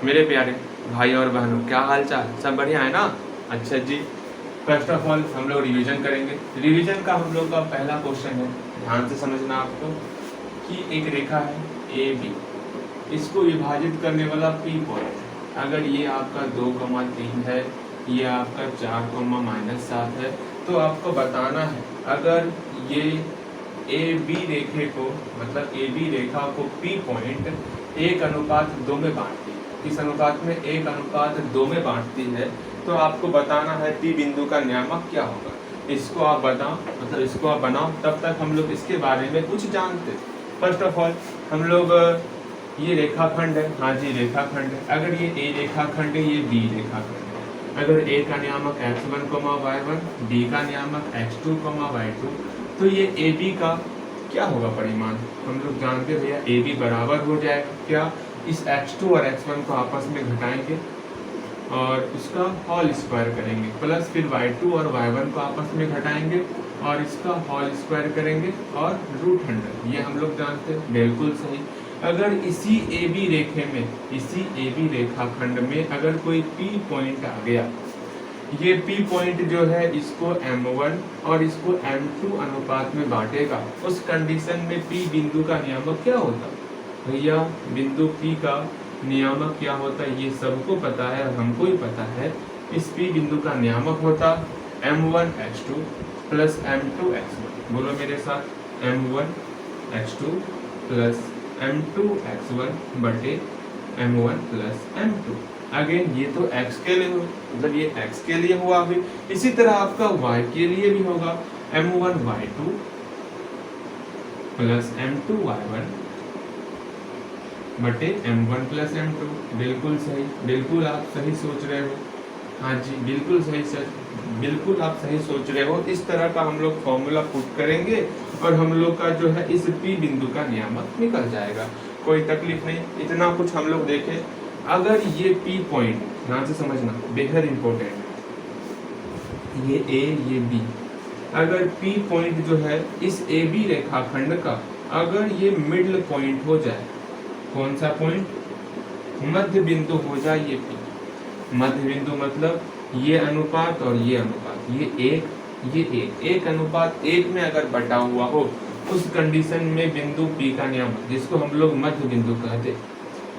मेरे प्यारे भाई और बहनों, क्या हाल चाल? सब बढ़िया है ना? अच्छा जी, फर्स्ट ऑफ ऑल हम लोग रिवीजन करेंगे। रिवीजन का हम लोग का पहला क्वेश्चन है, ध्यान से समझना आपको, कि एक रेखा है ए बी, इसको विभाजित करने वाला पी पॉइंट, अगर ये आपका 2,3 है, ये आपका 4,-7 है, तो आपको बताना है अगर ये ए बी रेखे को, मतलब ए बी रेखा को पी पॉइंट 1:2 में बांटती है, किस अनुपात में? 1:2 में बांटती है, तो आपको बताना है पी बिंदु का नियामक क्या होगा। इसको आप बताओ, मतलब इसको आप बनाओ, तब तक हम लोग इसके बारे में कुछ जानते। फर्स्ट ऑफ ऑल हम लोग ये रेखाखंड है, हाँ जी रेखाखंड है। अगर ये ए रेखाखंड है, ये बी रेखाखंड है, अगर ए का नियामक x1, y1, बी का नियामक x2, y2, तो ये ए बी का क्या होगा परिमाण? हम लोग जानते भैया ए बी बराबर हो जाएगा क्या? इस x2 और x1 को आपस में घटाएंगे और उसका होल स्क्वायर करेंगे, प्लस फिर y2 और y1 को आपस में घटाएंगे और इसका होल स्क्वायर करेंगे और √100। ये हम लोग जानते हैं, बिल्कुल सही। अगर इसी ए बी रेखे में, इसी ए बी रेखाखंड में अगर कोई पी पॉइंट आ गया, ये पी पॉइंट जो है इसको m1 और इसको m2 अनुपात में बांटेगा, उस कंडीशन में पी बिंदु का नियामक क्या होता? भैया बिंदु P का नियामक क्या होता है ये सबको पता है, हमको ही पता है। इस P बिंदु का नियामक होता m1x2 प्लस m2x1। बोलो मेरे साथ, m1x2 प्लस m2x1 बटे m1 प्लस m2। अगेन ये तो x के लिए हो, मतलब ये x के लिए हुआ अभी। इसी तरह आपका y के लिए भी होगा, m1y2 प्लस m2y1 बटे m1 प्लस m2। बिल्कुल सही, बिल्कुल आप सही सोच रहे हो, हाँ जी बिल्कुल सही सर, बिल्कुल आप सही सोच रहे हो। इस तरह का हम लोग फॉर्मूला पुट करेंगे और हम लोग का जो है इस पी बिंदु का नियामक निकल जाएगा, कोई तकलीफ नहीं। इतना कुछ हम लोग देखें। अगर ये पी पॉइंट, ध्यान से समझना, बेहद इंपॉर्टेंट है, ये ए ये बी, अगर पी पॉइंट जो है इस ए बी रेखाखंड का अगर ये मिडल पॉइंट हो जाए, कौन सा पॉइंट? मध्य बिंदु हो जाए ये पी। मध्य बिंदु मतलब ये अनुपात और ये अनुपात, ये एक अनुपात 1 में अगर बटा हुआ हो, उस कंडीशन में बिंदु पी का नियामक, जिसको हम लोग मध्य बिंदु कहते,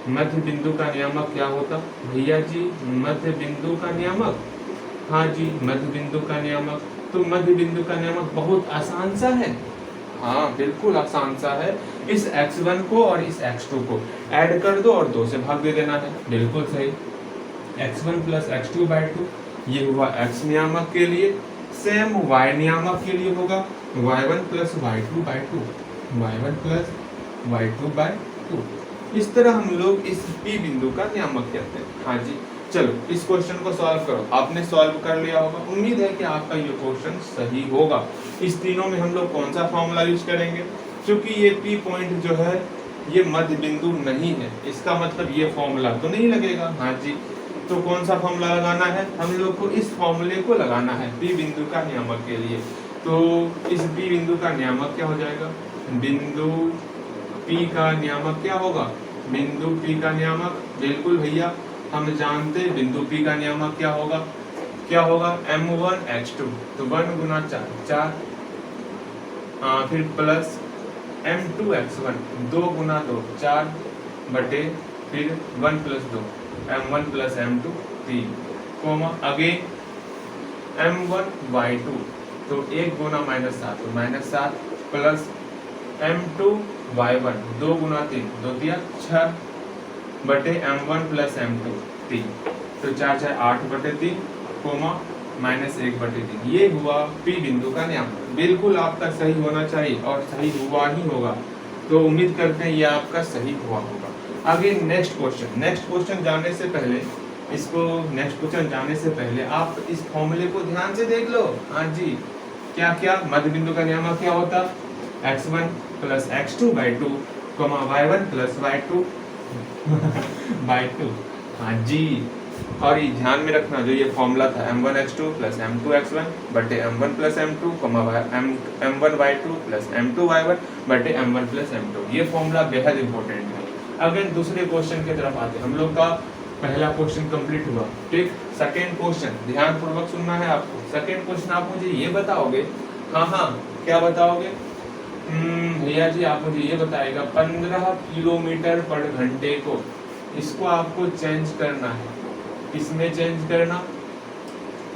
मध्य बिंदु का नियामक क्या होता भैया जी? मध्य बिंदु का नियामक, हाँ जी मध्य बिंदु का नियामक। तो मध्य बिंदु का नियामक बहुत आसान सा है, हाँ बिल्कुल आसान सा है। इस x1 को और इस x2 को ऐड कर दो और 2 से भाग दे देना है, बिल्कुल सही। x1 प्लस x2/2, ये हुआ x नियामक के लिए। सेम y नियामक के लिए होगा y1 plus y2/2, y1 plus y2/2। इस तरह हम लोग इस p बिंदु का नियामक कहते हैं, हाँ जी। चलो इस क्वेश्चन को सॉल्व करो। आपने सॉल्व कर लिया होगा, उम्मीद है कि आपका ये क्वेश्चन सही होगा। इस तीनों में हम लोग कौन सा फॉर्मूला यूज करेंगे? क्योंकि ये पी पॉइंट जो है ये मध्य बिंदु नहीं है, इसका मतलब ये फॉर्मूला तो नहीं लगेगा, हाँ जी। तो कौन सा फॉर्मूला लगाना है? हम लोग को इस फॉर्मूले को लगाना है पी बिंदु का नियामक के लिए। तो इस पी बिंदु का नियामक क्या हो जाएगा? बिंदु पी का नियामक क्या होगा? बिंदु पी का नियामक, बिल्कुल भैया हम जानते हैं बिंदु पी का नियामक क्या होगा? क्या होगा? m1x2, तो 1 गुना 4, फिर प्लस m2x1, 2 गुना 2 4 बटे फिर 1 plus 2 m1 plus m2 3, coma again m1y2, तो 1 गुना -7, तो -7 प्लस m2y1, 2 गुना 3, 2 दिया 6 बटे m1 प्लस m2 3, तो 4 6 8 बटे 3, कोमा -1 बटे 3। ये हुआ पी बिंदु का नियामक। बिल्कुल आपका सही होना चाहिए और सही हुआ ही होगा, तो उम्मीद करते हैं ये आपका सही हुआ होगा। आगे नेक्स्ट क्वेश्चन जाने से पहले, इसको नेक्स्ट क्वेश्चन जाने से पहले आप इस फॉर्मूले को ध्यान से देख लो, हाँ जी। क्या क्या मध्य बिंदु का नियामक क्या होता? x1 plus x2/2, y1 plus y2/2, हाँ जी। और ये ध्यान में रखना, जो ये फॉर्मूला था m1x2 प्लस m2x1 बटे m1 plus m2, m1y2 plus m2y1 बटे m1 प्लस m2, ये फॉर्मूला बेहद इंपॉर्टेंट है। अगर दूसरे क्वेश्चन की तरफ आते, हम लोग का पहला क्वेश्चन कंप्लीट हुआ। ठीक, सेकेंड क्वेश्चन ध्यान पूर्वक सुनना है आपको। सेकेंड क्वेश्चन आप मुझे ये बताओगे, हाँ क्या बताओगे भैया जी, आप मुझे ये बताएगा 15 किलोमीटर पर घंटे को, इसको आपको चेंज करना है। किसमें चेंज करना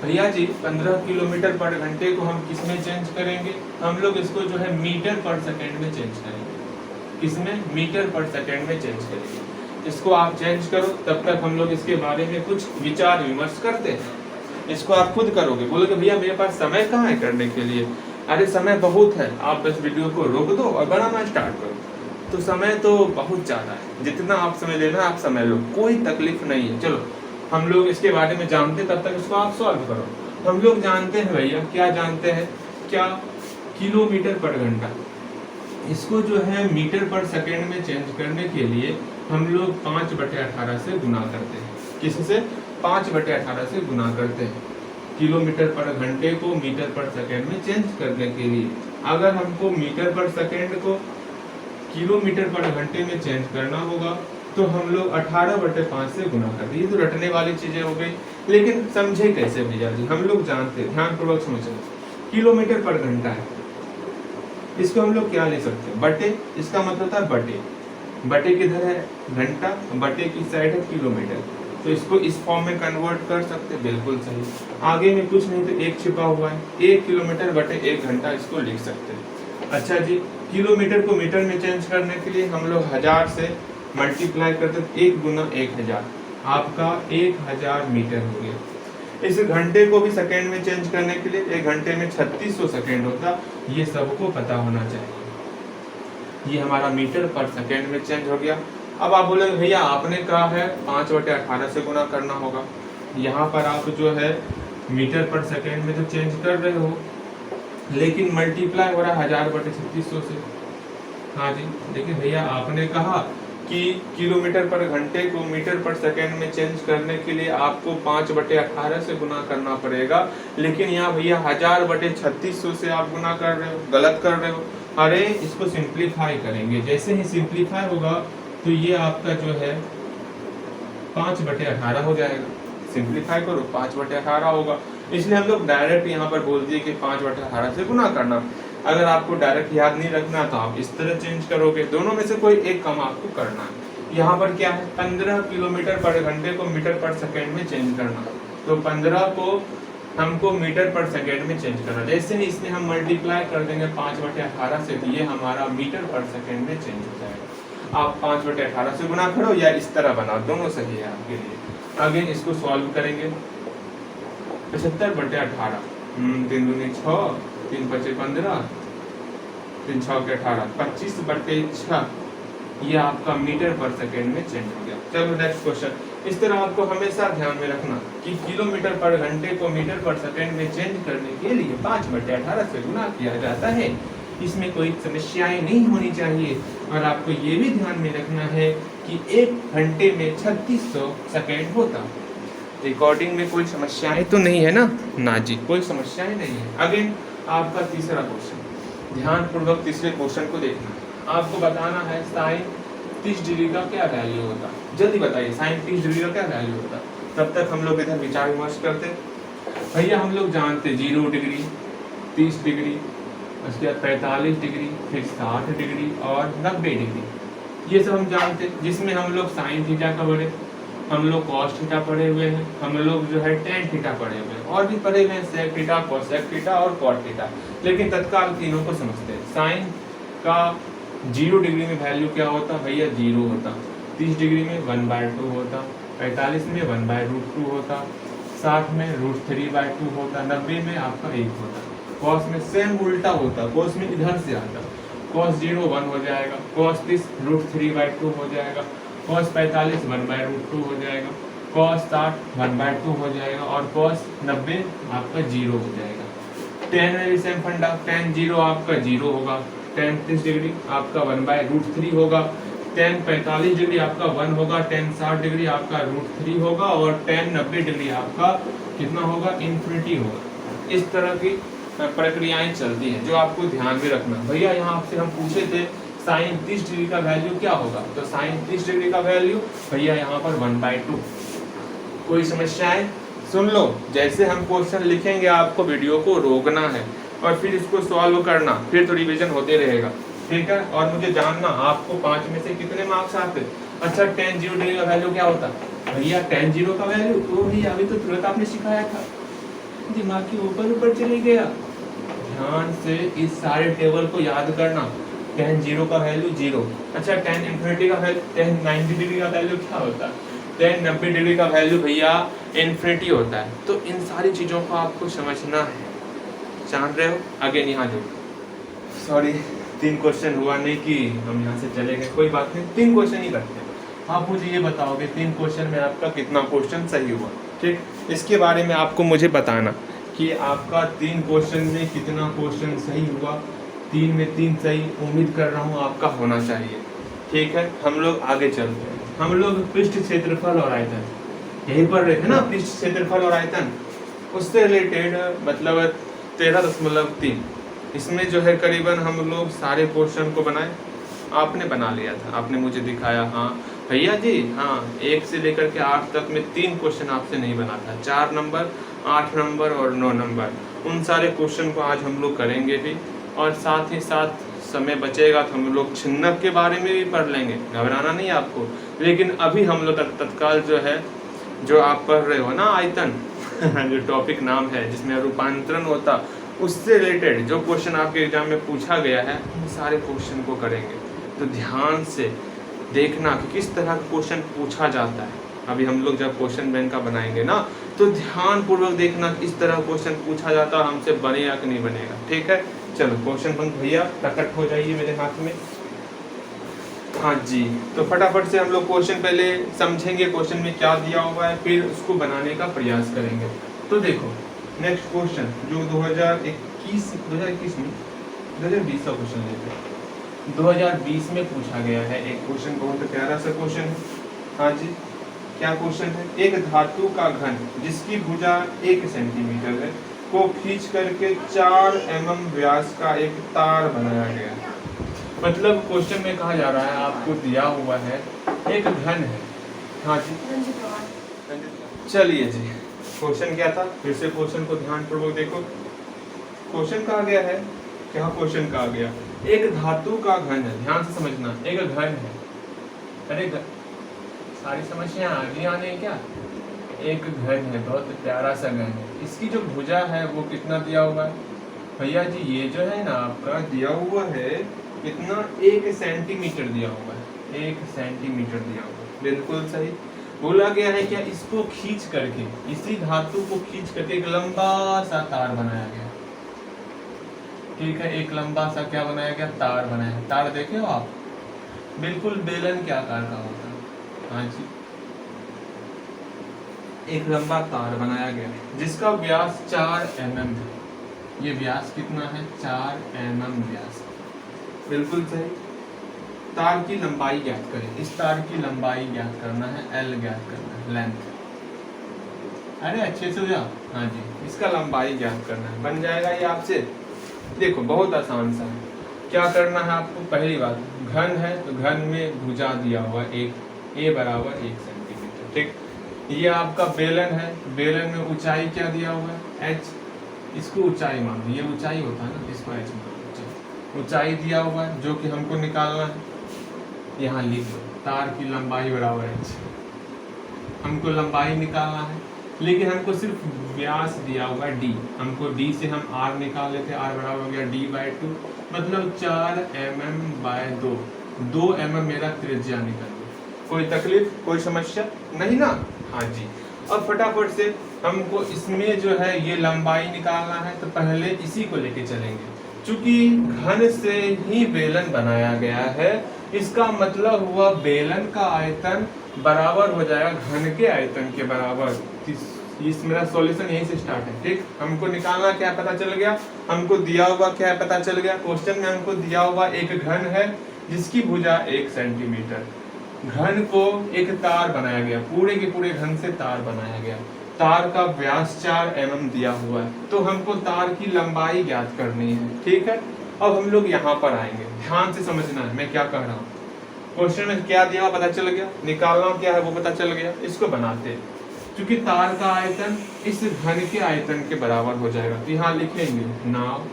भैया जी? 15 किलोमीटर पर घंटे को हम किसमें चेंज करेंगे? हम लोग इसको जो है मीटर पर सेकेंड में चेंज करेंगे। किसमें? मीटर पर सेकेंड में चेंज करेंगे। इसको आप चेंज करो, तब तक हम लोग इसके बारे में कुछ विचार विमर्श करते हैं। इसको आप खुद करोगे, बोलोगे भैया मेरे पास समय कहाँ है करने के लिए। अरे समय बहुत है, आप बस वीडियो को रोक दो और बनाना स्टार्ट करो। तो समय तो बहुत ज़्यादा है, जितना आप समय लेना आप समय लो, कोई तकलीफ नहीं है। चलो हम लोग इसके बारे में जानते, तब तक इसको आप सॉल्व करो। हम लोग जानते हैं भैया, क्या जानते हैं, क्या? किलोमीटर पर घंटा। इसको जो है मीटर पर सेकेंड में चेंज करने के लिए हम लोग 5/18 से गुना करते हैं। किससे? 5/18 से गुना करते हैं। किलोमीटर पर घंटे को मीटर पर सेकेंड में चेंज करने के लिए अगर हमको मीटर पर सेकेंड को किलोमीटर पर घंटे में चेंज करना होगा तो हम लोग 18/5 से गुना करते हैं। ये तो रटने वाली चीजें हो गई, लेकिन समझे कैसे भैया जी? हम लोग जानते हैं, ध्यान पूर्वक समझो। किलोमीटर पर घंटा है, इसको हम लोग क्या ले सकते हैं? बटे। इसका मतलब होता है बटे। बटे किधर है? घंटा, बटे की साइड है किलोमीटर, तो इसको इस फॉर्म में कन्वर्ट कर सकते हैं। बिल्कुल सही। आगे में कुछ नहीं तो एक छिपा हुआ है, 1 किलोमीटर बटे 1 घंटा, इसको लिख सकते हैं। अच्छा जी, किलोमीटर को मीटर में चेंज करने के लिए हम लोग 1000 से मल्टीप्लाई करते हैं, 1 गुना 1000, आपका 1000 मीटर हो गया। इस घंटे को भी सेकेंड में चेंज करने के लिए 1 घंटे में 3600 सेकेंड होता, ये सबको पता होना चाहिए। ये हमारा मीटर पर सेकेंड में चेंज हो गया। अब आप बोलेंगे भैया आपने कहा है 5/18 से गुना करना होगा। यहाँ पर आप जो है मीटर पर सेकेंड में तो चेंज कर रहे हो, लेकिन मल्टीप्लाई हो रहा है 1000/3600 से। हाँ जी, देखिए भैया आपने कहा कि किलोमीटर पर घंटे को मीटर पर सेकेंड में चेंज करने के लिए आपको 5/18 से गुना करना पड़ेगा, लेकिन यहाँ भैया 1000/3600 से आप गुना कर रहे हो, गलत कर रहे हो। अरे इसको सिंप्लीफाई करेंगे, जैसे ही सिंप्लीफाई होगा तो ये आपका जो है 5/18 हो जाएगा। सिंप्लीफाई करो, 5/18 होगा। इसलिए हम लोग डायरेक्ट यहाँ पर बोल दिए कि 5/18 से गुना करना। अगर आपको डायरेक्ट याद नहीं रखना तो आप इस तरह चेंज करोगे, दोनों में से कोई एक काम आपको करना है। यहाँ पर क्या है? 15 किलोमीटर पर घंटे को मीटर पर सेकेंड में चेंज करना, तो 15 को हमको मीटर पर सेकेंड में चेंज करना। जैसे ही इसमें हम मल्टीप्लाई कर देंगे 5/18 से, तो ये हमारा मीटर पर सेकेंड में चेंज हो जाएगा। आप 5/18 से गुना करो या इस तरह बनाओ, दोनों सही है आपके लिए। अगेन इसको सॉल्व करेंगे। 75/18, 3 दूनी 6, 3 5 15, 3 6 के 18, 25/6, ये आपका मीटर पर सेकेंड में चेंज हो गया। चलो नेक्स्ट क्वेश्चन। इस तरह आपको हमेशा ध्यान में रखना कि किलोमीटर पर घंटे को मीटर पर सेकेंड में चेंज करने के लिए 5/18 से गुना किया जाता है। इसमें कोई समस्याएं नहीं होनी चाहिए। और आपको ये भी ध्यान में रखना है कि 1 घंटे में 3600 सेकेंड होता। रिकॉर्डिंग में कोई समस्याएं तो नहीं है ना? ना जी, कोई समस्याएं नहीं है। अगेन आपका तीसरा क्वेश्चन, ध्यान पूर्वक तीसरे क्वेश्चन को देखना। आपको बताना है साइन 30 डिग्री का क्या वैल्यू होता। जल्दी बताइए, साइन 30 डिग्री का क्या वैल्यू होता। तब तक हम लोग इधर विचार विमर्श करते। भैया हम लोग जानते 0 डिग्री, 30 डिग्री, उसके बाद 45 डिग्री, फिर 60 डिग्री और 90 डिग्री, ये सब हम जानते हैं। जिसमें हम लोग साइन थीटा का पढ़े, हम लोग कॉस थीटा पढ़े हुए हैं, हम लोग जो है टेन थीटा पढ़े हुए हैं, और भी पढ़े हुए हैं सेक थीटा, कोसेक थीटा और कॉट थीटा। लेकिन तत्काल तीनों को समझते हैं। साइन का 0 डिग्री में वैल्यू क्या होता भैया? 0 होता। 30 डिग्री में 1/2 होता, 45 में 1/√2 होता, 60 में √3/2 होता, 90 में आपका 1 होता। कॉस में सेम उल्टा होता, कॉस में इधर से आता, कॉस 0 1 हो जाएगा, कॉस 30 √3/2 हो जाएगा, कॉस 45 1/√2 हो जाएगा, कॉस 60 1/2 हो जाएगा, और कॉस 90 आपका 0 हो जाएगा। टेन में भी सेम फंडा, टेन 0 आपका 0 होगा, टेन 30 डिग्री आपका 1/√3 होगा, टेन 45 डिग्री आपका 1 होगा, टेन 60 डिग्री आपका √3 होगा, और टेन 90 डिग्री आपका कितना होगा? इन्फिनिटी होगा। इस तरह की प्रक्रियाएं चलती हैं, जो आपको ध्यान में रखना। भैया यहाँ आपसे हम पूछे थे साइन 30 डिग्री का वैल्यू क्या होगा, तो साइन 30 डिग्री का वैल्यू भैया यहाँ पर 1/2, कोई समस्याएं? सुन लो, जैसे हम क्वेश्चन लिखेंगे आपको वीडियो को रोकना है और फिर इसको सॉल्व करना, फिर तो रिवीजन होते रहेगा, ठीक है। और मुझे जानना आपको 5 में से कितने मार्क्स आते। अच्छा, tan 0 डिग्री का वैल्यू क्या होता भैया? tan 0 का वैल्यू तो भैया अभी तो तुरंत आपने सिखाया था, दिमाग के ऊपर ऊपर चले गया। ध्यान से इस सारे टेबल को याद करना। tan 0 का वैल्यू 0। अच्छा, tan इन्फिनिटी का वैल्यू, tan 90 डिग्री का वैल्यू क्या होता है? tan 90 डिग्री का वैल्यू भैया इन्फिनिटी होता है। तो इन सारी चीज़ों को आपको समझना है, जान रहे हो? अगेन यहाँ जो सॉरी 3 क्वेश्चन हुआ नहीं कि हम यहाँ से चले गए, कोई बात नहीं, 3 क्वेश्चन ही करते हैं। आप मुझे ये बताओगे 3 क्वेश्चन में आपका कितना क्वेश्चन सही हुआ, ठीक? इसके बारे में आपको मुझे बताना कि आपका 3 क्वेश्चन में कितना क्वेश्चन सही हुआ। 3 में 3 सही, उम्मीद कर रहा हूँ आपका होना चाहिए, ठीक है। हम लोग आगे चलते हैं। हम लोग पृष्ठ क्षेत्रफल और आयतन यहीं पर रखे ना, पृष्ठ क्षेत्रफल और आयतन, उससे रिलेटेड मतलब 13.3 इसमें जो है करीबन हम लोग सारे क्वेश्चन को बनाए। आपने बना लिया था, आपने मुझे दिखाया, हाँ भैया जी, हाँ 1 से लेकर के 8 तक में 3 क्वेश्चन आपसे नहीं बना था, 4 नंबर, 8 नंबर और 9 नंबर। उन सारे क्वेश्चन को आज हम लोग करेंगे भी, और साथ ही साथ समय बचेगा तो हम लोग छिन्नक के बारे में भी पढ़ लेंगे, घबराना नहीं आपको। लेकिन अभी हम लोग तत्काल जो है, जो आप पढ़ रहे हो ना आयतन जो टॉपिक नाम है जिसमें रूपांतरण होता, उससे रिलेटेड जो क्वेश्चन आपके एग्जाम में पूछा गया है, उन सारे क्वेश्चन को करेंगे। तो ध्यान से देखना कि किस तरह का क्वेश्चन पूछा जाता है। अभी हम लोग जब क्वेश्चन बैंक का बनाएंगे ना, तो ध्यान पूर्वक देखना किस तरह क्वेश्चन पूछा जाता है, हमसे बनेगा कि नहीं बनेगा, ठीक है। चलो क्वेश्चन बैंक भैया प्रकट हो जाइए मेरे हाथ में। हाँ जी, तो फटाफट से हम लोग क्वेश्चन पहले समझेंगे, क्वेश्चन में क्या दिया हुआ है, फिर उसको बनाने का प्रयास करेंगे। तो देखो नेक्स्ट क्वेश्चन जो 2021 में 2020 का क्वेश्चन लेते हैं, 2020 में पूछा गया है एक क्वेश्चन, बहुत प्यारा सा क्वेश्चन है। हाँ जी, क्या क्वेश्चन है? एक धातु का घन जिसकी भुजा 1 सेंटीमीटर है को खींच करके 4 mm व्यास का एक तार बनाया गया है। मतलब क्वेश्चन में कहा जा रहा है, आपको दिया हुआ है एक घन है। हाँ जी, चलिए जी, क्वेश्चन क्या था? फिर से क्वेश्चन को ध्यान पूर्वक देखो। क्वेश्चन कहा गया है, क्या क्वेश्चन कहा गया? एक धातु का घन है, ध्यान से समझना, एक घन है। अरे सारी समस्या आगे आने क्या? एक घन है, बहुत प्यारा सा घन है। इसकी जो भुजा है वो कितना दिया हुआ है भैया जी? ये जो है ना आपका दिया हुआ है कितना? 1 सेंटीमीटर दिया हुआ है, 1 सेंटीमीटर दिया हुआ है, बिल्कुल सही। बोला गया है क्या? इसको खींच करके, इसी धातु को खींच करके एक लंबा सा तार बनाया गया, ठीक है। एक लंबा सा क्या बनाया गया? तार बनाया। तार देखे हो आप? बिल्कुल बेलन के आकार का होता है। हाँ जी, एक लंबा तार बनाया गया जिसका व्यास 4 mm है। ये व्यास कितना है? 4 mm व्यास, बिल्कुल सही। तार की लंबाई ज्ञात करें। इस तार की लंबाई ज्ञात करना है, L ज्ञात करना है, लेंथ। अरे अच्छे से हो जाओ। हाँ जी, इसका लंबाई ज्ञात करना है, बन जाएगा ये आपसे। देखो बहुत आसान सा है। क्या करना है आपको? पहली बात, घन है तो घन में भुजा दिया हुआ एक, A बराबर 1 सेंटीमीटर, ठीक। ये आपका बेलन है, बेलन में ऊंचाई क्या दिया हुआ है? h। इसको ऊंचाई मान लो, ये ऊंचाई होता है ना, इसको h मान लो। ऊंचाई दिया हुआ है जो कि हमको निकालना है, यहाँ लिख दो, तार की लंबाई बराबर h। हमको लंबाई निकालना है, लेकिन हमको सिर्फ व्यास दिया हुआ है d। हमको d से हम r निकाल लेते हैं, r बराबर हो गया d/2, मतलब 4 mm/2, 2 mm मेरा त्रिज्या निकल गया। कोई तकलीफ, कोई समस्या नहीं ना? हाँ जी। अब फटाफट से हमको इसमें जो है ये लंबाई निकालना है, तो पहले इसी को लेके चलेंगे। चूंकि घन से ही बेलन बनाया गया है, इसका मतलब हुआ बेलन का आयतन बराबर हो जाएगा घन के आयतन के बराबर। इस मेरा सॉल्यूशन यहीं से स्टार्ट है, ठीक। हमको निकालना क्या पता चल गया? हमको दिया हुआ क्या पता चल गया? क्वेश्चन में हमको दिया हुआ एक घन है जिसकी भुजा 1 सेंटीमीटर। घन को एक तार बनाया गया, पूरे के पूरे घन से तार बनाया गया। तार का व्यास 4 mm दिया हुआ है, तो हमको तार की लंबाई ज्ञात करनी है, ठीक है। अब हम लोग यहाँ पर आएंगे, ध्यान से समझना है मैं क्या कह रहा हूँ। क्वेश्चन में क्या दिया पता चल गया, निकालना क्या है वो पता चल गया। इसको बनाते हैं, क्योंकि तार का आयतन इस घन के आयतन के बराबर हो जाएगा। तो यहाँ लिखेंगे नाव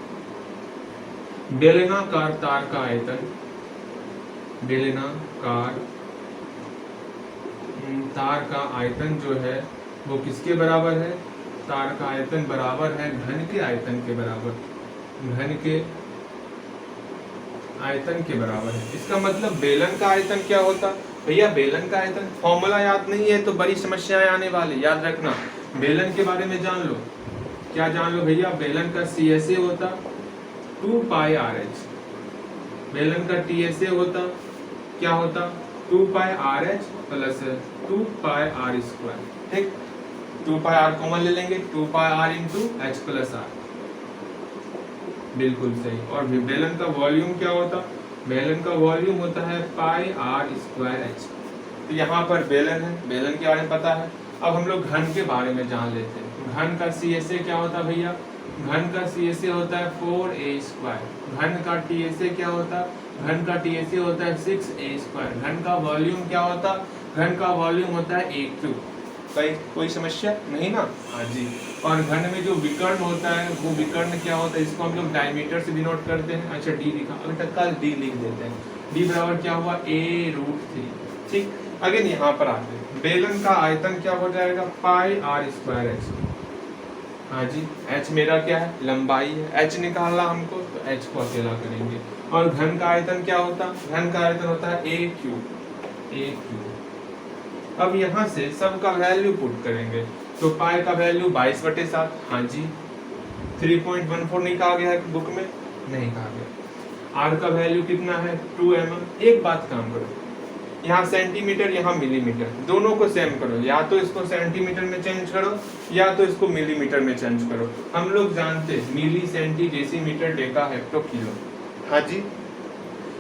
बेलनाकार तार का आयतन, बेलनाकार तार का आयतन जो है वो किसके बराबर है? तार का आयतन बराबर है घन के आयतन के बराबर, घन के आयतन के बराबर है। इसका मतलब बेलन का आयतन क्या होता भैया? बेलन का आयतन फॉर्मूला याद नहीं है तो बड़ी समस्याएं आने वाली, याद रखना। बेलन के बारे में जान लो। क्या जान लो भैया? बेलन का CSA होता 2 पाई RH, बेलन का TSA होता क्या होता? 2 पाई RH प्लस 2 पाई R स्क्वायर। ठीक, 2 पाई R कॉमन ले लेंगे, 2 पाई R into H plus R, बिल्कुल सही। और बेलन का वॉल्यूम क्या होता? बेलन का वॉल्यूम होता है पाई R स्क्वायर H। तो यहाँ पर बेलन है, बेलन के बारे में पता है। अब हम लोग घन के बारे में जान लेते हैं। घन का CSA क्या होता भैया? घन का CSA होता है 4A स्क्वायर। घन का TSA क्या होता? घन का TSA होता है 6A स्क्वायर। घन का वॉल्यूम क्या होता? घन का वॉल्यूम होता है A³ कोई समस्या नहीं ना? हाँ जी। और घन में जो विकर्ण होता है वो विकर्ण क्या होता है? इसको हम लोग डायमीटर से डिनोट करते हैं। अच्छा D लिखा, अभी तक का D लिख देते हैं। D बराबर क्या हुआ? A√3। ठीक, अगेन यहाँ पर आते हैं। बेलन का आयतन क्या हो जाएगा? पाई R स्क्वायर H। हाँ जी, H मेरा क्या है? लंबाई है। H निकालना हमको, तो H को अकेला करेंगे। और घन का आयतन क्या होता? घन का आयतन होता है A³ अब यहाँ से सबका वैल्यू पुट करेंगे। तो पाई का वैल्यू 22/7। हाँ जी, 3.14 नहीं कहा गया है बुक में? नहीं कहा गया। R का वैल्यू कितना है? 2 mm। एक बात काम करो, यहाँ सेंटीमीटर यहाँ मिलीमीटर, दोनों को सेम करो। या तो इसको सेंटीमीटर में चेंज करो या तो इसको मिलीमीटर में चेंज करो। हम लोग जानते हैं milli, centi, decimetre, deca, hecto, kilo. हाँ जी,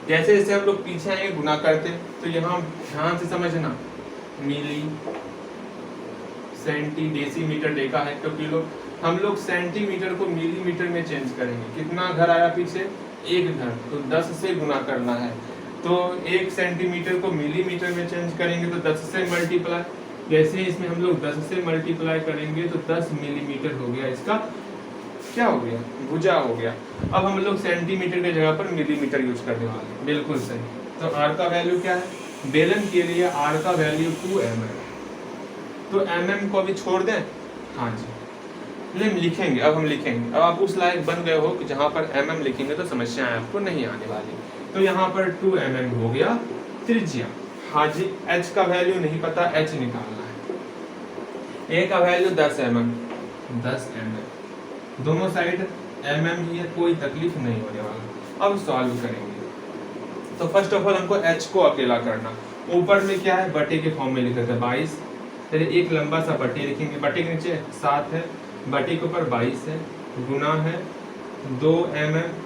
जैसे जैसे हम लोग पीछे आएंगे गुना करते, तो यहाँ ध्यान से समझना, milli, centi, decimetre, deca, hecto, kilo. हम लोग सेंटीमीटर को मिलीमीटर में चेंज करेंगे। कितना घर आया पीछे? एक घर, तो 10 से गुना करना है। तो 1 सेंटीमीटर को मिलीमीटर में चेंज करेंगे तो 10 से मल्टीप्लाई। जैसे इसमें हम लोग 10 से मल्टीप्लाई करेंगे तो 10 मिलीमीटर हो गया। इसका क्या हो गया? भुजा हो गया। अब हम लोग सेंटीमीटर की जगह पर मिलीमीटर यूज करने वाले हैं। बिल्कुल सही। तो R का वैल्यू क्या है? बेलन के लिए R का वैल्यू 2 mm। तो mm को अभी छोड़ दें। हाँ जी, लिखेंगे। अब हम लिखेंगे। अब आप उस लायक बन गए हो कि जहाँ पर mm लिखेंगे तो समस्याएं आपको नहीं आने वाली। तो यहाँ पर 2 mm हो गया त्रिज्या। हाँ जी, H का वैल्यू नहीं पता, H निकालना है। A का वैल्यू 10 mm, 10 mm। दोनों साइड mm ही है, कोई तकलीफ नहीं होने वाला। अब सॉल्व करेंगे। तो फर्स्ट ऑफ ऑल हमको H को अकेला करना। ऊपर में क्या है? बटे के फॉर्म में लिखा था 22। चलिए एक लंबा सा बटे लिखेंगे। बटे के नीचे 7 है, बटे के ऊपर 22 है, गुना है 2 mm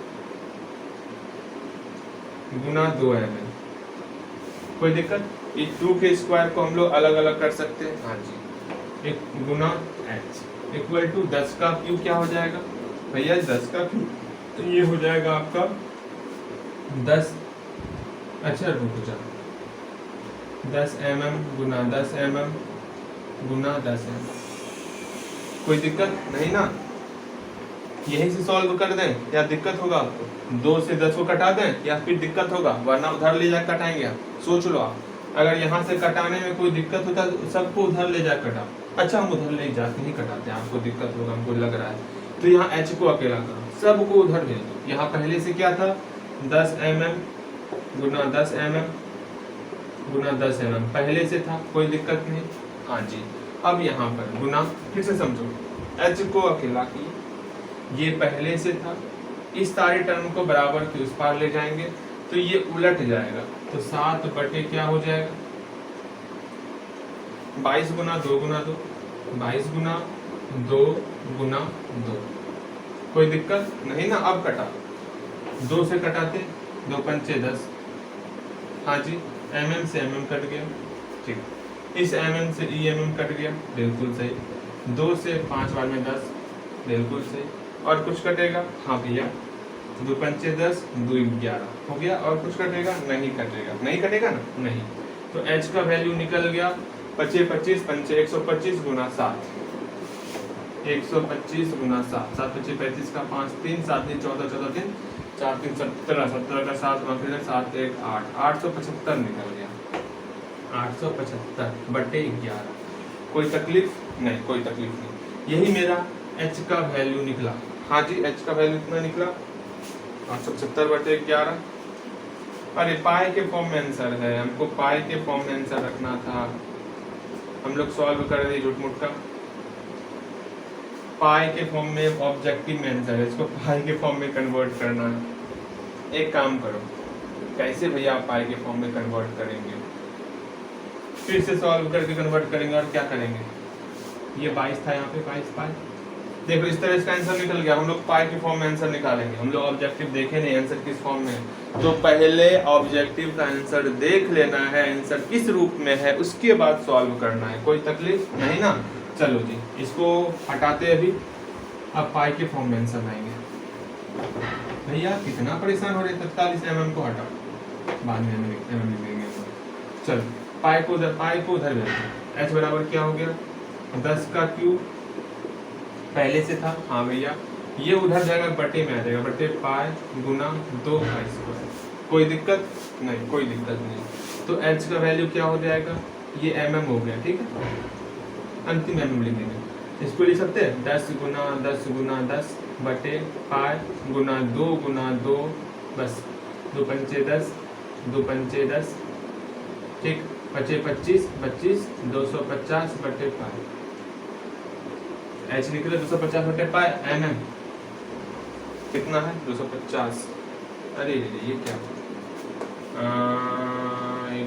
गुना 2 mm। कोई दिक्कत? इस 2 के स्क्वायर को हम लोग अलग अलग कर सकते हैं। हाँ जी, एक गुना H इक्वल टू 10 का क्यूब क्या हो जाएगा भैया? 10 का क्यूब, तो ये हो जाएगा आपका 10। अच्छा रुक जा, 10 mm गुना 10 mm गुना 10 mm। कोई दिक्कत नहीं ना? यही से सॉल्व कर दें या दिक्कत होगा आपको? 2 से 10 को कटा दें या फिर दिक्कत होगा? वरना उधर ले जाकर कटाएंगे आप। सोच लो आप, अगर यहाँ से कटाने में कोई दिक्कत होता है सबको उधर ले जाकर कटा। अच्छा, हम उधर ले जाके नहीं कटाते, आपको दिक्कत होगा हमको लग रहा है। तो यहाँ H को अकेला करो, सबको उधर ले दो। यहाँ पहले से क्या था? 10 mm गुना 10 mm गुना 10 mm पहले से था, कोई दिक्कत नहीं। हाँ जी, अब यहाँ पर गुना, फिर से समझो, H को अकेला किए, ये पहले से था। इस सारे टर्म को बराबर के उस पार ले जाएंगे तो ये उलट जाएगा। तो 7 बटे क्या हो जाएगा? 22 गुना 2 गुना 2, 22 गुना 2 गुना 2। कोई दिक्कत नहीं ना? अब कटा, 2 से कटाते, 2 पंचे 10। हाँ जी, mm से mm कट गया। ठीक, इस mm से mm कट गया, बिल्कुल सही। 2 से 5 बार में 10, बिल्कुल सही। और कुछ कटेगा? हाँ भैया, 2 पंचे 10, 2 11 हो गया। और कुछ कटेगा? नहीं कटेगा। नहीं कटेगा ना? नहीं। तो H का वैल्यू निकल गया 25 25 पंचे 125 गुना 7, 125 गुना 7, 7 25 35 का 5 3 7 3 14 14 3 4 3 17 17 का 7 गुना 7 1 8 875 निकल गया, 875 बटे 11। कोई तकलीफ नहीं, कोई तकलीफ नहीं। यही मेरा h का वैल्यू निकला। हाँ जी, h का वैल्यू कितना निकला? 875 बटे 11। अरे पाई के फॉर्म में आंसर है, हमको पाई के फॉर्म में आंसर रखना था। हम लोग सॉल्व कर दिए झूठ मूठ का। पाई के फॉर्म में ऑब्जेक्टिव में आंसर है, इसको पाई के फॉर्म में कन्वर्ट करना है। एक काम करो, कैसे भैया आप पाई के फॉर्म में कन्वर्ट करेंगे? फिर से सॉल्व करके कन्वर्ट करेंगे और क्या करेंगे? ये 22 था, यहाँ पे 22 पाई। देखो इस तरह इसका आंसर निकल गया। हम लोग पाई के फॉर्म में आंसर निकालेंगे। हम लोग ऑब्जेक्टिव देखे नहीं, आंसर किस फॉर्म में है, तो पहले ऑब्जेक्टिव का आंसर देख लेना है, आंसर किस रूप में है, उसके बाद सॉल्व करना है। कोई तकलीफ नहीं ना? चलो जी, इसको हटाते अभी, अब पाई के फॉर्म में आंसर लाएंगे। भैया कितना परेशान हो रहे, 43 mm को हटाओ, बाद में mm लिखेंगे। चलो पाई को उधर भेजते। h बराबर क्या हो गया? 10 का क्यूब पहले से था। हाँ भैया, ये उधर जाएगा बटे में आ जाएगा, बटे पाई गुना 2 पाई स्क्वायर। कोई दिक्कत नहीं, कोई दिक्कत नहीं। तो h का वैल्यू क्या हो जाएगा? ये mm हो गया, ठीक है। अंतिम mm लिखेंगे। इसको लिख सकते हैं 10 गुना 10 गुना 10 बटे पाई गुना 2 बस 2 पंचे 10 2 पंचे 10, ठीक। 25 25 25 250 बटे पाई। h निकले 250 बटे पाई mm कितना है? 250। अरे ये क्या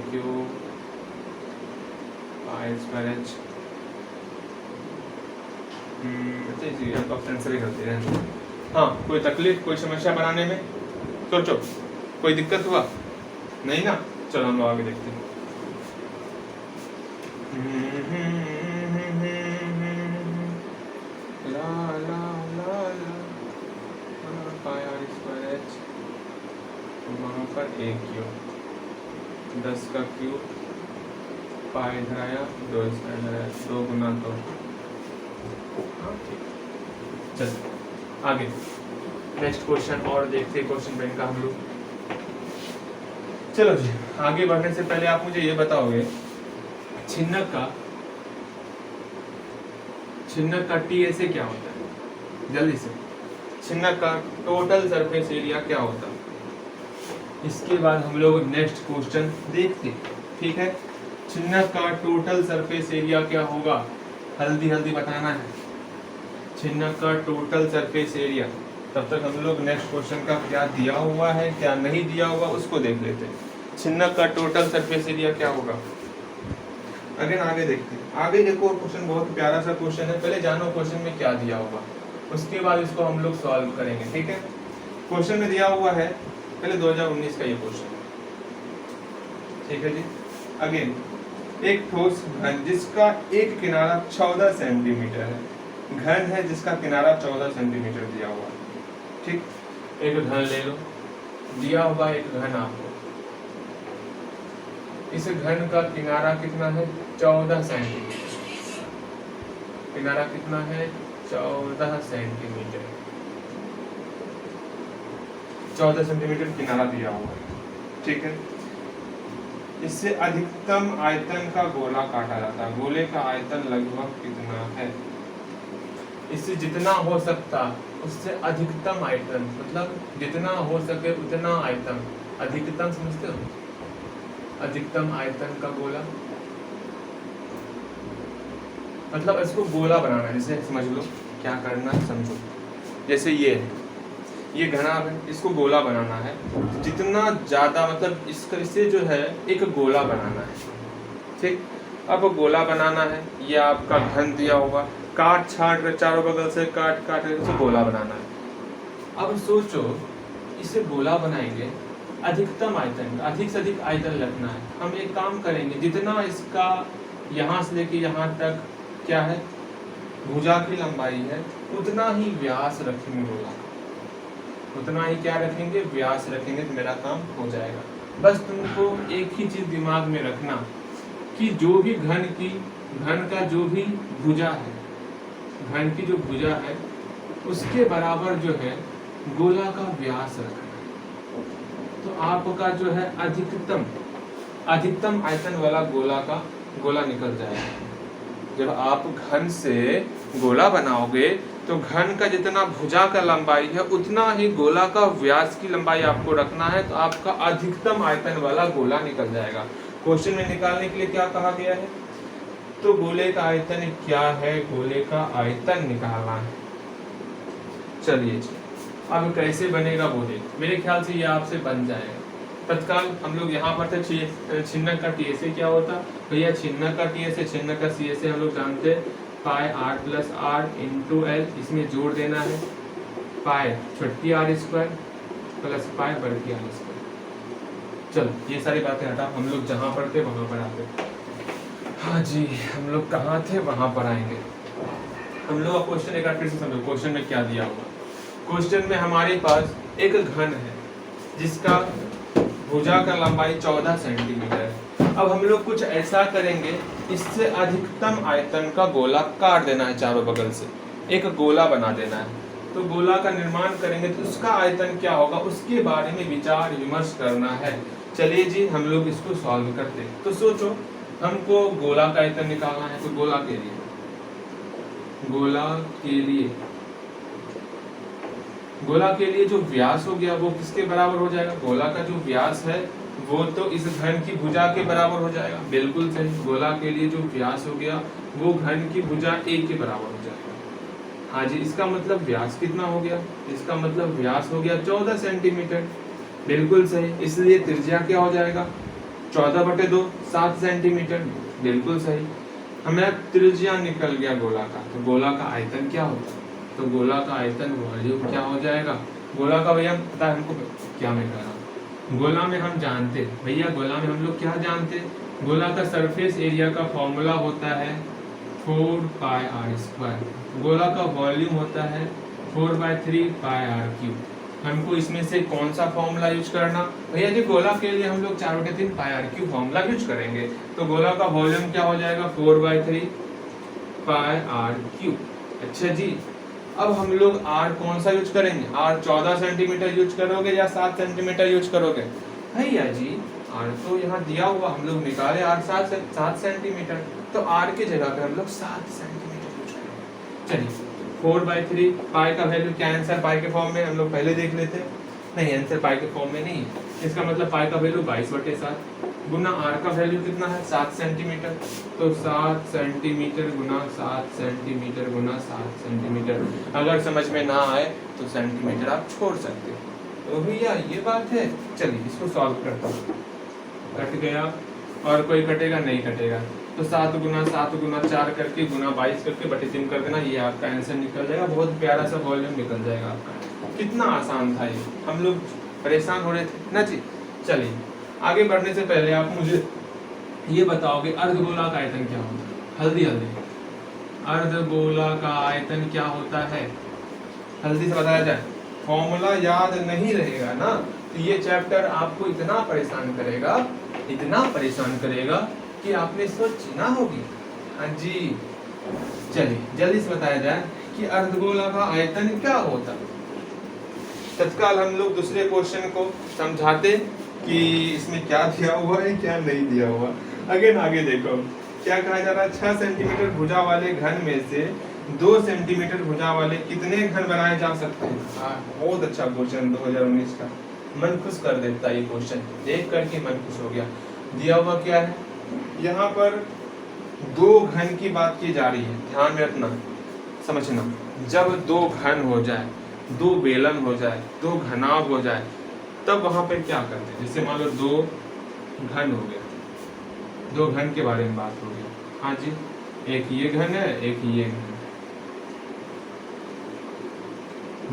क्यों पाई स्क्वायर h। अच्छा ऑप्शन से भी करते हैं। हाँ, कोई तकलीफ, कोई समस्या बनाने में? सोचो, कोई दिक्कत हुआ नहीं ना? चलो हम लोग आगे देखते हैं। ला ला ला ला पाई आर स्क्वायर h, वहाँ पर एक क्यूब 10 का क्यूब पाई इधर आया, 2 इधर आया, 2 गुना 2। चल आगे नेक्स्ट क्वेश्चन और देखते हैं क्वेश्चन बैंक का हम लोग। चलो जी, आगे बढ़ने से पहले आप मुझे ये बताओगे छिन्नक का टी ऐसे क्या होता है? जल्दी से, छिन्नक का टोटल सरफेस एरिया क्या होता है? इसके बाद हम लोग नेक्स्ट क्वेश्चन देखते, ठीक है। छिन्नक का टोटल सरफेस एरिया क्या होगा? हल्दी हल्दी बताना है। छिन्नक का टोटल सरफेस एरिया। तब तक हम लोग नेक्स्ट क्वेश्चन का क्या दिया हुआ है क्या नहीं दिया हुआ उसको देख लेते हैं। छिन्नक का टोटल सरफेस एरिया क्या होगा? अगेन आगे देखते हैं। आगे देखो क्वेश्चन बहुत प्यारा सा क्वेश्चन है, पहले जानो क्वेश्चन में क्या दिया होगा, उसके बाद इसको हम लोग सॉल्व करेंगे, ठीक है। क्वेश्चन में दिया हुआ है पहले 2019 का ये क्वेश्चन, ठीक है जी। अगेन एक ठोस घन जिसका एक किनारा 14 सेंटीमीटर है, घन है जिसका किनारा 14 सेंटीमीटर दिया हुआ है, ठीक। एक घन ले लो, दिया हुआ एक घन आपको, इस घन का किनारा कितना है? 14 सेंटीमीटर। किनारा कितना है? 14 सेंटीमीटर। 14 सेंटीमीटर किनारा दिया हुआ है, ठीक है। इससे अधिकतम आयतन का गोला काटा जाता है। गोले का आयतन लगभग कितना है? इससे जितना हो सकता उससे अधिकतम आयतन, मतलब जितना हो सके उतना आयतन। अधिकतम समझते हो? अधिकतम आयतन का गोला, मतलब इसको गोला बनाना है। जैसे समझ लो क्या करना है, समझो। जैसे ये घनाभ है, इसको गोला बनाना है। जितना ज़्यादा मतलब इससे जो है एक गोला बनाना है, ठीक। अब गोला बनाना है, ये आपका घन दिया होगा, काट छाट चारों बगल से काट इसे गोला बनाना है। अब सोचो इसे गोला बनाएंगे, अधिकतम आयतन, अधिक से अधिक आयतन रखना है। हम एक काम करेंगे, जितना इसका यहाँ से लेके यहाँ तक क्या है भुजा की लंबाई है, उतना ही व्यास रखेंगे गोला, उतना ही क्या रखेंगे? व्यास रखेंगे, तो मेरा काम हो जाएगा। बस तुमको एक ही चीज दिमाग में रखना कि जो भी घन का जो भी भुजा है, घन की जो भुजा है उसके बराबर जो है गोला का व्यास रखना है। तो आपका जो है अधिकतम आयतन वाला गोला निकल जाएगा। जब आप घन से गोला बनाओगे तो घन का जितना भुजा का लंबाई है उतना ही गोला का व्यास की लंबाई आपको रखना है, तो आपका अधिकतम आयतन वाला गोला निकल जाएगा। क्वेश्चन में निकालने के लिए क्या कहा गया है, तो गोले का आयतन क्या है, गोले का आयतन निकालना है। चलिए अब कैसे बनेगा वो देख, मेरे ख्याल से ये आपसे बन जाएगा। तत्काल हम लोग यहाँ पर थे छिन्नक का टीएसए क्या होता भैया, छिन्नक का टीएसए छिन्नक का सीएसए हम लोग जानते हैं pi R plus R into L, इसमें जोड़ देना है पाई छोटी आर स्क्वायर प्लस पाई बढ़ती आर स्क्वायर। चलो ये सारी बातें हटा, हम लोग जहाँ पर थे वहाँ पर आते। हाँ जी, हम लोग कहाँ थे वहाँ पर आएंगे। हम लोग क्वेश्चन एक बार फिर से समझो, क्वेश्चन में क्या दिया हुआ। क्वेश्चन में हमारे पास एक घन है जिसका भुजा का लंबाई 14 सेंटीमीटर है। अब हम लोग कुछ ऐसा करेंगे, इससे अधिकतम आयतन का गोला काट देना है, चारों बगल से एक गोला बना देना है। तो गोला का निर्माण करेंगे तो उसका आयतन क्या होगा उसके बारे में विचार विमर्श करना है। चलिए जी हम लोग इसको सॉल्व करते हैं। तो सोचो हमको गोला का आयतन निकालना है, तो गोला के लिए जो व्यास हो गया वो किसके बराबर हो जाएगा, गोला का जो व्यास है वो तो इस घन की भुजा के बराबर हो जाएगा। बिल्कुल सही, गोला के लिए जो व्यास हो गया वो घन की भुजा a के बराबर हो जाएगा। हाँ जी, इसका मतलब व्यास कितना हो गया, इसका मतलब व्यास हो गया 14 सेंटीमीटर। बिल्कुल सही, इसलिए त्रिज्या क्या हो जाएगा 14/2 7 सेंटीमीटर। बिल्कुल सही, हमें त्रिज्या निकल गया गोला का। तो गोला का आयतन क्या होता है, तो गोला का आयतन वॉल्यूम क्या हो जाएगा। गोला का भैया पता है हमको क्या मैं कह रहा हूँ, गोला में हम जानते भैया, गोला में हम लोग क्या जानते, गोला का सरफेस एरिया का फॉर्मूला होता है 4 पाई आर स्क्वायर, गोला का वॉल्यूम होता है 4/3 पाई आर क्यूब। हमको इसमें से कौन सा फॉर्मूला यूज करना भैया जी, गोला के लिए हम लोग 4/3 pi r cube formula use करेंगे। तो गोला का वॉल्यूम क्या हो जाएगा 4/3 पाई आर क्यूब। अच्छा जी, अब हम लोग r कौन सा यूज करेंगे, r 14 सेंटीमीटर यूज करोगे या 7 सेंटीमीटर यूज करोगे भैया जी, r तो यहाँ दिया हुआ हम लोग निकाले r 7 सेंटीमीटर, तो r की जगह पे हम लोग 7 सेंटीमीटर यूज करेंगे। चलिए 4/3 पाई का वैल्यू क्या आंसर पाई के फॉर्म में हम लोग पहले देख लेते, नहीं आंसर पाई के फॉर्म में नहीं, इसका मतलब पाई का वैल्यू 22/7 गुना r का वैल्यू कितना है 7 सेंटीमीटर, तो 7 सेंटीमीटर गुना 7 सेंटीमीटर गुना 7 सेंटीमीटर। अगर समझ में ना आए तो सेंटीमीटर आप छोड़ सकते हो। तो भैया ये बात है, चलिए इसको सॉल्व करता हूँ। कट गया और कोई कटेगा नहीं कटेगा, तो 7 गुना 4 करके गुना 22 करके बटे 3 कर देना, ये आपका आंसर निकल जाएगा। बहुत प्यारा सा वॉल्यूम निकल जाएगा आपका। कितना आसान था ये, हम लोग परेशान हो रहे थे ना जी। चलिए आगे बढ़ने से पहले आप मुझे ये बताओगे अर्धगोला का आयतन क्या होता है। हल्दी अर्धगोला का आयतन क्या होता है, हल्दी से बताया जाए। फॉर्मूला याद नहीं रहेगा ना तो ये चैप्टर आपको इतना परेशान करेगा कि आपने सोची ना होगी। हाँ जी, चलिए जल्दी से बताया जाए कि अर्धगोला का आयतन क्या होता है। तत्काल हम लोग दूसरे क्वेश्चन को समझाते कि इसमें क्या दिया हुआ है क्या नहीं दिया हुआ। अगेन आगे देखो क्या कहा जा रहा है, 6 सेंटीमीटर भुजा वाले घन में से 2 सेंटीमीटर भुजा वाले कितने घन बनाए जा सकते हैं। बहुत अच्छा क्वेश्चन 2019 का, मन खुश कर देता ये क्वेश्चन, देख करके मन खुश हो गया। दिया हुआ क्या है, यहाँ पर 2 घन की बात की जा रही है, ध्यान में रखना समझना। जब 2 घन हो जाए, 2 बेलन हो जाए, 2 घनाभ हो जाए, तब वहां पर क्या करते हैं। जैसे मान लो 2 घन हो गया, 2 घन के बारे में बात हो गई। हाँ जी, एक ये घन है एक ये घन,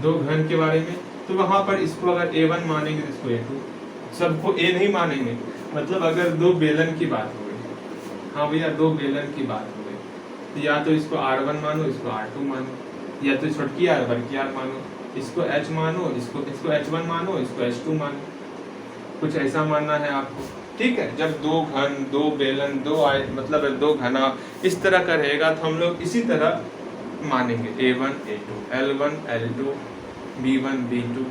2 घन के बारे में। तो वहां पर इसको अगर A1 मानेंगे तो इसको A2, सबको A नहीं मानेंगे। मतलब अगर 2 बेलन की बात हो गई, हाँ भैया 2 बेलन की बात हो गई, तो या तो इसको R1 मानो, इसको R2 मानो, या तो छोटकी R बड़की R मानो, इसको H मानो, इसको H1 मानो, इसको H2 मानो। कुछ ऐसा मानना है आपको। ठीक है। जब दो घन, दो बेलन, मतलब दो घना इस तरह का रहेगा तो हम लोग इसी तरह मानेंगे A1 A2, L1 L2, B1 B2,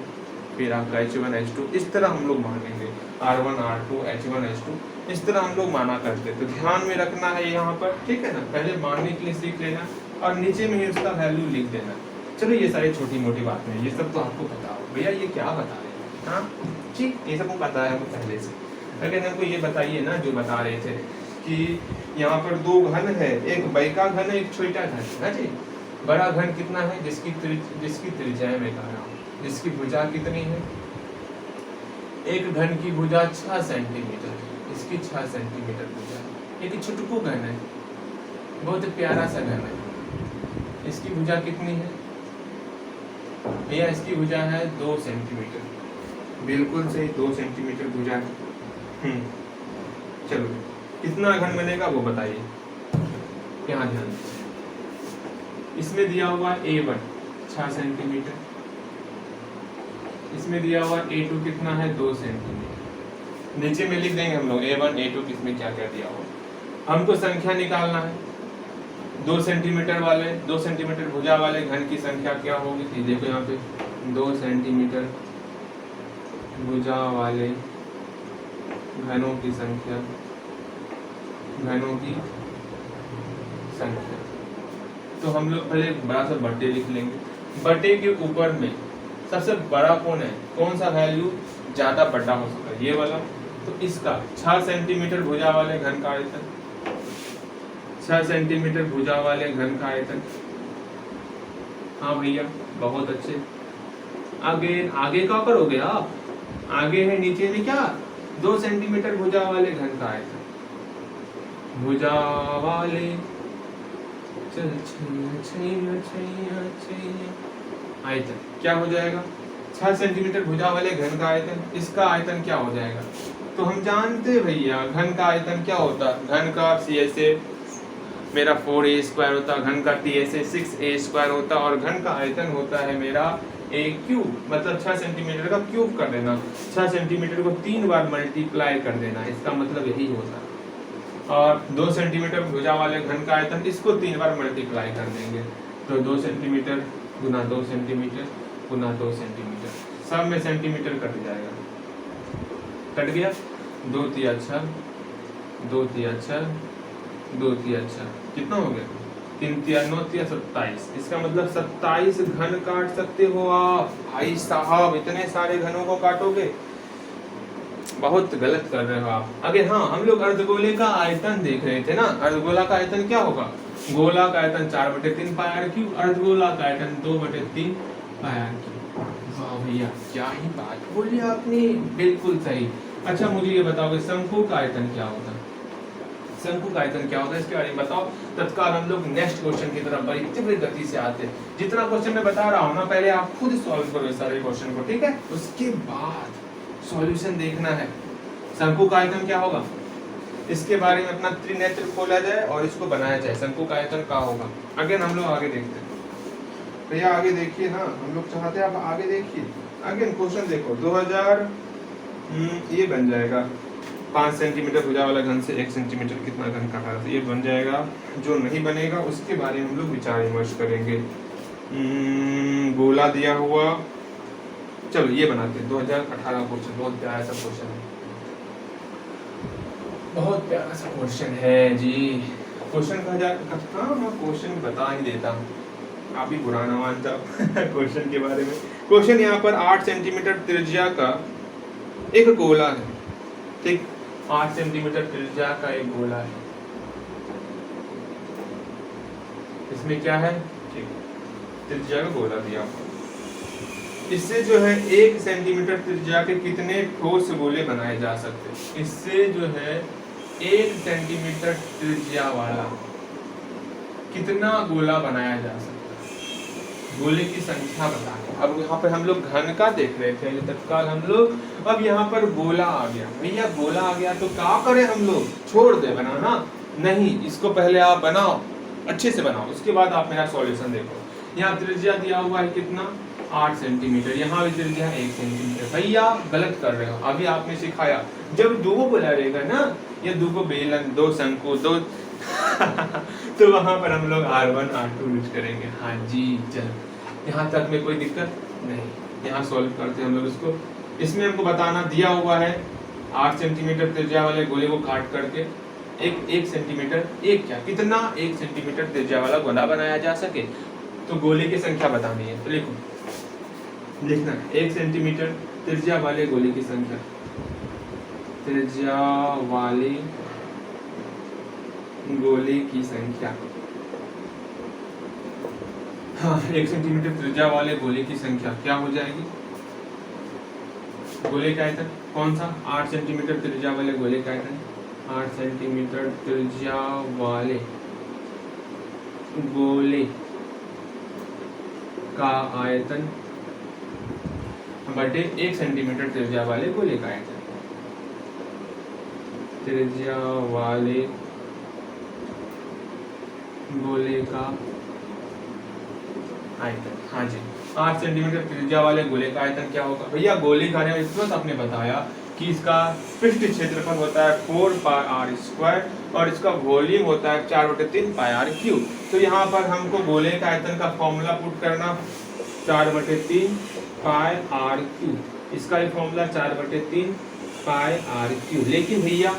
फिर आपका H1 H2, इस तरह हम लोग मानेंगे R1 R2, H1 H2, इस तरह हम लोग माना करते। तो ध्यान में रखना है यहाँ पर, ठीक है ना। पहले मानने के लिए सीख लेना और नीचे में ही उसका वैल्यू लिख देना। चलो ये सारी छोटी मोटी बातें हैं, ये सब तो आपको पता हो। भैया ये क्या बता रहे हैं, हाँ ठीक, ये सब को पता है हमको पहले से। लेकिन हमको ये बताइए ना, जो बता रहे थे कि यहाँ पर दो घन है, एक बड़ा का घन है, एक छोटा घन है जी। बड़ा घन कितना है, जिसकी त्रिज्या मैं कह रहा हूँ, जिसकी भुजा कितनी है, एक घन की भुजा 6 सेंटीमीटर, इसकी 6 सेंटीमीटर भुजा है। एक छुटकू घन है, बहुत प्यारा सा घन है, इसकी भुजा कितनी है भैया, इसकी भुजा है 2 सेंटीमीटर, बिल्कुल सही 2 सेंटीमीटर भुजा है। चलो कितना घन बनेगा वो बताइए, यहाँ ध्यान दीजिए। इसमें दिया हुआ A1 6 सेंटीमीटर, इसमें दिया हुआ A2 कितना है 2 सेंटीमीटर। नीचे में लिख देंगे हम लोग A1 A2 किसमें क्या क्या दिया हुआ। हमको संख्या निकालना है, 2 सेंटीमीटर वाले, 2 सेंटीमीटर भुजा वाले घन की संख्या क्या होगी थी, देखो यहाँ पे 2 सेंटीमीटर भुजा वाले घनों की संख्या, घनों की संख्या। तो हम लोग पहले बड़ा सा बटे लिख लेंगे। बटे के ऊपर में सबसे बड़ा कौन है, कौन सा वैल्यू ज्यादा बड़ा हो सकता है, ये वाला। तो इसका 6 सेंटीमीटर भुजा वाले घन का आयतन, 6 सेंटीमीटर भुजा वाले घन का आयतन। हाँ भैया बहुत अच्छे। आगे आगे क्या करोगे आप, आगे है नीचे में क्या, 2 सेंटीमीटर भुजा वाले घन का आयतन, भुजा वाले आयतन क्या हो जाएगा, 6 सेंटीमीटर भुजा वाले घन का आयतन, इसका आयतन क्या हो जाएगा। तो हम जानते भैया घन का आयतन क्या होता है, घन का CSA मेरा 4a² होता, घन का TSA 6a² होता, और घन का आयतन होता है मेरा a³ मतलब 6 सेंटीमीटर का क्यूब कर देना, 6 सेंटीमीटर को 3 बार मल्टीप्लाई कर देना, इसका मतलब यही होता है। और 2 सेंटीमीटर भुजा वाले घन का आयतन, इसको 3 बार मल्टीप्लाई कर देंगे, तो 2 सेंटीमीटर गुना 2 सेंटीमीटर गुना 2 सेंटीमीटर, सब में सेंटीमीटर कट जाएगा, कट गया, 2 तिया 6, 2 तिया 6, 2 तिया 6, कितना हो गया, 3 तिया 9 तिया 27। इसका मतलब 27 घन काट सकते हो आप। भाई साहब इतने सारे घनों को काटोगे, बहुत गलत कर रहे हो आप। आगे हाँ, हम लोग अर्धगोले का आयतन देख रहे थे ना। अर्धगोला का आयतन क्या होगा, गोला का आयतन 4/3 πr³, अर्धगोला का आयतन 2/3 πr³। वाह भैया क्या ही बात बोली आपने, बिल्कुल सही। अच्छा मुझे ये बताओगे शंकु का आयतन क्या होता है, शंकु का आयतन क्या होता है, इसके बारे में बताओ। तत्काल हम लोग नेक्स्ट क्वेश्चन की तरफ बड़ी तीव्र गति से आते हैं। जितना क्वेश्चन मैं बता रहा हूँ ना, पहले आप खुद सॉल्व करो सारे क्वेश्चन को, ठीक है, उसके बाद सॉल्यूशन देखना है। शंकु का आयतन क्या होगा, इसके बारे में अपना त्रिनेत्र खोला जाए और इसको बनाया जाए। शंकु का आयतन क्या होगा, अगेन हम लोग आगे देखते हैं। भैया आगे देखिए ना, हम लोग चाहते हैं आप आगे देखिए। अगेन क्वेश्चन देखो 2000 ये बन जाएगा 5 सेंटीमीटर भुजा वाला घन से 1 सेंटीमीटर कितना घन काटा है, ये बन जाएगा। जो नहीं बनेगा उसके बारे में हम लोग विचार विमर्श करेंगे। गोला दिया हुआ, चलो ये बनाते हैं 2018 क्वेश्चन, बहुत प्यारा सा क्वेश्चन है, बहुत प्यारा सा क्वेश्चन है जी। क्वेश्चन कहा जाए, हाँ मैं क्वेश्चन बता ही देता हूँ, आप ही बुरा ना मान जाओ क्वेश्चन के बारे में। क्वेश्चन यहाँ पर 8 सेंटीमीटर त्रिज्या का एक गोला है, ठीक, 8 सेंटीमीटर त्रिज्या का एक गोला है। इसमें क्या है, ठीक, त्रिज्या का गोला दिया हुआ। इससे जो है 1 सेंटीमीटर त्रिज्या के कितने ठोस गोले बनाए जा सकते हैं। इससे जो है 1 सेंटीमीटर त्रिज्या वाला कितना गोला बनाया जा सकता है, गोले की संख्या बताएं। अब यहाँ पर हम लोग घन का देख रहे थे तत्काल हम लोग, अब यहाँ पर गोला आ गया। भैया गोला आ गया तो क्या करें हम लोग, छोड़ दे बनाना, नहीं, इसको पहले आप बनाओ, अच्छे से बनाओ, उसके बाद आप मेरा सॉल्यूशन देखो। यहाँ त्रिज्या दिया हुआ है कितना 8 सेंटीमीटर, यहाँ भी त्रिज्या 1 सेंटीमीटर। भैया गलत कर रहे हो, अभी आपने सिखाया जब दो बोला रहेगा ना, ये दो बेलन, दो शंकु, दो तो वहां पर हम लोग R1 R2 यूज करेंगे। हाँ जी, चलो यहाँ तक में कोई दिक्कत नहीं। यहाँ सॉल्व करते हैं हम लोग इसको। इसमें हमको बताना दिया हुआ है 8 सेंटीमीटर त्रिज्या वाले गोले को काट करके एक सेंटीमीटर, एक क्या कितना 1 सेंटीमीटर त्रिज्या वाला गोला बनाया जा सके, तो गोले की संख्या बतानी है। तो लिखो, लिखना 1 सेंटीमीटर त्रिज्या वाले गोले की संख्या, त्रिज्या वाले गोले की संख्या। हाँ, 1 सेंटीमीटर त्रिज्या वाले गोले की संख्या क्या हो जाएगी? गोले का आयतन कौन सा? 8 सेंटीमीटर त्रिज्या वाले गोले का आयतन, 8 सेंटीमीटर त्रिज्या वाले गोले का आयतन बटे 1 सेंटीमीटर त्रिज्या वाले गोले का आयतन। त्रिज्या वाले गोले का आयतन। हाँ जी, 8 सेंटीमीटर त्रिज्या वाले गोले का आयतन क्या होगा? भैया गोले का आयतन आपने बताया कि इसका पृष्ठ क्षेत्रफल होता है 4 पाई आर स्क्वायर और इसका वॉल्यूम होता है 4/3 पाई आर क्यूब। तो यहाँ पर हमको गोले का आयतन का फॉर्मूला पुट करना 4/3 पाई आर क्यूब। इसका ही फॉर्मूला 4/3 पाई आर क्यूब। लेकिन भैया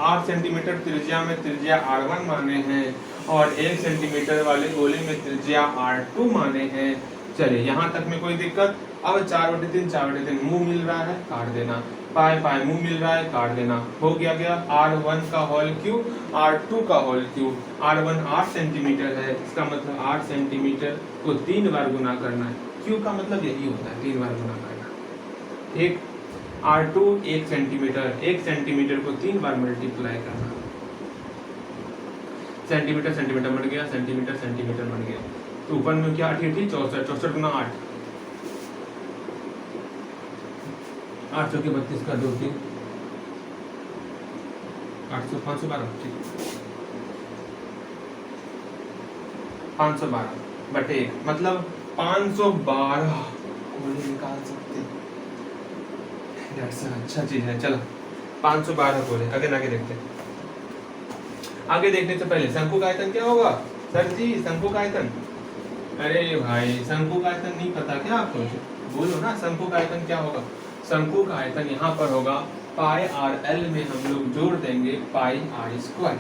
8 सेंटीमीटर त्रिज्या में त्रिज्या R1 माने हैं और 1 सेंटीमीटर वाले गोले में त्रिज्या R2 माने हैं। चलिए यहाँ तक में कोई दिक्कत? अब 4/3 मुंह मिल रहा है काट देना, पाई पाई मुंह मिल रहा है काट देना, हो गया R1 का होल क्यूब, R2 का होल क्यूब। R1 8 सेंटीमीटर है, इसका मतलब 8 सेंटीमीटर को 3 बार गुना करना है। क्यूब का मतलब यही होता है 3 बार गुना करना। ठीक, R2 1 सेंटीमीटर, 1 सेंटीमीटर को 3 बार मल्टीप्लाई करना। सेंटीमीटर सेंटीमीटर बढ़ गया, सेंटीमीटर सेंटीमीटर बढ़ गया, तो ऊपर में क्या 8 64, 64 गुना 8, 8 चौके 32 का 2 3 800 512, ठीक 512 बटे 1 मतलब 512 गोले निकाल सकते हैं। अच्छा चीज है। चलो 512 गोले, आगे देखते हैं। आगे देखने से पहले शंकु का आयतन क्या होगा? सर जी शंकु का आयतन, अरे भाई शंकु का आयतन नहीं पता क्या आपको? बोलो ना, शंकु का आयतन क्या होगा? शंकु का आयतन यहाँ पर होगा पाई आर एल में हम लोग जोड़ देंगे पाई आर स्क्वायर,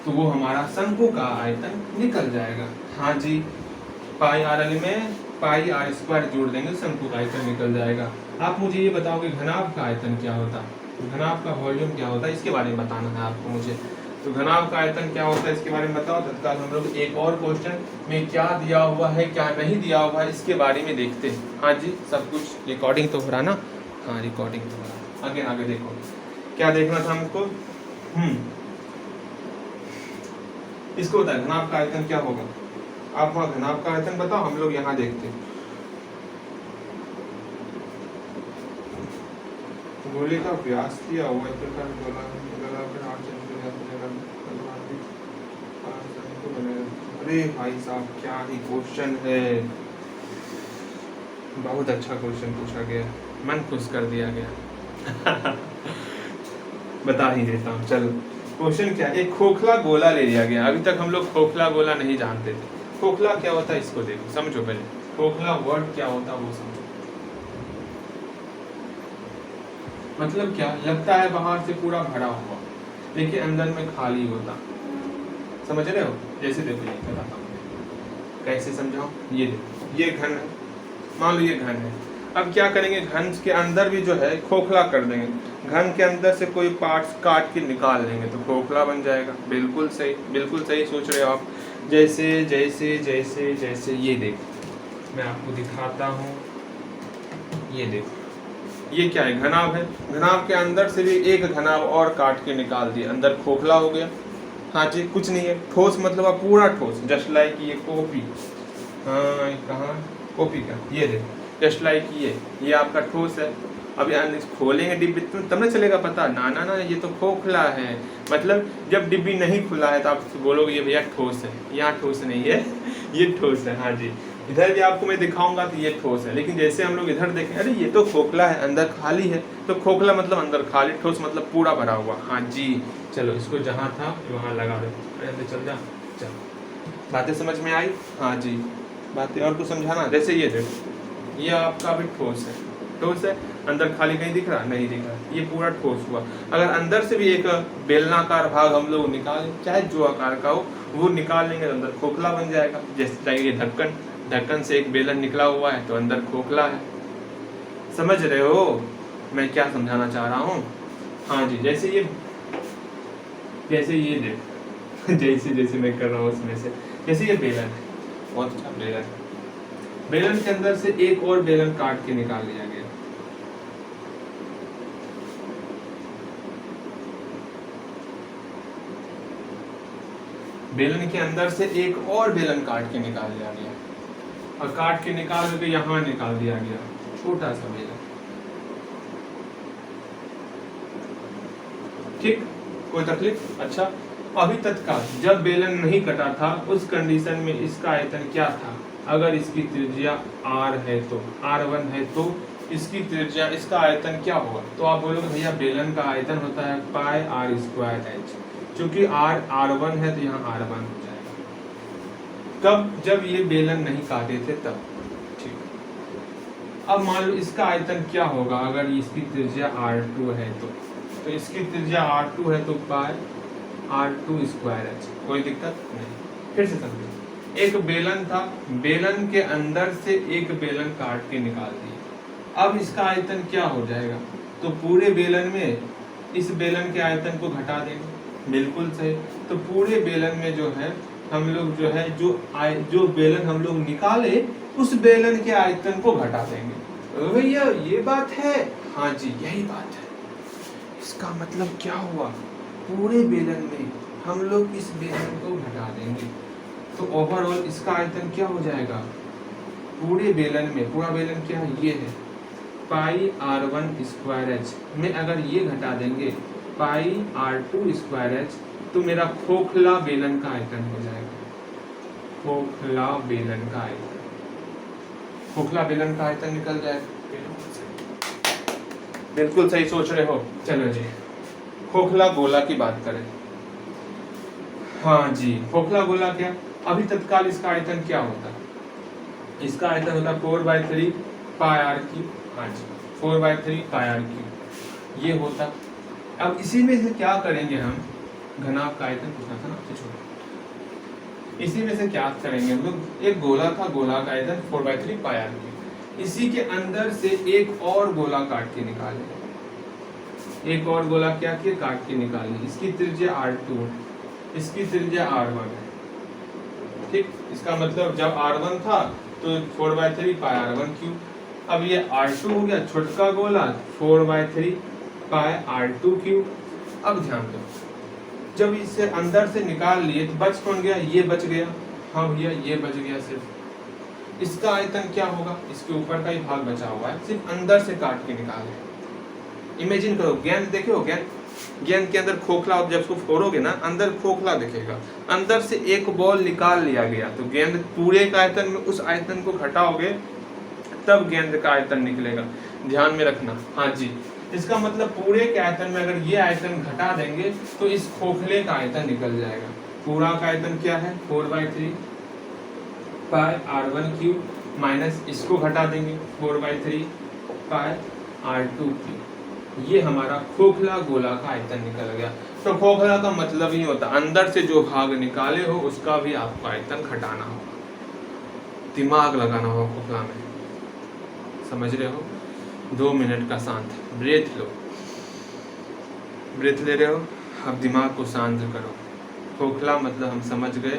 तो वो हमारा शंकु का आयतन निकल जाएगा। हाँ जी, पाई आर एल में पाई आर स्क्वायर जोड़ देंगे, शंकु का आयतन निकल जाएगा। आप मुझे ये बताओगे घनाभ का आयतन क्या होता है, घनाभ का वॉल्यूम क्या होता है, इसके बारे में बताना है आपको मुझे। तो घनाभ का आयतन क्या होता है इसके बारे में बताओ। तत्काल हम लोग एक और क्वेश्चन में क्या दिया हुआ है क्या नहीं दिया हुआ है इसके बारे में देखते हैं। हाँ जी, सब कुछ रिकॉर्डिंग तो हो रहा ना? हाँ रिकॉर्डिंग तो हो रहा। आगे देखो क्या देखना था हमको। इसको बताए घनाभ का आयतन क्या होगा। आप वहाँ घनाभ का आयतन बताओ, हम लोग यहाँ देखते हैं। गोले का व्यास दिया हुआ है, अरे भाई साहब क्या ही क्वेश्चन है, बहुत अच्छा क्वेश्चन पूछा गया, मन खुश कर दिया गया। बता ही देता हूँ। चलो क्वेश्चन क्या, एक खोखला गोला ले लिया गया। अभी तक हम लोग खोखला गोला नहीं जानते थे। खोखला क्या होता है इसको देखो, समझो पहले खोखला वर्ड क्या होता है वो समझो। मतलब क्या, लगता है बाहर से पूरा भरा हुआ लेकिन अंदर में खाली होता। समझ रहे हो? जैसे देखो ये बताता हूँ कैसे समझाओ। ये देखो, ये घन है, मान लो ये घन है। अब क्या करेंगे, घन के अंदर भी जो है खोखला कर देंगे। घन के अंदर से कोई पार्ट्स काट के निकाल देंगे तो खोखला बन जाएगा। बिल्कुल सही सोच रहे हो आप। जैसे जैसे जैसे जैसे ये देखो, मैं आपको दिखाता हूँ। ये देखो, ये क्या है, घनाभ है। घनाभ के अंदर से भी एक घनाभ और काट के निकाल दिया, अंदर खोखला हो गया। हाँ जी, कुछ नहीं है। ठोस मतलब आप पूरा ठोस, जस्ट लाइक ये कॉपी। हाँ कहाँ कॉपी का, ये देखो जस्ट लाइक ये आपका ठोस है। अभी खोलेंगे डिब्बी तब ना चलेगा पता। ना ये तो खोखला है। मतलब जब डिब्बी नहीं खुला है तो आप बोलोगे ये भैया ठोस है। यहाँ ठोस नहीं है, ये ठोस है। हाँ जी, इधर भी आपको मैं दिखाऊंगा तो ये ठोस है, लेकिन जैसे हम लोग इधर देखें अरे ये तो खोखला है, अंदर खाली है, तो खोखला मतलब अंदर खाली, ठोस मतलब पूरा भरा हुआ। हाँ जी, चलो इसको जहाँ था वहाँ लगा दो। अरे चल जा, चल। बातें समझ में आई? हाँ जी, बातें और कुछ समझाना? जैसे ये देखो, ये आपका भी ठोस है, ठोस है, अंदर खाली कहीं दिख रहा? नहीं दिख रहा, ये पूरा ठोस हुआ। अगर अंदर से भी एक बेलनाकार भाग हम लोग निकाल, चाहे जो आकार का हो वो निकाल लेंगे तो अंदर खोखला बन जाएगा। जैसे चाहिए ढक्कन, ढक्कन से एक बेलन निकला हुआ है तो अंदर खोखला है। समझ रहे हो मैं क्या समझाना चाह रहा हूँ? हाँ जी, जैसे ये देख जैसे मैं कर रहा हूँ उसमें से, जैसे ये बेलन है, बहुत अच्छा बेलन है, बेलन के अंदर से एक और बेलन काट के निकाल लिया गया। बेलन के अंदर से एक और बेलन काट के निकाल लिया गया, और काट के निकाल के यहाँ निकाल दिया गया छोटा सा बेलन। ठीक, कोई तकलीफ? अच्छा, अभी तत्काल जब बेलन नहीं कटा था उस कंडीशन में इसका आयतन क्या था? अगर इसकी त्रिज्या r है तो r1 है तो इसकी त्रिज्या, इसका आयतन क्या होगा? तो आप बोलोगे भैया बेलन का आयतन होता है पाई r स्क्वायर h, क्योंकि r1 है तो यहाँ r1 हो जाएगा। कब? जब ये बेलन नहीं काटे थे तब। ठीक, अब मान लो इसका आयतन क्या होगा अगर इसकी त्रिज्या r2 है तो इसकी त्रिज्या r2 है तो पाई r2 स्क्वायर h, कोई दिक्कत नहीं। फिर से समझो, एक बेलन था, बेलन के अंदर से एक बेलन काट के निकाल दिया, अब इसका आयतन क्या हो जाएगा? तो पूरे बेलन में इस बेलन के आयतन को घटा देंगे, बिल्कुल सही। तो पूरे बेलन में जो है हम लोग जो है जो बेलन हम लोग निकाले उस बेलन के आयतन को घटा देंगे। भैया ये बात है? हाँ जी, यही बात है। इसका मतलब क्या हुआ? पूरे बेलन में हम लोग इस बेलन को घटा देंगे तो ओवरऑल इसका आयतन क्या हो जाएगा? पूरे बेलन में, पूरा बेलन क्या है? ये है पाई r1 स्क्वायर h में अगर ये घटा देंगे पाई r2 स्क्वायर h तो मेरा खोखला बेलन का आयतन हो जाएगा। खोखला बेलन का आयतन, खोखला बेलन का आयतन निकल जाएगा। बिल्कुल सही सोच रहे हो। चलो जी, खोखला गोला की बात करें। हाँ जी, खोखला गोला क्या? अभी तत्काल इसका आयतन क्या होता? इसका आयतन होता 4/3 पाई r क्यूब। हाँ जी, 4/3 पाई r क्यूब ये होता। अब इसी में से क्या करेंगे हम? घनाभ का आयतन पूछना था ना आपसे, छोड़ो। इसी में से क्या करेंगे हम लोग? एक गोला था, गोला का आयतन 4/3 पाई r क्यूब, इसी के अंदर से एक और गोला काट के निकाले। एक और गोला क्या किया? काट के निकाले। इसकी त्रिज्या r2, इसकी त्रिज्या r1 है। ठीक, इसका मतलब जब r1 था तो 4/3 पाई r1 क्यूब। अब ये r2 हो गया छोटका गोला, 4/3 पाई r2 क्यूब। अब ध्यान दो, जब इसे अंदर से निकाल लिए तो बच कौन गया? ये बच गया। हाँ भैया, ये बच गया सिर्फ। इसका आयतन क्या होगा? इसके ऊपर का ही भाग बचा हुआ है, सिर्फ अंदर से काट के निकाले। इमेजिन करो, गेंद देखो, गेंद के अंदर खोखला, जब उसको फोड़ोगे ना अंदर खोखला दिखेगा, अंदर से एक बॉल निकाल लिया गया तो गेंद पूरे का आयतन में उस आयतन को घटाओगे तब गेंद का आयतन निकलेगा, ध्यान में रखना। हाँ जी, इसका मतलब पूरे के आयतन में अगर ये आयतन घटा देंगे तो इस खोखले का आयतन निकल जाएगा। पूरा का आयतन क्या है? 4/3 पाई r1 क्यूब माइनस इसको घटा देंगे 4/3 पाई r2 क्यूब। ये हमारा खोखला गोला का आयतन निकल गया। तो खोखला का मतलब ही होता अंदर से जो भाग निकाले हो उसका भी आपको आयतन घटाना होगा, दिमाग लगाना होगा खोखला में। समझ रहे हो? 2 मिनट का शांत ब्रेथ लो, ब्रेथ ले रहे हो, अब दिमाग को शांत करो। खोखला मतलब हम समझ गए,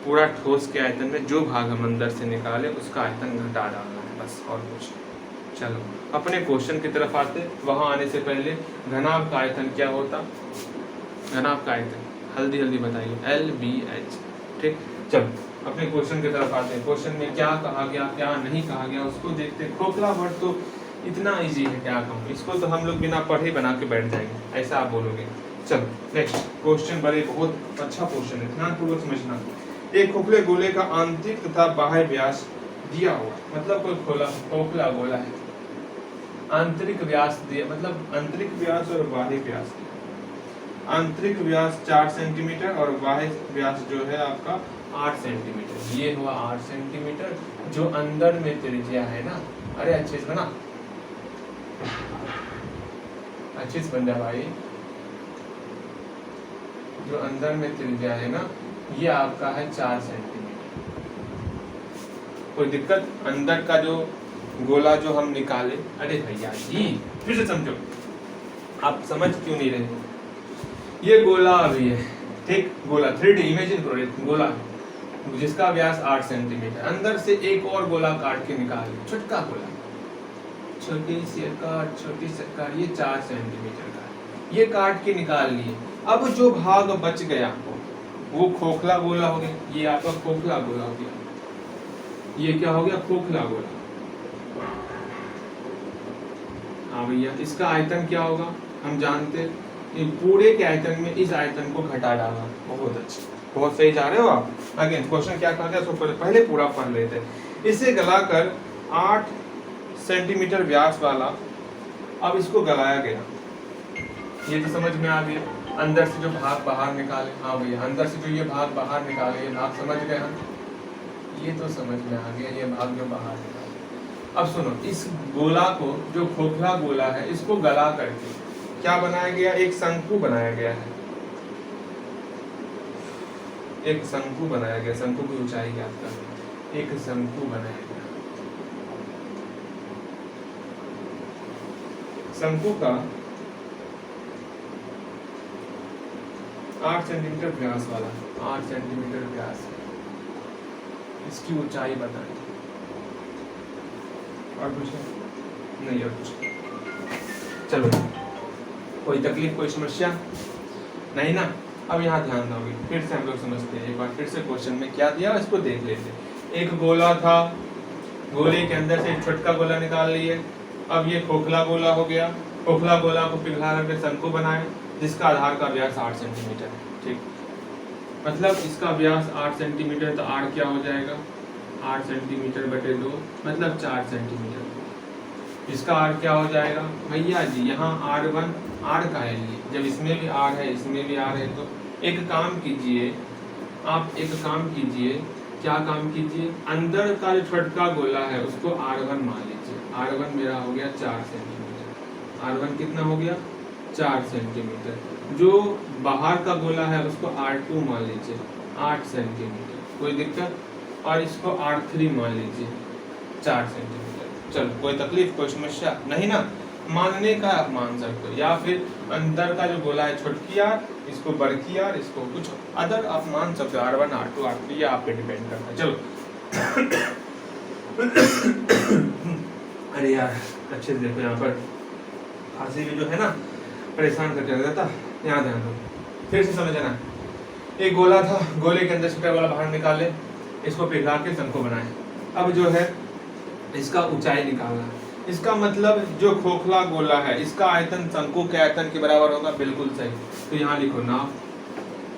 पूरा ठोस के आयतन में जो भाग हम अंदर से निकाले उसका आयतन घटा डालना है, बस और कुछ। चलो अपने क्वेश्चन की तरफ आते। वहां आने से पहले घनाभ का आयतन क्या होता? घनाभ का आयतन जल्दी जल्दी बताइए, LBH। ठीक, चलो अपने क्वेश्चन की तरफ आते हैं। क्वेश्चन में क्या कहा गया, क्या नहीं कहा गया उसको देखते। खोखला वर्ड तो इतना इजी है, क्या कहूँ, इसको तो हम लोग बिना पढ़े बना के बैठ जाएंगे, ऐसा आप बोलोगे। चलो नेक्स्ट क्वेश्चन, बड़े बहुत अच्छा क्वेश्चन है, ध्यानपूर्वक समझना। एक खोखले गोले का आंतरिक तथा बाह्य व्यास दिया हुआ, मतलब कोई खोखला गोला है। आंतरिक व्यास दिया, मतलब आंतरिक व्यास और बाह्य व्यास। आंतरिक व्यास 4 सेंटीमीटर और बाह्य व्यास जो है आपका 8 सेंटीमीटर। ये हुआ 8 सेंटीमीटर। जो अंदर में त्रिज्या है ना, अरे अच्छे से बना, अच्छे से बन जा भाई। जो अंदर में त्रिज्या है ना, ये आपका है 4 सेंटीमीटर। कोई दिक्कत? अंदर का जो गोला जो हम निकाले, अरे भैया जी फिर से समझो, आप समझ क्यों नहीं रहे? ये गोला अभी है, ठीक, गोला 3D इमेजिन करो, गोला जिसका व्यास 8 सेंटीमीटर। अंदर से एक और गोला काट के निकाले, छोटा गोला, छोटी सी आकार, ये 4 सेंटीमीटर का है। ये काट के निकाल लिए। अब जो भाग बच गया वो खोखला गोला हो गया। ये आपका खोखला गोला हो गया। ये क्या हो गया? खोखला गोला। हाँ भैया, इसका आयतन क्या होगा हम जानते हैं। पूरे के आयतन में इस आयतन को घटा डाला। बहुत अच्छा, बहुत सही जा रहे हो आप। अगेन क्वेश्चन क्या कहा गया, उसको पहले पूरा पढ़ लेते हैं। इसे गलाकर 8 सेंटीमीटर व्यास वाला, अब इसको गलाया गया। ये तो समझ में आ गया। अंदर से जो भाग बाहर निकाले, हाँ भैया, अंदर से जो ये भाग बाहर निकाले, ये भाग समझ गए हम, ये तो समझ में आ गया, ये भाग जो बाहर निकाले। अब सुनो, इस गोला को, जो खोखला गोला है, इसको गला करके क्या बनाया गया? एक शंकु बनाया गया है। एक शंकु बनाया गया। शंकु की ऊंचाई ज्ञात करना। एक शंकु बनाया गया। शंकु का 8 सेंटीमीटर व्यास वाला, 8 सेंटीमीटर व्यास। इसकी ऊंचाई बताएं। और कुछ नहीं, और कुछ। चलो, कोई तकलीफ, कोई समस्या नहीं ना? अब यहाँ ध्यान दोगे, फिर से हम लोग समझते हैं। एक बार फिर से क्वेश्चन में क्या दिया इसको देख लेते हैं। एक गोला था, गोले के अंदर से एक छोटा गोला निकाल लिए। अब ये खोखला गोला हो गया। खोखला गोला को पिघला करके शंकु बनाए, जिसका आधार का व्यास 8 सेंटीमीटर है। ठीक, मतलब इसका व्यास 8 सेंटीमीटर, तो 8 क्या हो जाएगा? 8 सेंटीमीटर बटे 2, मतलब 4 सेंटीमीटर। इसका आर क्या हो जाएगा भैया जी? यहाँ R1 आर का है, ये जब इसमें भी आर है, इसमें भी आर है, तो एक काम कीजिए आप, एक काम कीजिए। क्या काम कीजिए? अंदर का जो छोटा गोला है उसको R1 मान लीजिए। R1 मेरा हो गया 4 सेंटीमीटर। R1 कितना हो गया? 4 सेंटीमीटर। जो बाहर का गोला है उसको R2 मान लीजिए, 8 सेंटीमीटर। कोई दिक्कत? और इसको R3 मान लीजिए, 4 सेंटीमीटर। चलो, कोई तकलीफ, कोई समस्या नहीं ना? मानने का आप मान सकते हो, या फिर अंदर का जो गोला है छोटकी आर, इसको बड़की आर, इसको कुछ अदर आप मान सकते हो, R1 R2 R3, ये आप पे डिपेंड करता है। चलो अरे यार अच्छे से देखो, यहाँ पर खांसी भी जो है ना परेशान करके रख देता। यहाँ ध्यान दो, फिर से समझना। एक गोला था, गोले के अंदर छोटा गोला बाहर निकाले, इसको पिघला के शंकु बनाए। अब जो है इसका ऊंचाई निकालना है। इसका मतलब जो खोखला गोला है, इसका आयतन शंकु के आयतन के बराबर होगा। बिल्कुल सही। तो यहाँ लिखो ना,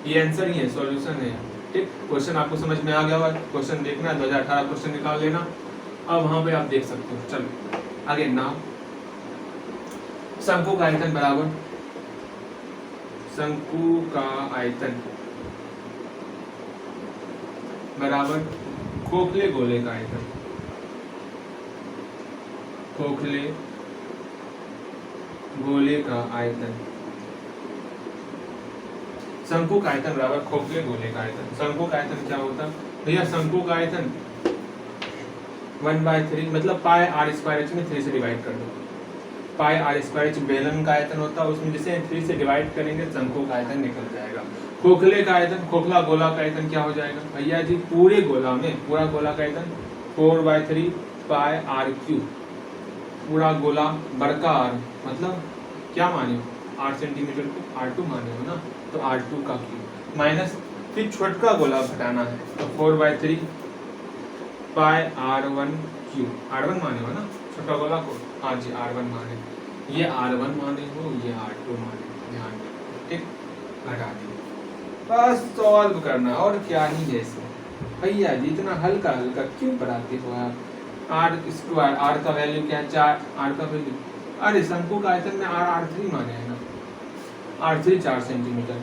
ये आंसर ही है, सॉल्यूशन है। ठीक, क्वेश्चन आपको समझ में आ गया होगा। क्वेश्चन देखना, 2018 क्वेश्चन निकाल लेना। अब वहां पे आप देख सकते हो। चलो आगे, ना शंकु का आयतन बराबर, शंकु का आयतन बराबर खोखले गोले का आयतन। खोखले गोले का आयतन, शंकु का आयतन बराबर खोखले गोले का आयतन। शंकु का आयतन क्या होता भैया? शंकु का आयतन 1/3, मतलब पाई आर स्क्वायर एच में 3 से डिवाइड कर दो। पाई आर स्क्वायर एच बेलन का आयतन होता है, उसमें जैसे 3 से डिवाइड करेंगे शंकु का आयतन निकल जाएगा। खोखले का आयतन, खोखला गोला का आयतन क्या हो जाएगा भैया जी? पूरे गोला में, पूरा गोला का आयतन 4/3 पाई आर क्यूब। पूरा गोला बड़का आर, मतलब क्या माने हो? 8 सेंटीमीटर को R2 माने हो ना, तो R2 का क्यूब माइनस, फिर छोटका गोला घटाना है, तो 4/3 पाई R1 क्यूब। R1 माने हो ना छोटा गोला को? हाँ जी, R1 माने। ये R1 माने हो, ये R2 माने, ध्यान रखो। ठीक, घटा दिए, बस सॉल्व करना, और क्या ही है इसमें। भैया जी इतना हल्का हल्का क्यों पढ़ाते हो आप? आर स्क्वायर, आर का वैल्यू क्या है 4, आर का वैल्यू, अरे शंकु का आयतन में R3 माने है ना, R3 4 सेंटीमीटर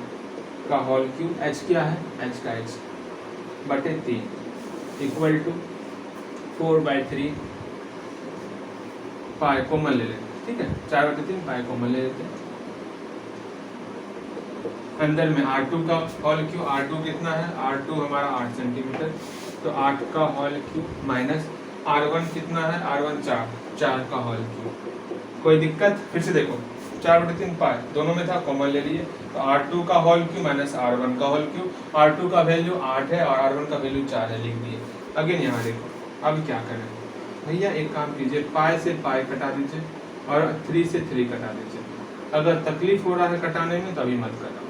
का होल क्यूब, एच क्या है, एच का एच बटे 3 इक्वल टू 4/3 पाई कॉमन ले लेते, ठीक है 4/3 पाई कॉमन ले लेते। अंदर में R2 का होल क्यूब, R2 कितना है, R2 हमारा 8 सेंटीमीटर, तो 8 का होल क्यूब माइनस R1 कितना है, R1 4 का होल क्यूब। कोई दिक्कत? फिर से देखो 4/3 पाई दोनों में था, कॉमन ले लिए, तो R2 का होल क्यूब माइनस R1 का होल क्यूब, R2 का वैल्यू 8 है और R1 का वैल्यू 4 है, लिख दिए। अगेन यहाँ देखो, अब क्या करें भैया, एक काम कीजिए, पाई से पाई कटा दीजिए और 3 से 3 कटा दीजिए। अगर तकलीफ हो रहा है कटाने में तो अभी मत कटाओ,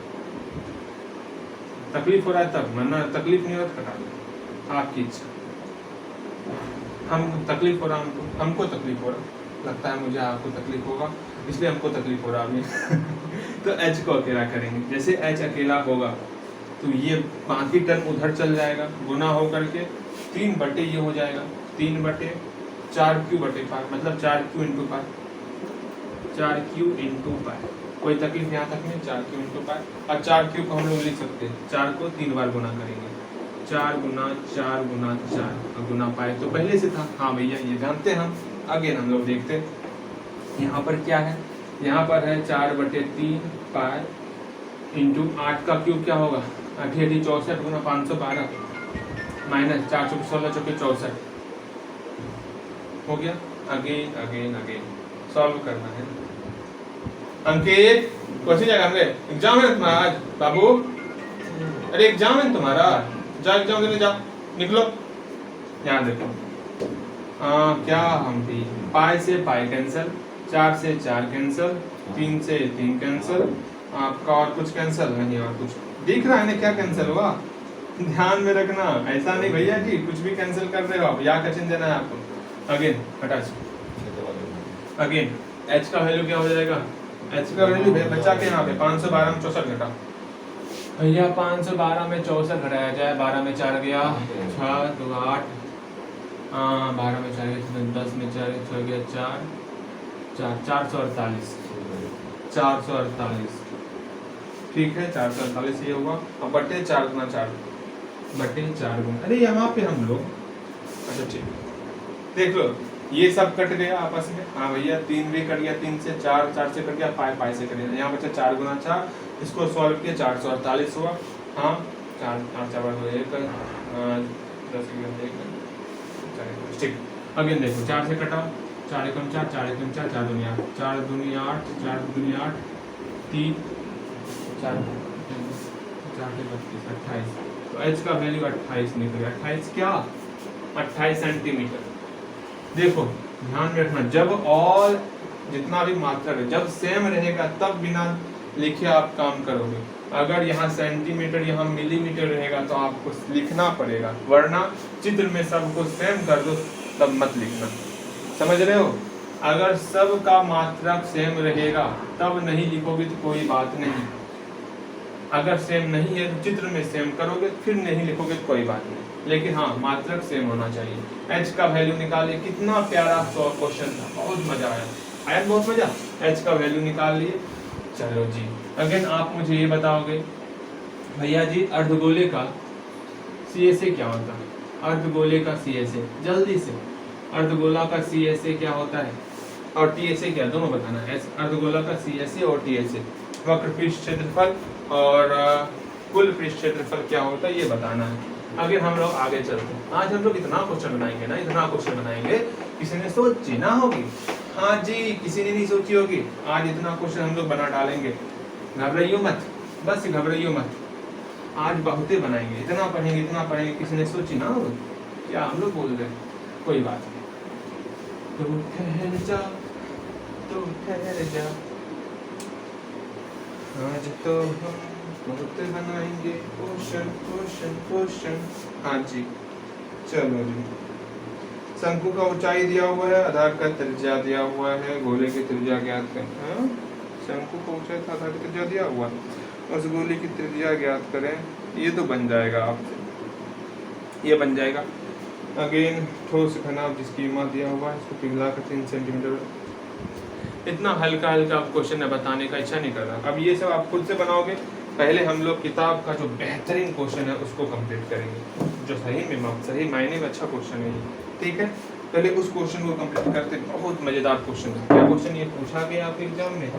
तकलीफ हो रहा है तब, वरना तकलीफ नहीं हो तो कटा दो, आपकी इच्छा। हम तकलीफ हो रहा, हमको तकलीफ हो रहा, लगता है मुझे आपको तकलीफ होगा, इसलिए हमको तकलीफ हो रहा अभी तो एच को अकेला करेंगे, जैसे एच अकेला होगा तो ये बाकी टर्म उधर चल जाएगा, गुना हो करके 3 बटे ये हो जाएगा, 3 बटे 4Q बटे पाई, मतलब 4Q into pi, 4Q into pi. कोई तकलीफ यहाँ तक नहीं, 4Q इंटू पाई। और 4Q को हम लोग लिख सकते हैं, 4 को 3 बार गुना करेंगे, 4 गुना 4 गुना 4 और गुना पाई तो पहले से था, हाँ भैया ये जानते हैं हम। अगेन हम लोग देखते हैं यहाँ पर क्या है, यहाँ पर है 4/3 पाई इंटू 8 का क्यूब क्या होगा, 8 64 गुना 512 माइनस 4 चौके 16 चौके 64 हो गया। अगेन अगेन अगेन सॉल्व करना है। अंकित कौन जगह हमने एग्जाम है तुम्हारा आज बाबू, अरे एग्जाम है तुम्हारा, जाओ एग्जाम देने जाओ, निकलो। यहाँ देखो क्या हम थी, पाई से पाई कैंसिल, 4 से 4 कैंसिल, 3 से 3 कैंसिल, आपका और कुछ कैंसिल नहीं, और कुछ दिख रहा है ना क्या कैंसिल हुआ, ध्यान में रखना, ऐसा नहीं भैया जी कुछ भी कैंसिल कर रहे हो आप, या का चिन्ह देना है आपको। अगेन हटा, अगेन एच का वैल्यू क्या हो जाएगा, एच का वैल्यू बचा के यहाँ पे 512 में 64 घटा भैया, 512 में 64 घटाया जाए, 12 में 4 गया 6 2 8, 12 में 4 गया 10 में 4 6 गया 4 448 448, ठीक है 448 ये हुआ। अब बटे 4 गुना 4 बटे 4 गुना, अरे यहाँ पे हम लोग, अच्छा ठीक देख लो, ये सब कट गया आपस में, हाँ भैया 3 भी कट गया, 3 से 4 4 से कट गया, पाई पाई से कट गया, यहाँ बचा 4 गुना 4, इसको सॉल्व किया 448 हुआ, हाँ 4 4 4 हो एक 10 ठीक। अगेन देखो 4 से कटा, 4 एकम 4 4 एकम 4 4 दूनी 8 4 दूनी 8 4 दूनी 8 3 4 4 के 32 28, तो एच का वैल्यू 28 निकल गया, 28 क्या 28 सेंटीमीटर। देखो ध्यान में रखना, जब और जितना भी मात्रक है जब सेम रहेगा तब बिना लिखे आप काम करोगे, अगर यहाँ सेंटीमीटर यहाँ मिलीमीटर रहेगा तो आपको लिखना पड़ेगा, वरना चित्र में सबको सेम कर दो तब मत लिखना, समझ रहे हो। अगर सब का मात्रक सेम रहेगा तब नहीं लिखोगे तो कोई बात नहीं, अगर सेम नहीं है तो चित्र में सेम करोगे, फिर नहीं लिखोगे तो कोई बात नहीं, लेकिन हाँ मात्रक सेम होना चाहिए। एच का वैल्यू निकालिए, कितना प्यारा क्वेश्चन था, बहुत मजा आया बहुत मजा। एच का वैल्यू निकाल लिए, चलो जी। अगेन आप मुझे ये बताओगे भैया जी अर्धगोले का CSA क्या होता है, अर्धगोले का CSA जल्दी से, अर्धगोला का CSA क्या होता है और TSA क्या, दोनों बताना है। अर्धगोला का CSA और TSA, वक्र पृष्ठ क्षेत्रफल और कुल पृष्ठ क्षेत्रफल क्या होता है ये बताना है। अगर हम लोग आगे चलते हैं, आज हम लोग इतना क्वेश्चन बनाएंगे ना, इतना क्वेश्चन बनाएंगे किसी ने सोची ना होगी, हाँ जी किसी ने नहीं सोची होगी, आज इतना क्वेश्चन हम लोग बना डालेंगे, घबराइयो मत, बस घबराइयो मत, आज बहुते बनाएंगे, इतना पढ़ेंगे किसी ने सोची ना होगी, क्या हम लोग बोल रहे कोई बात नहीं, तो ठहर जा आज तो हम बहुत बनाएंगे क्वेश्चन। हाँ जी चलो जी, शंकु का ऊंचाई दिया हुआ है, आधार का त्रिज्या दिया हुआ है, गोले की त्रिज्या ज्ञात करें। शंकु का ऊंचाई था, आधार की त्रिज्या दिया हुआ, उस गोले की त्रिज्या ज्ञात करें, ये तो बन जाएगा आपसे, ये बन जाएगा। अगेन ठोस घनाभ जिसकी मान दिया हुआ है इसको पिघला कर 3 सेंटीमीटर। इतना हल्का हल्का क्वेश्चन है, बताने का इच्छा नहीं कर रहा। अब ये सब आप खुद से बनाओगे। पहले हम लोग किताब का जो बेहतरीन क्वेश्चन है उसको कंप्लीट करेंगे, जो सही मायने में अच्छा क्वेश्चन है ये, ठीक है। पहले उस क्वेश्चन को कंप्लीट करते। बहुत मजेदार क्वेश्चन है। क्या क्वेश्चन ये पूछा गया आपके एग्जाम में?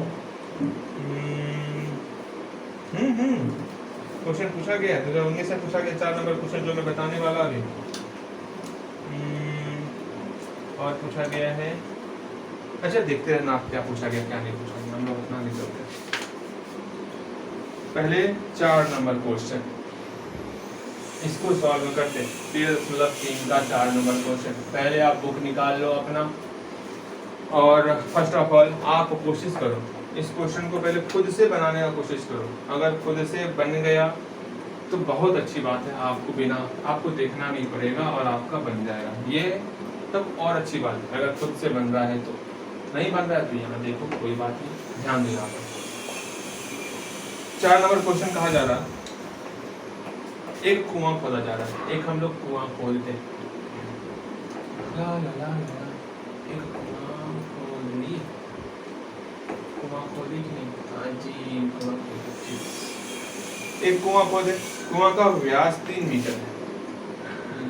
क्वेश्चन पूछा गया 2019 से पूछा गया 4 नंबर क्वेश्चन जो मैं बताने वाला अभी। और पूछा गया है, अच्छा देखते रहना आप क्या पूछा गया क्या नहीं पूछा गया, हम लोग उतना नहीं चलते। पहले 4 नंबर क्वेश्चन इसको सॉल्व करते। 13.3 का 4 नंबर क्वेश्चन। पहले आप बुक निकाल लो अपना, और फर्स्ट ऑफ ऑल आप कोशिश करो इस क्वेश्चन को पहले खुद से बनाने का कोशिश करो। अगर खुद से बन गया तो बहुत अच्छी बात है, आपको देखना नहीं पड़ेगा और आपका बन जाएगा, ये तब और अच्छी बात है। अगर खुद से बन रहा है तो, नहीं बन रहा है तो यहाँ देखो कोई बात नहीं, ध्यान देना आप। 4 नंबर क्वेश्चन कहा जा रहा है, एक कुआं खोदा जा रहा है। एक हम लोग कुआं खोदते हैं, एक कुआं खोदी कि नहीं? हाँ जी, कुआं खोदी। एक कुआं खोदे, कुआं का व्यास 3 मीटर है।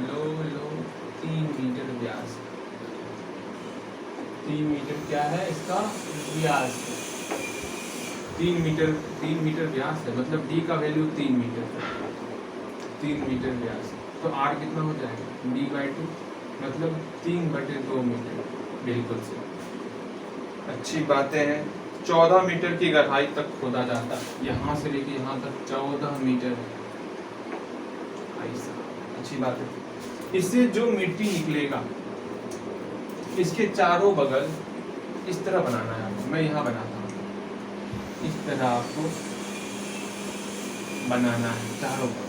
लो 3 मीटर व्यास। 3 मीटर क्या है इसका व्यास? 3 मीटर व्यास है, मतलब डी का वैल्यू 3 मीटर है। 3 मीटर व्यास तो आर कितना हो जाएगा? d/2, मतलब 3/2 मीटर। बिल्कुल से अच्छी बातें हैं। 14 मीटर की गहराई तक खोदा जाता है, यहाँ से लेके यहाँ तक 14 मीटर है। ऐसा अच्छी बात है। इससे जो मिट्टी निकलेगा इसके चारों बगल इस तरह बनाना है आपको। मैं यहाँ बनाता हूँ, इस तरह आपको बनाना है चारों बगल।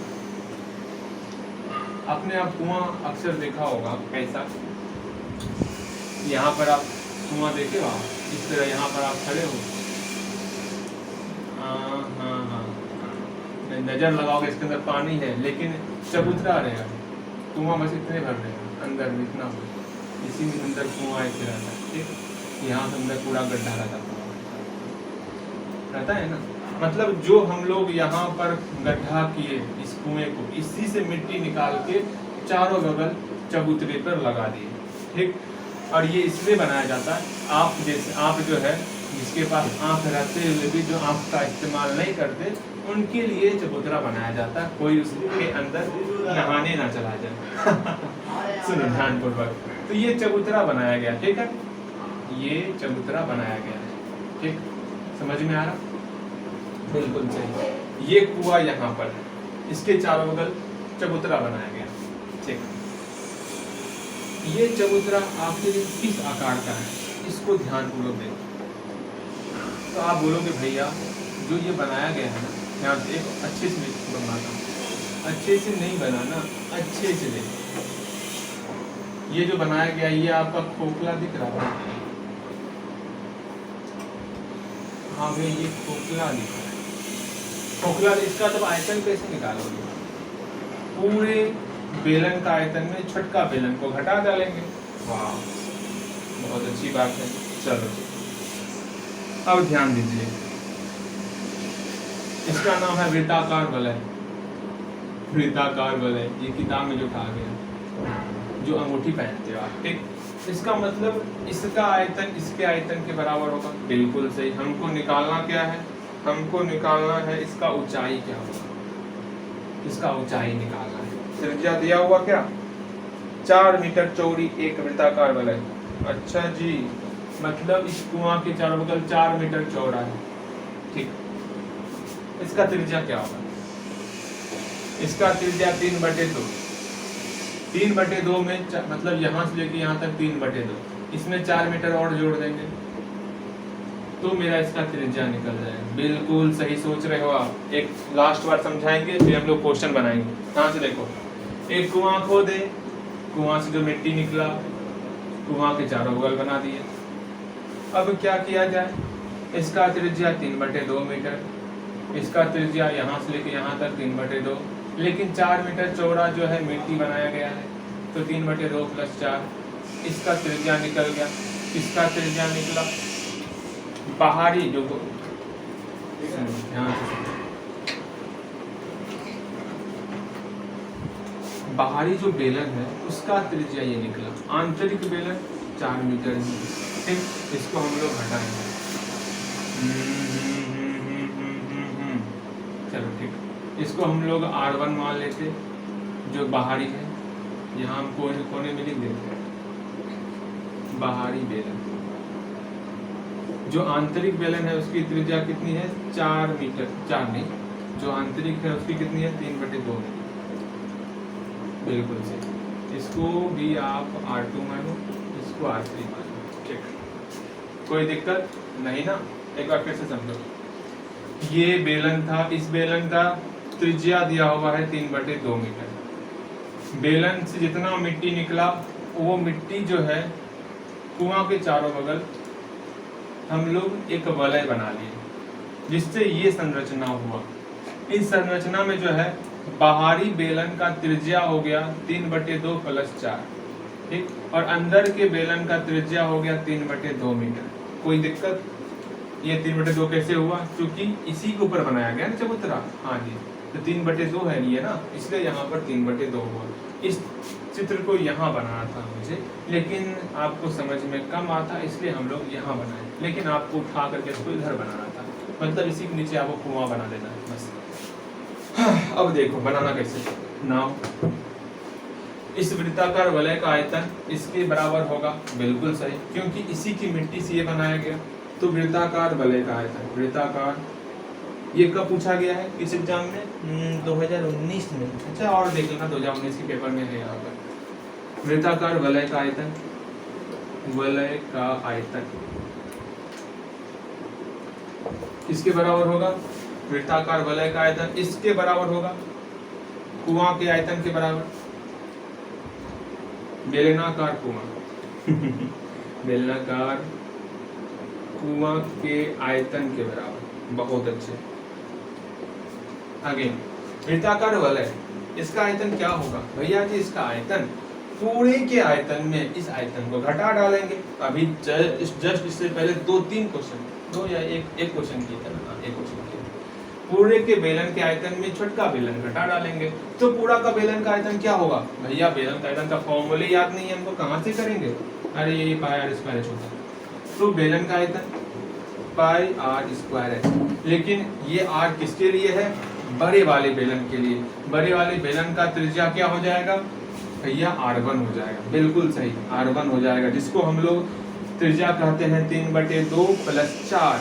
आपने आप कुआं अक्सर देखा होगा कैसा, यहाँ पर आप कुआं देखे हो, इस तरह यहाँ पर आप खड़े हो, हाँ नजर लगाओगे इसके अंदर पानी है लेकिन चबूतरा रहेगा। कुआं बस इतने भर रहेगा अंदर में, इतना इसी में अंदर कुआं ऐसे रहता है, ठीक। यहाँ से अंदर पूरा गड्ढा रहता है ना। मतलब जो हम लोग यहाँ पर गड्ढा किए इस कुएं को, इसी से मिट्टी निकाल के चारों बगल चबूतरे पर लगा दिए, ठीक। और ये इसलिए बनाया जाता है, आप जो है जिसके पास आँख रहते हुए भी जो आँख का इस्तेमाल नहीं करते उनके लिए चबूतरा बनाया जाता है, कोई उसके अंदर नहाने ना चला जाए। सुनो ध्यानपूर्वक। तो ये चबूतरा बनाया गया, ठीक है, ये चबूतरा बनाया गया, ठीक, समझ में आ रहा? बिल्कुल सही। ये कुआं यहाँ पर है, इसके चारों बगल चबूतरा बनाया गया, ठीक। ये चबूतरा आखिर किस आकार का है, इसको ध्यानपूर्वक देखो। तो आप बोलोगे भैया जो ये बनाया गया है ना, ध्यान से एक अच्छे से बनाना, अच्छे से नहीं बनाना, अच्छे से देखो। ये जो बनाया गया ये आपका खोखला दिख रहा है, हाँ भाई ये खोखला दिख रहा है। खोखला, इसका तब आयतन कैसे निकालोगे? पूरे बेलन का आयतन में छठका बेलन को घटा डालेंगे। वाह बहुत अच्छी बात है। चलो अब ध्यान दीजिए, इसका नाम है वृत्ताकार वलय। वृत्ताकार वलय ये किताब में जो कहा गया, जो अंगूठी पहनते हो आप, ठीक। इसका मतलब इसका आयतन इसके आयतन के बराबर होगा। बिल्कुल सही। हमको निकालना क्या है? हमको निकालना है इसका ऊंचाई क्या होगा, इसका ऊंचाई निकालना है। त्रिज्या दिया हुआ क्या? 4 मीटर चौड़ी एक वृत्ताकार वलय। अच्छा जी, मतलब इस कुआं के चारों बगल 4 मीटर चौड़ा है, ठीक। इसका त्रिज्या क्या होगा? इसका त्रिज्या 3/2। 3/2 में मतलब यहाँ से लेके यहाँ तक 3/2, इसमें 4 मीटर और जोड़ देंगे तो मेरा इसका त्रिज्या निकल जाएगा। बिल्कुल सही सोच रहे हो आप। एक लास्ट बार समझाएंगे फिर हम लोग क्वेश्चन बनाएंगे। यहाँ से देखो, एक कुआं खोदे, कुआं से जो मिट्टी निकला कुआं के चारों बगल बना दिए। अब क्या किया जाए? इसका त्रिज्या 3/2 मीटर, इसका त्रिज्या यहाँ से लेके यहाँ तक 3/2, लेकिन 4 मीटर चौड़ा जो है मिट्टी बनाया गया है, तो 3/2 + 4, इसका त्रिज्या निकल गया। इसका त्रिज्या निकला बाहरी जो ध्यान से बाहरी जो बेलन है उसका त्रिज्या ये निकला। आंतरिक बेलन 4 मीटर है। ठीक, इसको हम लोग हटाएंगे। चलो ठीक, इसको हम लोग R1 मान लेते जो बाहरी है। यहाँ हम कोने में लिख देते हैं बाहरी बेलन। जो आंतरिक बेलन है उसकी त्रिज्या कितनी है? 4 मीटर। 4 नहीं, जो आंतरिक है उसकी कितनी है? 3/2 मीटर। बिल्कुल सही। इसको भी आप R2 मानो, इसको R3 मानो। ठीक, कोई दिक्कत नहीं ना? एक बार फिर से समझो। ये बेलन था, इस बेलन का त्रिज्या दिया हुआ है 3/2 मीटर। बेलन से जितना मिट्टी निकला वो मिट्टी जो है कुआं के चारों बगल हम लोग एक वलय बना लिए, जिससे ये संरचना हुआ। इस संरचना में जो है बाहरी बेलन का त्रिज्या हो गया 3/2 + 4। ठीक, और अंदर के बेलन का त्रिज्या हो गया 3/2 मीटर। कोई दिक्कत? ये 3/2 कैसे हुआ? क्योंकि इसी के ऊपर बनाया गया ना चबूतरा। हाँ जी, तो 3/2 है ये ना, इसलिए यहाँ पर 3/2 हुआ। इस चित्र को यहाँ बनाना था मुझे, लेकिन आपको समझ में कम आता, इसलिए हम लोग यहाँ बनाए। लेकिन आपको उठा करके इसको इधर बनाना था, मतलब इसी के नीचे आपको कुआं बना देना है बस। अब देखो बनाना कैसे। नाउ इस वृत्ताकार वलय का आयतन इसके बराबर होगा। बिल्कुल सही, क्योंकि इसी की मिट्टी से ये बनाया गया। तो वृत्ताकार वलय का आयतन, वृत्ताकार, ये कब पूछा गया है इस एग्जाम में? 2019 में। अच्छा, और देख लेना 2019 के पेपर में है यहाँ पर। वृत्ताकार वलय का आयतन, वलय का आयतन इसके बराबर होगा। वृत्ताकार वलय का आयतन इसके बराबर होगा कुआं के आयतन के बराबर। बेलनाकार कुआं बेलनाकार कुआं के आयतन के बराबर। बहुत अच्छे। आगे वृत्ताकार वलय, इसका आयतन क्या होगा भैया जी? इसका आयतन पूरे के आयतन में इस आयतन को घटा डालेंगे। अभी जस्ट इससे पहले 2-3 क्वेश्चन, 2 या 1 क्वेश्चन किया था ना, 1 क्वेश्चन किया। पूरे के बेलन के आयतन में छोटका बेलन घटा डालेंगे, तो पूरा का बेलन का आयतन क्या होगा भैया? बेलन का आयतन का फॉर्मूला याद नहीं है हमको, कहाँ से करेंगे? अरे ये πr² होता। तो बेलन का आयतन πr²। लेकिन ये r किसके लिए है? बड़े वाले बेलन के लिए। बड़े वाले बेलन का त्रिज्या क्या हो जाएगा भैया? R1 हो जाएगा। बिल्कुल सही, R1 हो जाएगा, जिसको हम लोग त्रिज्या कहते हैं 3/2 + 4।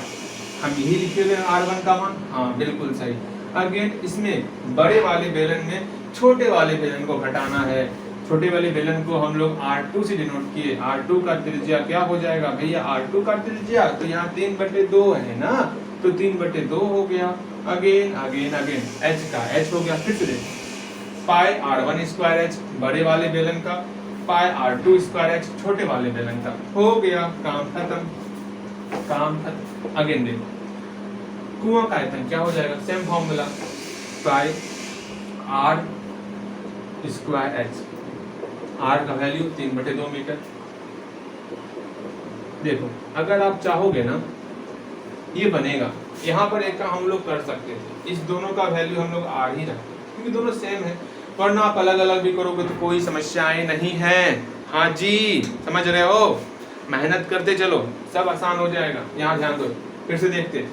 हम यही लिखे हुए R1 का मान। हाँ बिल्कुल सही। अगेन इसमें बड़े वाले बेलन में छोटे वाले बेलन को घटाना है। छोटे वाले बेलन को हम लोग R2 से डिनोट किए। R2 का त्रिज्या क्या हो जाएगा भैया? R2 का त्रिज्या तो यहाँ 3/2 है ना, तो 3/2 हो गया। अगेन h का h हो गया। फिर से πr1² बड़े वाले बेलन का, πr2² छोटे वाले बेलन का। हो गया, काम खत्म। अगेन देखो कुआं का आयतन क्या हो जाएगा? Same formula, πr² h। r का वैल्यू 3/2 मीटर। देखो अगर आप चाहोगे ना ये बनेगा। यहाँ पर एक का हम लोग कर सकते थे, इस दोनों का वैल्यू हम लोग r ही रखते, क्योंकि दोनों सेम है। वरना आप अलग अलग भी करोगे तो कोई समस्याएं नहीं है। हाँ जी, समझ रहे हो? मेहनत करते चलो, सब आसान हो जाएगा। यहाँ ध्यान दो, फिर से देखते।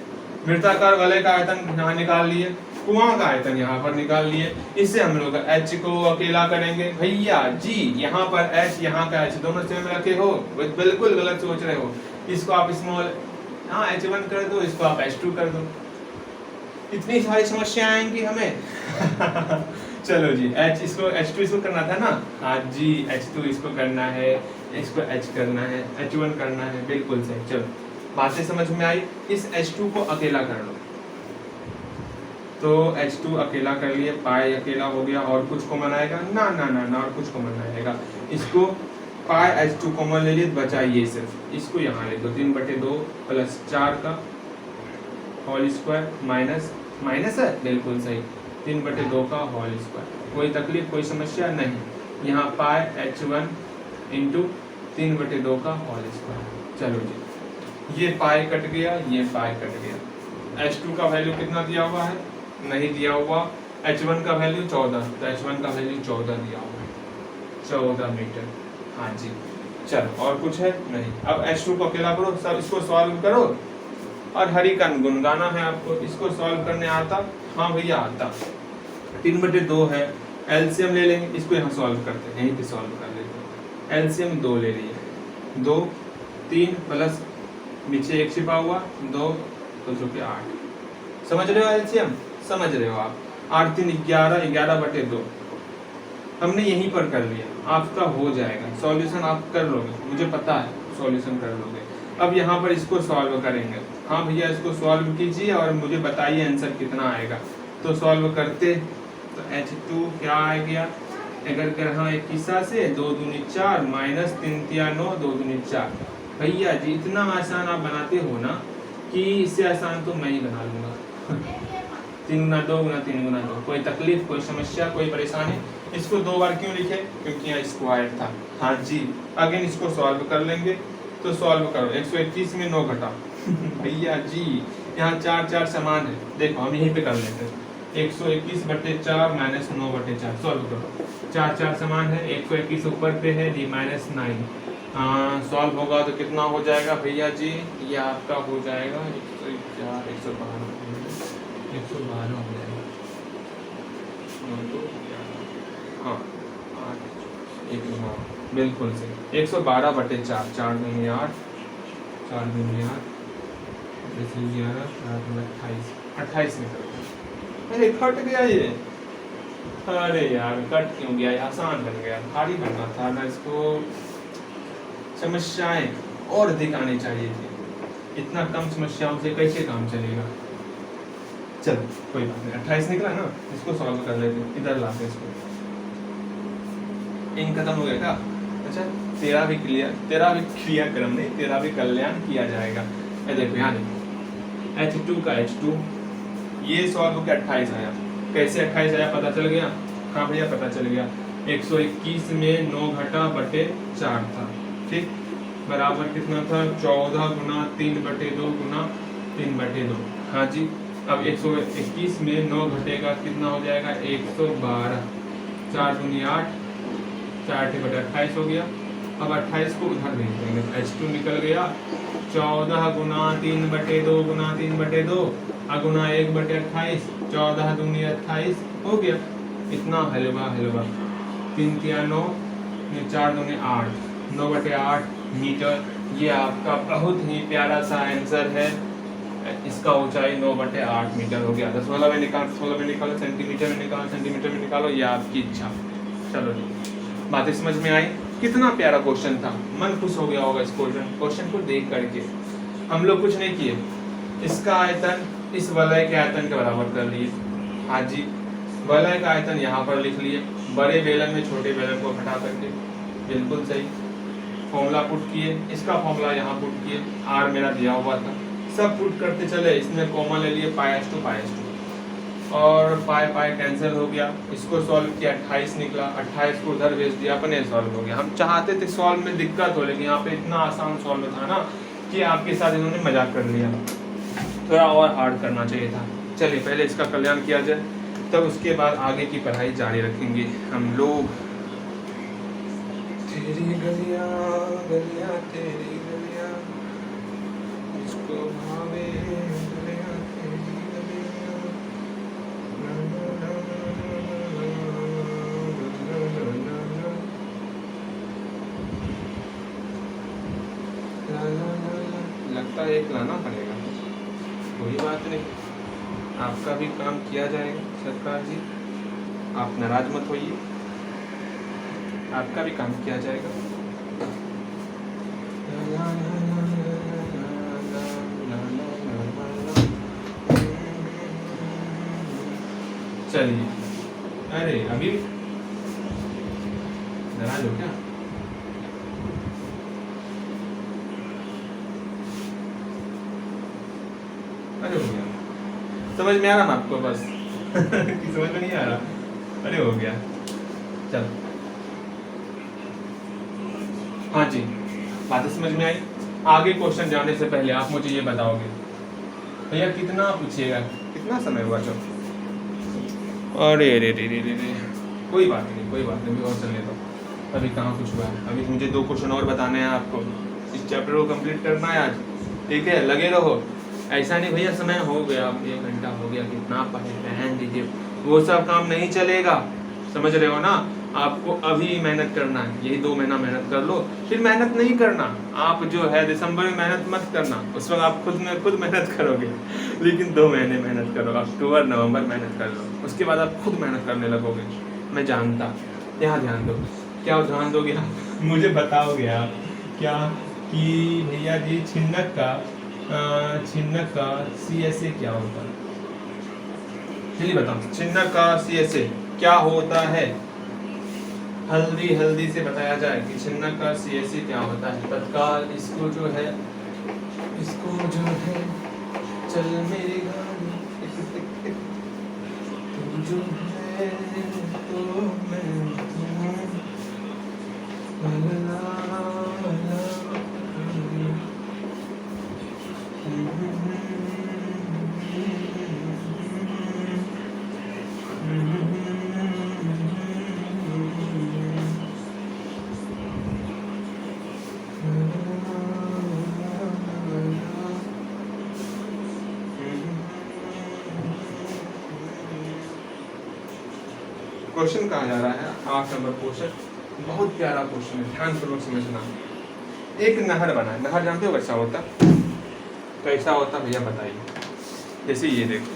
वृत्ताकार वलय का आयतन यहाँ निकाल लिए, कुआं का आयतन यहाँ पर निकाल लिए। इससे हम लोग h को अकेला करेंगे भैया जी। यहाँ पर h, यहाँ का h दोनों सेम रखे हो, बिल्कुल गलत सोच रहे हो। इसको आप स्मॉल h1 कर दो, इसको आप h2 कर दो। इतनी सारी समस्या आएंगी हमें चलो जी, इसको h2 इसको करना था ना। हाँ जी, h2 इसको करना है, इसको h करना है, h1 करना है। बिल्कुल सही। चलो बातें समझ में आई। इस h2 को अकेला कर लो, तो h2 अकेला कर लिए, पाई अकेला हो गया। और कुछ कॉमन आएगा? ना ना ना ना, और कुछ कॉमन आएगा। इसको पाई h2 कॉमन ले लिए, बचाइए सिर्फ इसको यहाँ ले दो। 3/2 + 4 का होल स्क्वायर माइनस है। बिल्कुल सही। 3/2 का होल स्क्वायर। कोई तकलीफ, कोई समस्या नहीं। यहाँ पाई h1 इंटू 3/2 का होल स्क्वायर। चलो जी, ये पाई कट गया, ये पाई कट गया। h2 का वैल्यू कितना दिया हुआ है? नहीं दिया हुआ। h1 का वैल्यू 14, तो h1 का वैल्यू 14 दिया हुआ है, 14 मीटर। हाँ जी, चलो और कुछ है नहीं। अब h2 को अकेला करो, सब इसको सॉल्व करो और हरी का गुनगाना है आपको। इसको सॉल्व करने आता? हाँ भैया आता। 3/2 है, एलसीएम ले लेंगे, इसको यहाँ सॉल्व करते हैं, यहीं पे सॉल्व कर लेते हैं। एलसीएम 2 ले लिए, 2 3 प्लस नीचे 1 छिपा हुआ 2 तो जो कि 8। समझ रहे हो एलसीएम? समझ रहे हो आप? 8 3 11, 11/2 हमने यहीं पर कर लिया। आपका हो जाएगा सॉल्यूशन, आप कर लोगे, मुझे पता है सॉल्यूशन कर लोगे। अब यहाँ पर इसको सॉल्व करेंगे। हाँ भैया, इसको सॉल्व कीजिए और मुझे बताइए आंसर कितना आएगा। तो सॉल्व करते तो h2 क्या आ गया? अगर ग्रह 21 से 2 दूनी 4 माइनस 3 तिया 9 2 दूनी 4। भैया जी इतना आसान आप बनाते हो ना कि इससे आसान तो मैं ही बना लूँगा। 3 गुना 2 गुना 3 गुना 2। कोई तकलीफ, कोई समस्या, कोई परेशानी? इसको 2 बार क्यों लिखे? क्योंकि यहाँ स्क्वायर था। हाँ जी, अगेन इसको सॉल्व कर लेंगे। तो सॉल्व करो, 121 में 9 घटा। भैया जी यहाँ 4 4 समान है। देखो हम यहीं पे कर लेते हैं, 121/4 माइनस 9/4 सॉल्व करो। 4 4 समान है, 121 ऊपर पे है, d माइनस 9। सॉल्व होगा तो कितना हो जाएगा भैया जी? ये आपका हो जाएगा 112 हो जाएगा। हाँ 8 1 9 बिल्कुल सही। 112/4, 4 दूनी 8, 4 दूनी 8, 11 28, 28 में कर। अरे कट गया ये। अरे यार कट क्यों गया? आसान बन गया, भारी बनना था ना इसको। समस्याएं और अधिक आनी चाहिए थी, इतना कम समस्याओं से कैसे काम चलेगा? चलो कोई बात नहीं, 28 निकला ना, इसको सॉल्व कर लेते, इधर लाते इसको। इन खत्म हो गया क्या? अच्छा, तेरा भी क्रियाक्रम नहीं, तेरा भी कल्याण किया जाएगा। ये देखो यहाँ देखो, h2 का h2 ये सॉल्व होकर 28 आया। कैसे 28 आया पता चल गया? हाँ भैया पता चल गया। 121 में 9 घटा/4 था, ठीक, बराबर कितना था? 14 गुना 3/2 गुना 3/2। हाँ जी, अब 121 में 9 घटेगा कितना हो जाएगा? 112। 4 दूनी 8, 4/28 हो गया। अब 28 को उधर भेज देंगे, h2 निकल गया। 14 गुना 3/2 गुना 3/2 गुना 1/28, 14 दूनी 28 हो गया। इतना हलवा 3 तिया 9, 4 दूनी 8, 9/8 मीटर। ये आपका बहुत ही प्यारा सा आंसर है। इसका ऊंचाई 9/8 मीटर हो गया। 16 में निकालो, सेंटीमीटर में निकालो, सेंटीमीटर में निकालो, ये आपकी इच्छा। चलो जी, बातें समझ में आई? कितना प्यारा क्वेश्चन था, मन खुश हो गया होगा इस क्वेश्चन को देख करके। हम लोग कुछ नहीं किए, इसका आयतन इस वलय के आयतन के बराबर कर लिए। हाँ जी, वलय का आयतन यहाँ पर लिख लिए, बड़े बेलन में छोटे बेलन को घटा करके। बिल्कुल सही, फॉर्मूला पुट किए, इसका फॉर्मूला यहाँ पुट किए, r मेरा दिया हुआ था, सब पुट करते चले। इसमें कॉमन ले लिए, πs2 और पाई कैंसिल हो गया। इसको सॉल्व किया, 28 निकला, 28 को उधर भेज दिया, अपने सॉल्व हो गया। हम चाहते थे सॉल्व में दिक्कत हो, लेकिन यहाँ पे इतना आसान सॉल्व था ना कि आपके साथ इन्होंने मजाक कर लिया, थोड़ा और हार्ड करना चाहिए था। चलिए पहले इसका कल्याण किया जाए, तब उसके बाद आगे की पढ़ाई जारी रखेंगे हम लोग। तेरी गलियां गलियां तेरी गलियां, इसको भावे गलियां तेरी गलियां। लगता है एक लाना पड़ेगा, कोई बात नहीं, आपका भी काम किया जाएगा सरकार जी, आप नाराज मत होइए, आपका भी काम किया जाएगा। चलिए, अरे अभी नाराज हो क्या? अरे हो गया, समझ में आ रहा ना आपको? बस समझ में नहीं आ रहा? अरे हो गया, चल। हाँ जी, बातें समझ में आई? आगे क्वेश्चन जाने से पहले आप मुझे ये बताओगे भैया कितना पूछिएगा, कितना समय हुआ? चलो, अरे रे रे रे रे रे, कोई बात नहीं, कोई बात नहीं, और चलने दो। अभी कहाँ कुछ हुआ है, अभी मुझे 2 क्वेश्चन और बताने हैं आपको। इस चैप्टर को कंप्लीट करना है आज, ठीक है? लगे रहो। ऐसा नहीं भैया समय हो गया, 1 घंटा हो गया, कितना पढ़े, रहन दीजिए, वो सब काम नहीं चलेगा। समझ रहे हो ना? आपको अभी मेहनत करना है, यही 2 महीना मेहनत कर लो, फिर मेहनत नहीं करना। आप जो है दिसंबर में मेहनत मत करना, उस वक्त आप खुद मेहनत करोगे, लेकिन 2 महीने मेहनत करो, अक्टूबर नवंबर मेहनत कर लो, उसके बाद आप खुद मेहनत करने लगोगे। मैं जानता। यहाँ ध्यान दो, क्या ध्यान दोगे आप? मुझे बताओगे आप क्या कि भैया जी छिन्नक का CSA क्या होता है? चलिए बताओ, छिन्नक का CSA क्या होता है? हल्दी से बताया जाए कि छिन्नक का CSA क्या होता है तत्काल। इसको जो है चल मेरी गाड़ी तू जो है तो मैं क्वेश्चन कहा जा रहा है 8 नंबर क्वेश्चन, बहुत प्यारा क्वेश्चन है, ध्यान पूर्वक समझना। एक नहर बना है, नहर जानते हो कैसा होता? कैसा होता भैया बताइए? जैसे ये देखो,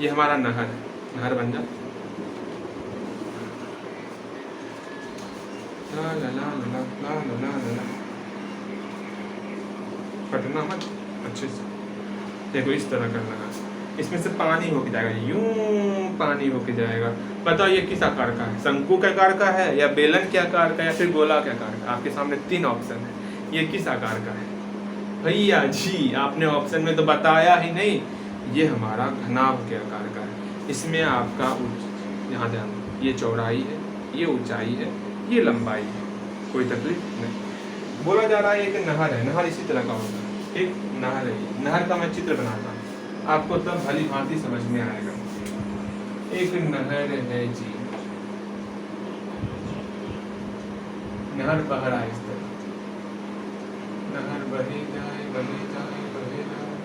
ये हमारा नहर है, नहर बन जा, ला ला ला ला ला ला ला ला, कटना मत, अच्छे से देखो, इस तरह करना है, इसमें से पानी होके जाएगा, यूं पानी होके जाएगा। बताओ ये किस आकार का है? शंकु के आकार का है, या बेलन के आकार का, या फिर गोला के आकार का? आपके सामने 3 ऑप्शन है, ये किस आकार का है? भैया जी आपने ऑप्शन में तो बताया ही नहीं, ये हमारा घनाभ के आकार का है। इसमें आपका यहाँ ध्यान, ये चौड़ाई है, ये ऊंचाई है, ये लंबाई है, कोई तकलीफ नहीं। बोला जा रहा है एक नहर है, नहर इसी तरह का होता है, ठीक? नहर है, नहर का मैं चित्र बनाता हूँ, आपको तब भली भांति समझ में आएगा। एक नहर है जी, नहर बह रहा है इस तरह, नहर बहे जाए बहे जाए बहे जाए,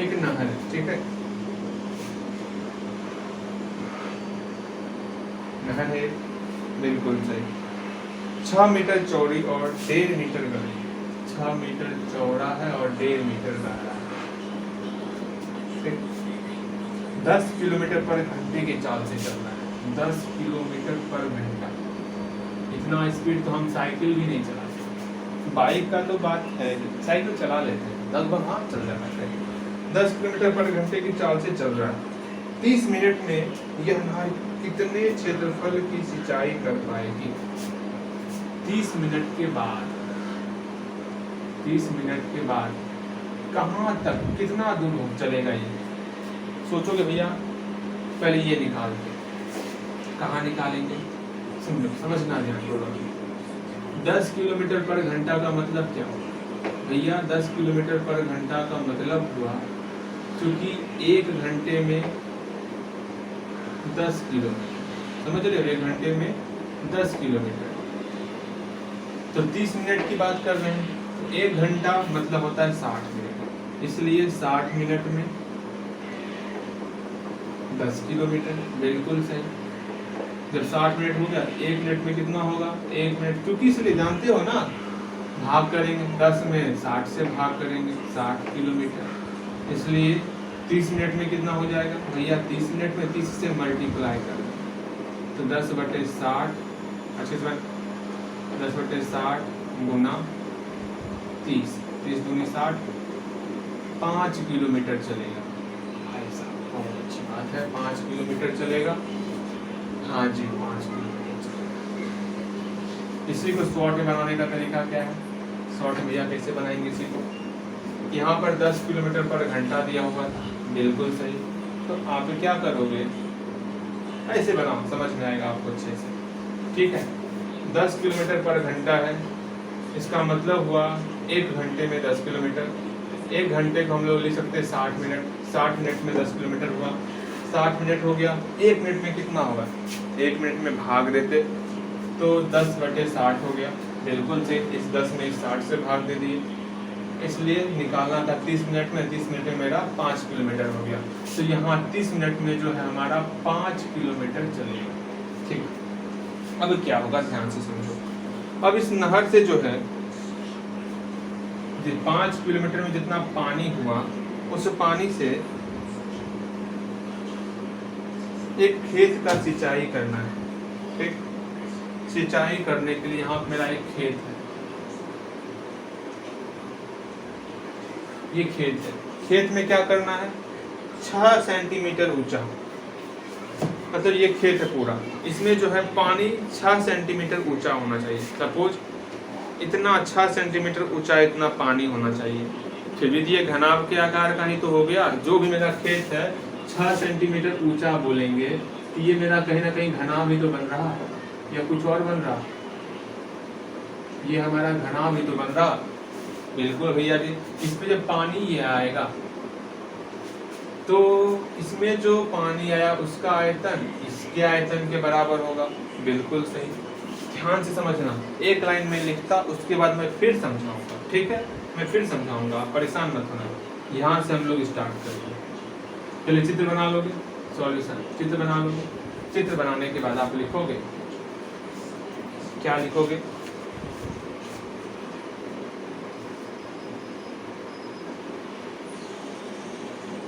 एक नहर है, ठीक है? नहर है, बिल्कुल सही। 6 मीटर चौड़ी और 1.5 मीटर गहरी, 6 मीटर चौड़ा है और 1.5 मीटर गहरा है, 10 किलोमीटर पर घंटे की चाल से चल रहा है, 10 किलोमीटर पर घंटा। इतना स्पीड तो हम साइकिल भी नहीं चलाते, बाइक का तो बात है, साइकिल चला लेते हैं, लगभग हाँ चल जाता है। 10 किलोमीटर पर घंटे की चाल से चल रहा है। 30 मिनट में यह नहर कितने क्षेत्रफल की सिंचाई कर पाएगी? 30 मिनट के बाद, 30 मिनट के बाद कहाँ तक, कितना दूर चलेगा ये? सोचोगे भैया, पहले ये निकालते, कहाँ निकालेंगे? सुन लो, समझना ध्यान करो। 10 किलोमीटर पर घंटा का मतलब क्या हुआ भैया? 10 किलोमीटर पर घंटा का मतलब हुआ, क्योंकि 1 घंटे में 10 किलोमीटर, समझ रहे हो? 1 घंटे में 10 किलोमीटर, तो 30 मिनट की बात कर रहे हैं, तो 1 घंटा मतलब होता है 60 मिनट, इसलिए 60 मिनट में 10 किलोमीटर, बिल्कुल सही। जब 60 मिनट हो गया, 1 मिनट में कितना होगा? 1 मिनट, क्योंकि इसलिए जानते हो ना, भाग करेंगे, 10 में 60 से भाग करेंगे, 60 किलोमीटर, इसलिए 30 मिनट में कितना हो जाएगा भैया? 30 मिनट में 30 से मल्टीप्लाई कर, तो 10/60, अच्छे से 10/60 गुना 30, 30 दूनी 60, 5 किलोमीटर चलेगा। भाई साहब बहुत अच्छी बात है, 5 किलोमीटर चलेगा। हाँ जी, 5 किलोमीटर चलेगा। इसी को शॉर्ट में बनाने का तरीका क्या है? शॉर्ट भैया कैसे बनाएंगे इसी को? यहाँ पर 10 किलोमीटर पर घंटा दिया हुआ था, बिल्कुल सही, तो आप क्या करोगे, ऐसे बनाओ, समझ में आएगा आपको अच्छे से। ठीक है, 10 किलोमीटर पर घंटा है, इसका मतलब हुआ 1 घंटे में 10 किलोमीटर। 1 घंटे को हम लोग लिख सकते हैं 60 मिनट, 60 मिनट में 10 किलोमीटर हुआ, 60 मिनट हो गया। 1 मिनट में कितना होगा, 1 मिनट में भाग देते तो 10/60 हो गया। बिल्कुल से इस 10 में 60 से भाग दे दिए, इसलिए निकालना था 30 मिनट में, 30 मिनट में मेरा 5 किलोमीटर हो गया। तो यहाँ 30 मिनट में जो है हमारा 5 किलोमीटर चलेगा। ठीक, अब क्या होगा ध्यान से समझो। अब इस नहर से जो है 5 किलोमीटर में जितना पानी हुआ, उस पानी से एक खेत का सिंचाई करना है। ठीक, सिंचाई करने के लिए यहाँ मेरा एक खेत है, ये खेत है। खेत में क्या करना है, 6 सेंटीमीटर ऊंचा, मतलब ये खेत है पूरा, इसमें जो है पानी 6 सेंटीमीटर ऊंचा होना चाहिए। सपोज इतना 6 सेंटीमीटर ऊंचा इतना पानी होना चाहिए। फिर भी ये घनाभ के आकार का ही तो हो गया। जो भी मेरा खेत है 6 सेंटीमीटर ऊंचा बोलेंगे तो ये मेरा कहीं ना कहीं घनाभ ही तो बन रहा है, या कुछ और बन रहा, ये हमारा घनाभ ही तो बन रहा। बिल्कुल भैया जी, इस पे जब पानी ये आएगा तो इसमें जो पानी आया उसका आयतन इसके आयतन के बराबर होगा। बिल्कुल सही, ध्यान से समझना। एक लाइन में लिखता, उसके बाद मैं फिर समझाऊंगा। ठीक है, मैं फिर समझाऊंगा, आप परेशान मत होना। यहाँ से हम लोग स्टार्ट करेंगे। पहले चित्र बना लोगे, सॉल्यूशन चित्र बना लोगे। चित्र बनाने के बाद आप लिखोगे, क्या लिखोगे,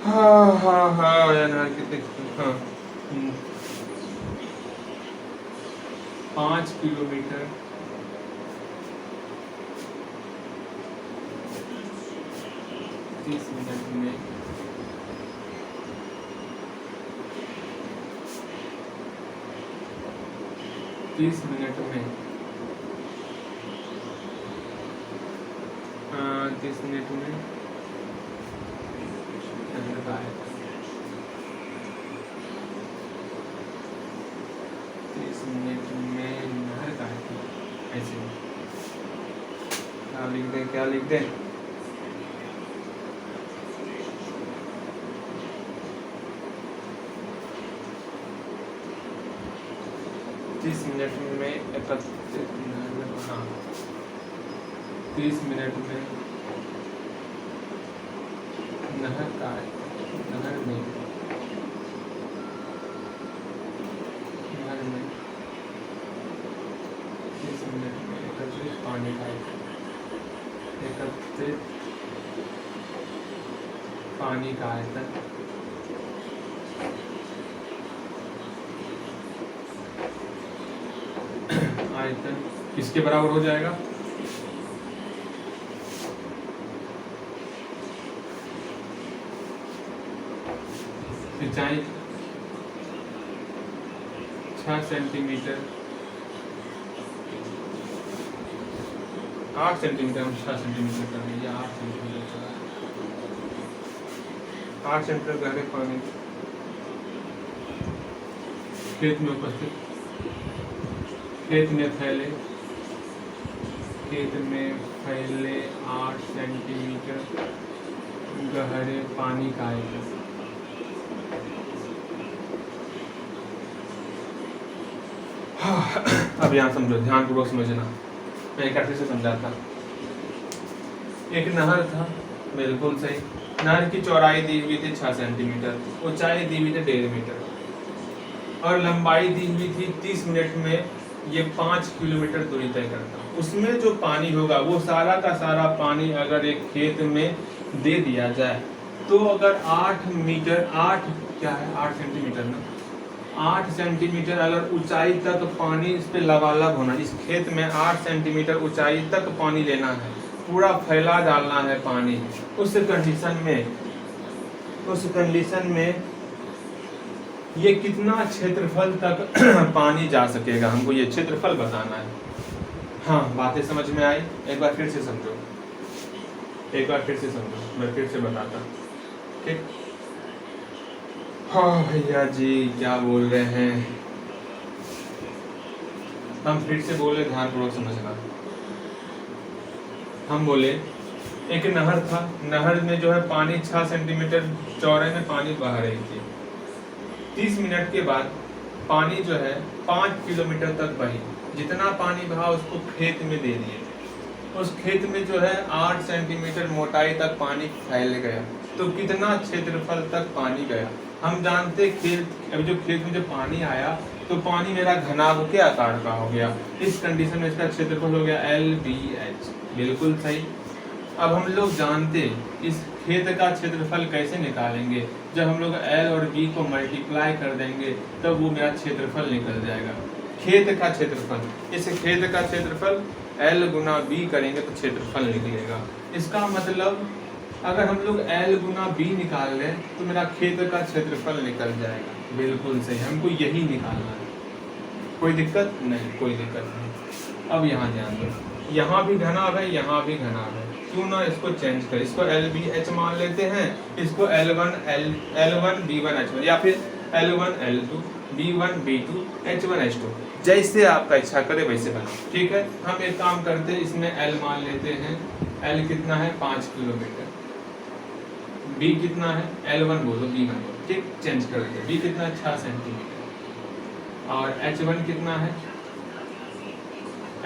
हाँ यार कितने, हाँ 5 किलोमीटर 30 मिनट में 30 मिनट में 30 मिनट में 30 मिनट में नहर का है। ऐसे क्या लिख दें, क्या लिख दें, तीस मिनट में 31, हाँ 30 मिनट में नहर का है, नहर में 30 मिनट में एकत्रित पानी का, एकत्रित पानी का आयतन किसके बराबर हो जाएगा, सिंचाई 6 सेंटीमीटर 8 सेंटीमीटर, हम 6 सेंटीमीटर कर लीजिए, 8 सेंटीमीटर 8 सेंटीमीटर गहरे पानी खेत में उपस्थित, खेत में फैले 8 सेंटीमीटर गहरे पानी का आयतन। अब यहाँ समझो, ध्यानपूर्वक समझना, मैं एक अच्छे से समझाता। एक नहर था, बिल्कुल सही, नहर की चौड़ाई दी हुई थी 6 सेंटीमीटर, ऊंचाई दी हुई थी 1.5 मीटर और लंबाई दी हुई थी 30 मिनट में ये 5 किलोमीटर दूरी तय करता। उसमें जो पानी होगा वो सारा का सारा पानी अगर एक खेत में दे दिया जाए तो अगर 8 सेंटीमीटर ना, 8 सेंटीमीटर अगर ऊंचाई तक पानी इस पे लबालब होना, इस खेत में 8 सेंटीमीटर ऊंचाई तक पानी लेना है, पूरा फैला डालना है पानी। उस कंडीशन में ये कितना क्षेत्रफल तक पानी जा सकेगा, हमको ये क्षेत्रफल बताना है। हाँ, बातें समझ में आई? एक बार फिर से समझो, मैं फिर से बताता। ठीक, हाँ भैया जी क्या बोल रहे हैं, हम फिर से बोले, ध्यानपूर्वक समझना। हम बोले एक नहर था, नहर में जो है पानी 6 सेंटीमीटर चौड़ाई में पानी बह रही थी। 30 मिनट के बाद पानी जो है 5 किलोमीटर तक बही। जितना पानी बहा उसको खेत में दे दिए। उस खेत में जो है 8 सेंटीमीटर मोटाई तक पानी फैल गया। तो कितना क्षेत्रफल तक पानी गया? हम जानते खेत, अभी जो खेत में जो पानी आया तो पानी मेरा घनाभ के आकार का हो गया। इस कंडीशन में इसका क्षेत्रफल हो गया LBH। बिल्कुल सही। अब हम लोग जानते इस खेत का क्षेत्रफल कैसे निकालेंगे? जब हम लोग L और B को मल्टीप्लाई कर देंगे तब वो मेरा क्षेत्रफल निकल जाएगा। खेत का क्षेत्रफल, इस खेत का क्षेत्रफल L गुना B करेंगे तो क्षेत्रफल निकलेगा। इसका मतलब अगर हम लोग L गुना B निकाल लें तो मेरा खेत का क्षेत्रफल निकल जाएगा। बिल्कुल सही, हमको यही निकालना है। कोई दिक्कत नहीं, कोई दिक्कत नहीं। अब यहाँ ध्यान दो, यहाँ भी घनाभ है, यहाँ भी घनाभ है। क्यों ना इसको चेंज करें, इसको LBH मान लेते हैं, इसको L1 B1 H1 या फिर L1 L2 B1 B2 H1 H2, जैसे आपका इच्छा करे वैसे बनाओ। ठीक है, हम एक काम करते हैं, इसमें L मान लेते हैं। L कितना है? 5 किलोमीटर। B कितना है? L1 बोलो, B1 बोलो, ठीक, चेंज कर देते। B कितना है? 6 सेंटीमीटर। और H1 कितना है?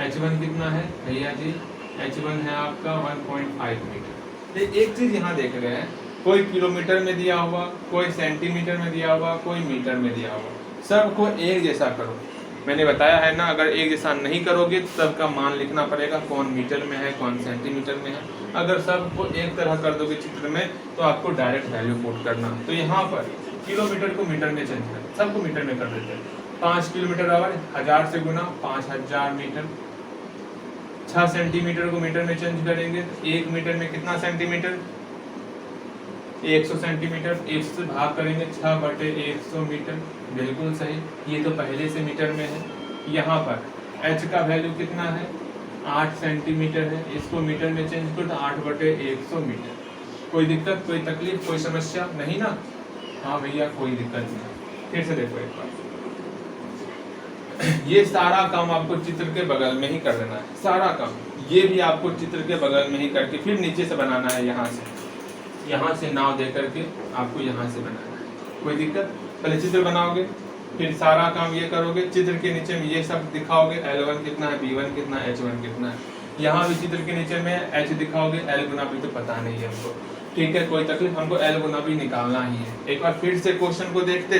H1 कितना है भैया जी? H1 है आपका 1.5 मीटर। एक चीज यहाँ देख रहे हैं, कोई किलोमीटर में दिया हुआ, कोई सेंटीमीटर में दिया हुआ, कोई मीटर में दिया हुआ, सबको एक जैसा करो। मैंने बताया है ना, अगर एक जैसा नहीं करोगे तो सबका मान लिखना पड़ेगा, कौन मीटर में है कौन सेंटीमीटर में है। अगर सबको एक तरह कर दोगे चित्र में तो आपको डायरेक्ट वैल्यू पुट करना। तो यहाँ पर किलोमीटर को मीटर में चेंज कर, सबको मीटर में कर देते हैं। 5 किलोमीटर आवर 1000 से गुना 5000 मीटर। 6 सेंटीमीटर को मीटर में चेंज करेंगे, 1 मीटर में कितना सेंटीमीटर? 100 सेंटीमीटर। 100 से भाग करेंगे 6/100 मीटर। बिल्कुल सही, ये तो पहले से मीटर में है। यहाँ पर H का वैल्यू कितना है? 8 सेंटीमीटर है, इसको मीटर में चेंज करो तो 8/100 मीटर। कोई दिक्कत, कोई तकलीफ, कोई समस्या नहीं ना? हाँ भैया कोई दिक्कत नहीं। फिर से देखो एक बार, ये सारा काम आपको चित्र के बगल में ही कर देना है, सारा काम ये भी आपको चित्र के बगल में ही करके फिर नीचे से बनाना है। यहाँ से नाव दे करके आपको यहाँ से बनाना है। कोई दिक्कत? पहले चित्र बनाओगे, फिर सारा काम ये करोगे, चित्र के नीचे में ये सब दिखाओगे, L1 कितना है, B1 कितना है, H1 कितना है। यहाँ भी चित्र के नीचे में H दिखाओगे, L गुना B तो पता नहीं है हमको, ठीक है, कोई तकलीफ, हमको L गुना B निकालना ही है। एक बार फिर से क्वेश्चन को देखते।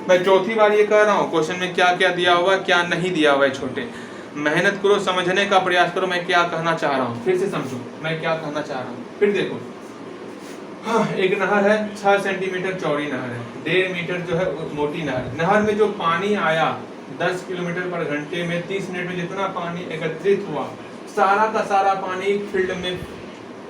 मैं चौथी बार ये कह रहा हूँ, क्वेश्चन में क्या क्या दिया हुआ क्या नहीं दिया हुआ है। छोटे मेहनत करो, समझने का प्रयास करो, मैं क्या कहना चाह रहा हूँ, फिर से समझो मैं क्या कहना चाह रहा हूँ। फिर देखो, हाँ, एक नहर है, 6 सेंटीमीटर चौड़ी नहर है, 1.5 मीटर जो है मोटी नहर। नहर में जो पानी आया 10 किलोमीटर पर घंटे में 30 मिनट में जितना पानी एकत्रित हुआ, सारा का सारा पानी फील्ड में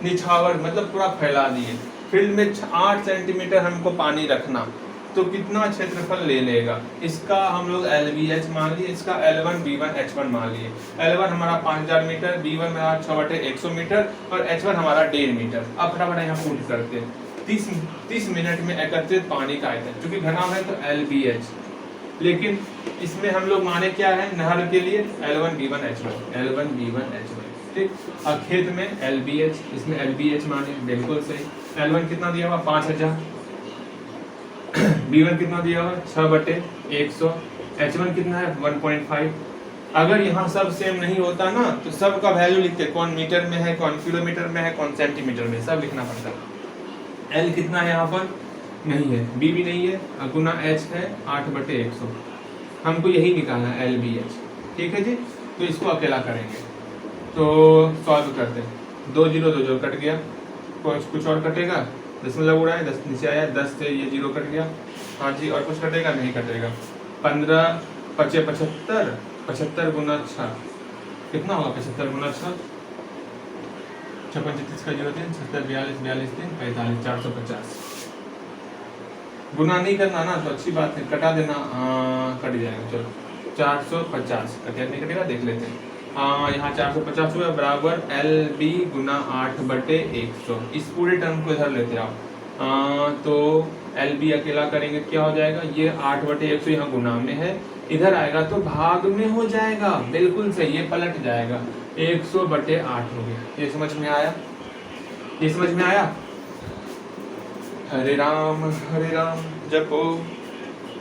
निछावर मतलब पूरा फैला दिए। फील्ड में 8 सेंटीमीटर हमको पानी रखना, तो कितना क्षेत्रफल ले लेगा? इसका हम लोग LBH मान लिए, इसका L1 B1 H1 मान लिए। L1 हमारा 5000 मीटर, B1 हमारा 6/100 मीटर और H1 हमारा 1.5 मीटर। अब फटाफट यहाँ पुट करते हैं। 30 मिनट में एकत्रित पानी का आयतन, चूंकि घनाभ है तो LBH, लेकिन इसमें हम लोग माने क्या है नहर के लिए? L1 B1 H1, ठीक। और खेत में LBH, इसमें LBH माने, बिल्कुल सही। L1 कितना दिया हुआ? 5000। B1 कितना दिया हुआ? 6/100। H1 कितना है? 1.5। अगर यहाँ सब सेम नहीं होता ना तो सब का वैल्यू लिखते, कौन मीटर में है, कौन किलोमीटर में है, कौन सेंटीमीटर में, सब लिखना पड़ता है। L कितना है यहाँ पर? नहीं है, B भी नहीं है, गुना H है 8/100। हमको यही निकालना है LBH, ठीक है जी। तो इसको अकेला करेंगे तो सॉल्व करते हैं। 2 0 2 0 कट गया, कुछ और कटेगा? दशमलव उड़ा है, 10 नीचे आया, 10 से ये 0 कट गया। हाँ जी, और कुछ कटेगा? नहीं कटेगा। 15 5 75, 75 गुना 6 कितना होगा? 75 गुना 6 6 35 का 0 3 70 42 42 3 45 450। गुना नहीं करना ना तो अच्छी बात है, कटा देना, कट जाएगा। चलो 450 कटेगा नहीं कटेगा देख लेते हैं। यहाँ 450 हुआ बराबर LB गुना 8/100। इस पूरे टर्म को इधर लेते आओ, तो एल बी अकेला करेंगे क्या हो जाएगा, ये 8/100 यहाँ गुना में है, इधर आएगा तो भाग में हो जाएगा, बिल्कुल सही, ये पलट जाएगा, 100/8 हो गया। ये समझ में आया, ये समझ में आया। हरे राम जपो,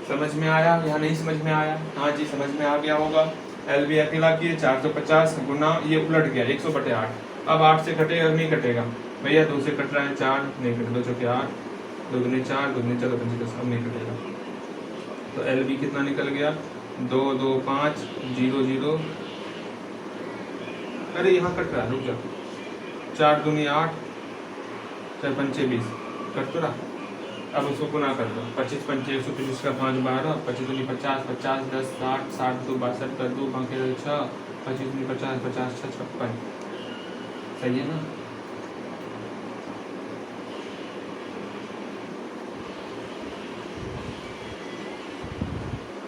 समझ में आया या नहीं समझ में आया? हाँ जी समझ में आ गया होगा। एल बी अकेला किए 450 गुना, ये उलट गया 100/8। अब 8 से कटेगा नहीं कटेगा भैया, 2 से कट रहा है, 4 नहीं कटे, 2 चौके 8, 2 दूनी 4, 2 दूनी 4, 5 10, अब नहीं कटेगा। तो एल बी कितना निकल गया, 2 2 5 0 0, अरे यहाँ कट रहा है, रुक जाओ, 4 दूनी 8, 4 पंचे 20, कट तो रहा। अब उसको गुना कर दो, 25 पंचे 125 का 5 12, 25 दूनी 50, 50 10 60, 60 2 62 कर 2 बाकी 6, 25 दूनी 50, 50 6 56, सही है ना।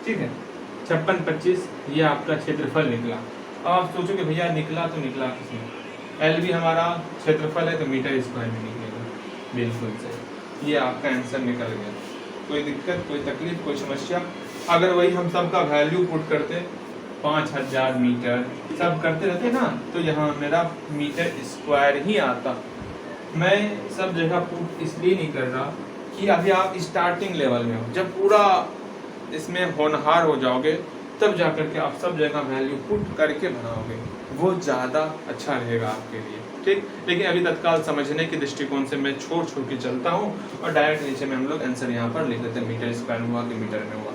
ठीक है, 56 25 ये आपका क्षेत्रफल निकला। अब आप सोचोगे भैया निकला तो निकला किसमें, एल भी हमारा क्षेत्रफल है तो मीटर स्क्वायर में निकलेगा, बिल्कुल सही, ये आपका आंसर निकल गया। कोई दिक्कत, कोई तकलीफ, कोई समस्या? अगर वही हम सबका वैल्यू पुट करते 5000 मीटर सब करते रहते ना, तो यहाँ मेरा मीटर स्क्वायर ही आता। मैं सब जगह पुट इसलिए नहीं कर रहा कि अभी आप स्टार्टिंग लेवल में हो, जब पूरा इसमें होनहार हो जाओगे तब जाकर के आप सब जगह वैल्यू पुट करके बनाओगे, वो ज़्यादा अच्छा रहेगा आपके लिए, ठीक। लेकिन अभी तत्काल समझने के दृष्टिकोण से मैं छोड़ के चलता हूँ और डायरेक्ट नीचे में हम लोग आंसर यहाँ पर लिख देते हैं, मीटर स्क्वायर में हुआ कि मीटर में हुआ।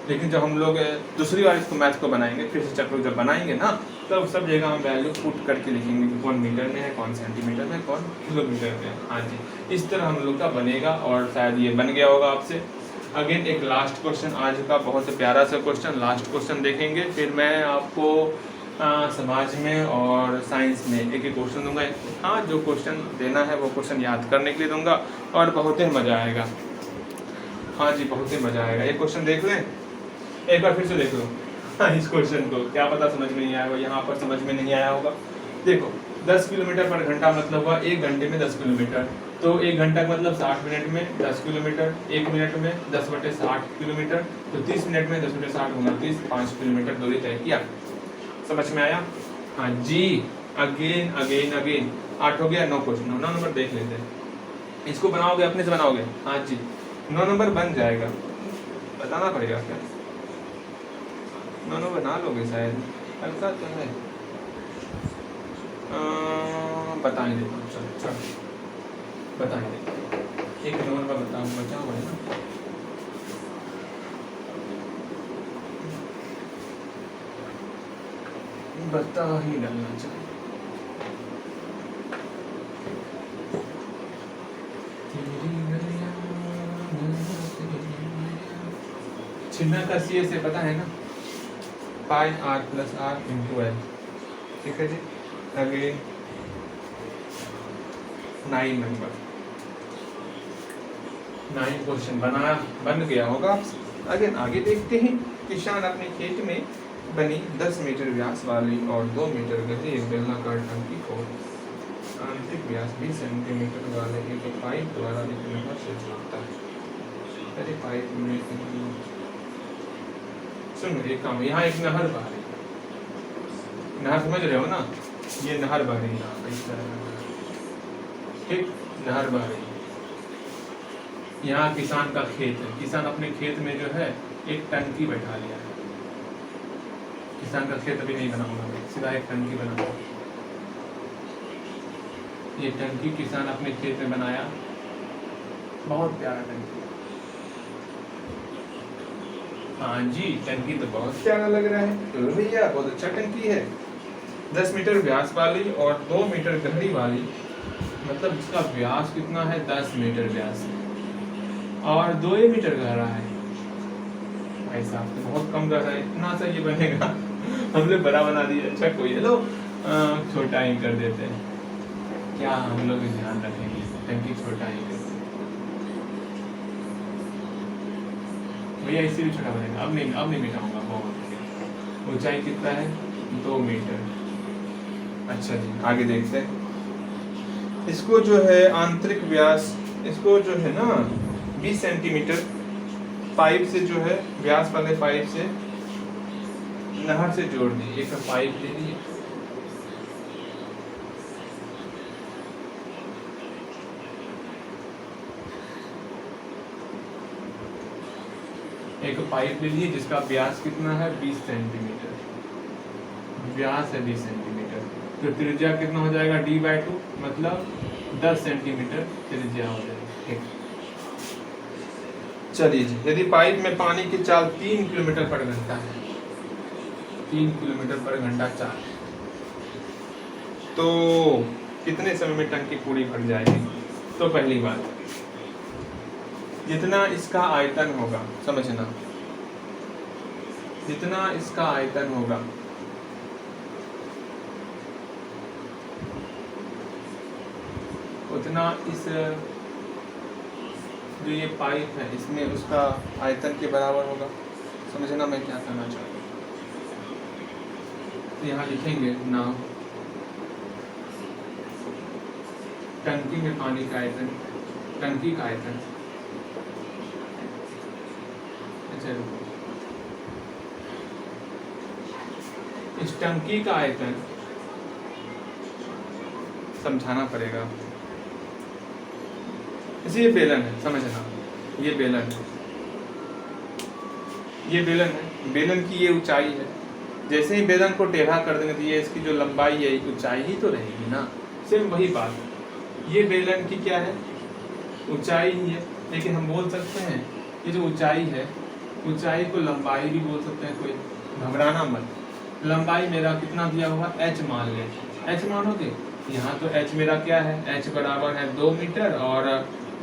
लेकिन जब हम लोग दूसरी बार इसको मैथ को बनाएंगे, फिर से चैप्टर जब बनाएंगे ना, तब सब जगह हम वैल्यू पुट करके लिखेंगे कि कौन मीटर में है, कौन सेंटीमीटर में, कौन किलोमीटर में है। हाँ जी, इस तरह हम लोग का बनेगा और शायद ये बन गया होगा आपसे। अगेन एक लास्ट क्वेश्चन, आज का बहुत प्यारा सा क्वेश्चन, लास्ट क्वेश्चन देखेंगे, फिर मैं आपको समाज में और साइंस में एक एक क्वेश्चन दूंगा। हाँ, जो क्वेश्चन देना है वो क्वेश्चन याद करने के लिए दूंगा और बहुत ही मज़ा आएगा। हाँ जी, बहुत ही मज़ा आएगा। ये क्वेश्चन देख लें, एक बार फिर से देख लो। हाँ, इस क्वेश्चन को क्या पता समझ में नहीं आया होगा, यहाँ पर समझ में नहीं आया होगा। देखो 10 किलोमीटर पर घंटा मतलब हुआ 1 घंटे में 10 किलोमीटर, तो 1 घंटा का मतलब 60 मिनट में 10 किलोमीटर, 1 मिनट में 10/60 किलोमीटर, तो 30 मिनट में 10/60 गुना 30, 5 किलोमीटर दूरी तय किया। समझ में आया? हाँ जी, अगेन अगेन अगेन 8 हो गया, 9 क्वेश्चन, 9 नंबर देख लेते हैं। इसको बनाओगे, अपने से बनाओगे? हाँ जी, 9 नंबर बन जाएगा, बताना पड़ेगा क्या? 9 नंबर बना लोगे शायद, ऐसा तो है, बताएं देता हूँ, चलो बताएं देता हूँ, एक नंबर बताऊँ, बचा हुआ है ना, बता ही डालना चाहिए। छिन्ना का सी से पता है ना, pi R plus R into L, ठीक है जी। अगेन 9 नंबर, 9 क्वेश्चन बन गया होगा। अगेन आगे देखते हैं। किसान अपने खेत में बनी 10 मीटर व्यास वाली और 2 मीटर गहरी एक बेलनाकार टंकी को आंतरिक व्यास 20 सेंटीमीटर वाले एक पाइप द्वारा एक नहर से जोड़ता है। अरे पाइप में सुन, एक काम, यहाँ एक नहर बह रही है, नहर समझ रहे हो ना, ये नहर बह रही है, इस तरह ठीक नहर बह रही है। यहाँ किसान का खेत है, किसान अपने खेत में जो है एक टंकी बैठा लिया है। किसान का खेत अभी नहीं बनाऊंगा मैं, सीधा एक टंकी बनाऊंगा। ये टंकी किसान अपने खेत में बनाया, बहुत प्यारा टंकी। हाँ जी, टंकी तो बहुत प्यारा लग रहा है, तो भैया बहुत अच्छा टंकी है। 10 मीटर व्यास वाली और 2 मीटर गहरी वाली, मतलब इसका व्यास कितना है, 10 मीटर व्यास और 2 मीटर गहरा है। भाई साहब तो बहुत कम गहरा है, इतना सा ये बनेगा। हम लोग बड़ा बना दिए, अच्छा कोई है, लो छोटा ही कर देते हैं, क्या हम लोग ध्यान रखेंगे, टंकी छोटा ही कर भैया, इसी भी छोटा बनेगा। अब नहीं मिटाऊंगा, बहुत ऊंचाई कितना है, 2 मीटर। अच्छा जी, आगे देखते हैं। इसको जो है आंतरिक व्यास, इसको जो है ना 20 सेंटीमीटर पाइप से जो है व्यास वाले पाइप से नहर से जोड़ दी। एक पाइप ले ली, एक पाइप ले लिए जिसका व्यास कितना है 20 सेंटीमीटर, व्यास है 20 सेंटीमीटर, तो त्रिज्या कितना हो जाएगा d/2, मतलब 10 सेंटीमीटर त्रिज्या हो जाएगी। ठीक, चलिए जी, यदि पाइप में पानी की चाल 3 किलोमीटर पर घंटा है, 3 किलोमीटर पर घंटा चाल, तो कितने समय में टंकी पूरी भर जाएगी? तो पहली बात, जितना इसका आयतन होगा, समझना, जितना इसका आयतन होगा उतना इस जो ये पाइप है इसमें उसका आयतन के बराबर होगा। समझना मैं क्या कहना चाहता हूँ। तो यहाँ लिखेंगे ना, टंकी में पानी का आयतन, टंकी का आयतन, अच्छा इस टंकी का आयतन समझाना पड़ेगा। ये बेलन है, समझना, ये बेलन है, ये बेलन है, बेलन की ये ऊंचाई है। जैसे ही बेलन को टेढ़ा कर देंगे तो ये इसकी जो लंबाई है ऊंचाई ही तो रहेगी ना, सिर्फ वही बात है। ये बेलन की क्या है, ऊंचाई ही है, लेकिन हम बोल सकते हैं ये जो ऊंचाई है, ऊंचाई को लंबाई भी बोल सकते हैं, कोई घबराना मत। लंबाई मेरा कितना दिया हुआ, h मान ले, h मानोगे, यहाँ तो h मेरा क्या है, h बराबर है 2 मीटर और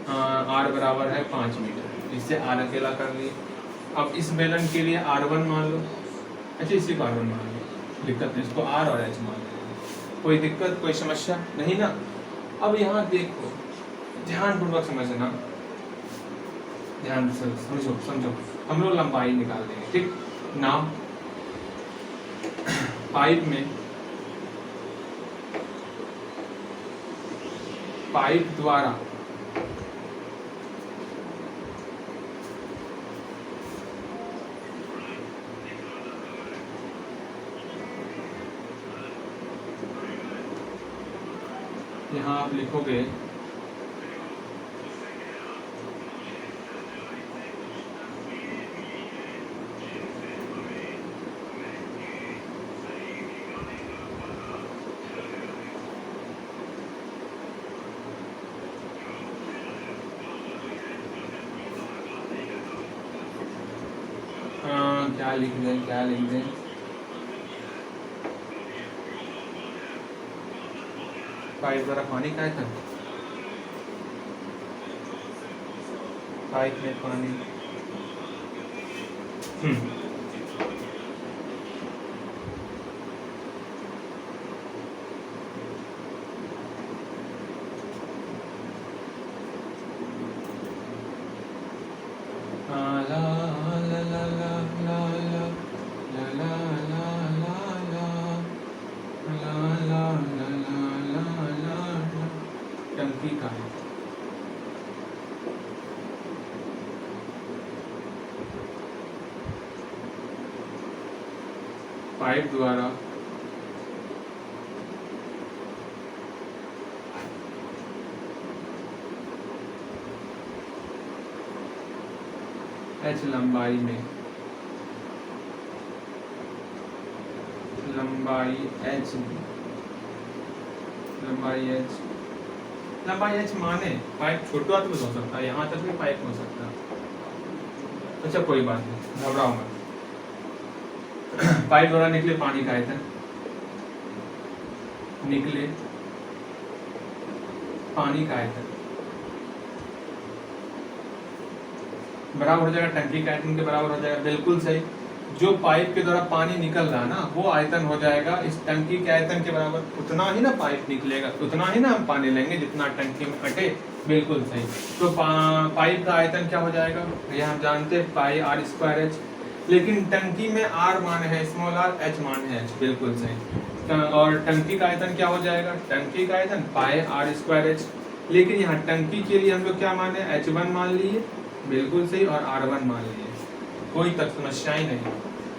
r बराबर है 5 मीटर, इससे r अकेला कर लिए। अब इस बेलन के लिए r1 मान लो, अच्छा इसी को r1 मान लो, दिक्कत नहीं, इसको r और h मान लो, कोई दिक्कत कोई समस्या नहीं ना। अब यहाँ देखो, ध्यानपूर्वक समझना, ध्यान से समझो, हम लोग लंबाई निकाल देंगे। ठीक, नाम पाइप में, पाइप द्वारा यहाँ आप लिखोगे क्या लिख दें, पाइप द्वारा पानी का आयतन, पाइप में पानी, टंकी का है, पाइप द्वारा h लंबाई में, लंबाई h माने पाइप छोटा तो हो सकता है, यहाँ तक भी पाइप हो सकता है। अच्छा कोई बात नहीं, घबराओ मत। पाइप द्वारा निकले पानी का आयतन, निकले पानी का आयतन बराबर हो जाएगा टंकी के आयतन के बराबर हो जाएगा। बिल्कुल सही, जो पाइप के द्वारा पानी निकल रहा है ना वो आयतन हो जाएगा इस टंकी के आयतन के बराबर। उतना ही ना पाइप निकलेगा, उतना ही ना हम पानी लेंगे जितना टंकी में अटे। बिल्कुल सही, तो पाइप का आयतन क्या हो जाएगा, ये हम जानते हैं पाई r²h, लेकिन टंकी में r मान है स्मॉल r, h मान है h। बिल्कुल सही, और टंकी का आयतन क्या हो जाएगा, टंकी का आयतन पाई r²h। लेकिन यहाँ टंकी के लिए हम लोग क्या माने, h1 मान लिए, बिल्कुल सही, और R1 मान लिए, कोई तक समस्या ही नहीं।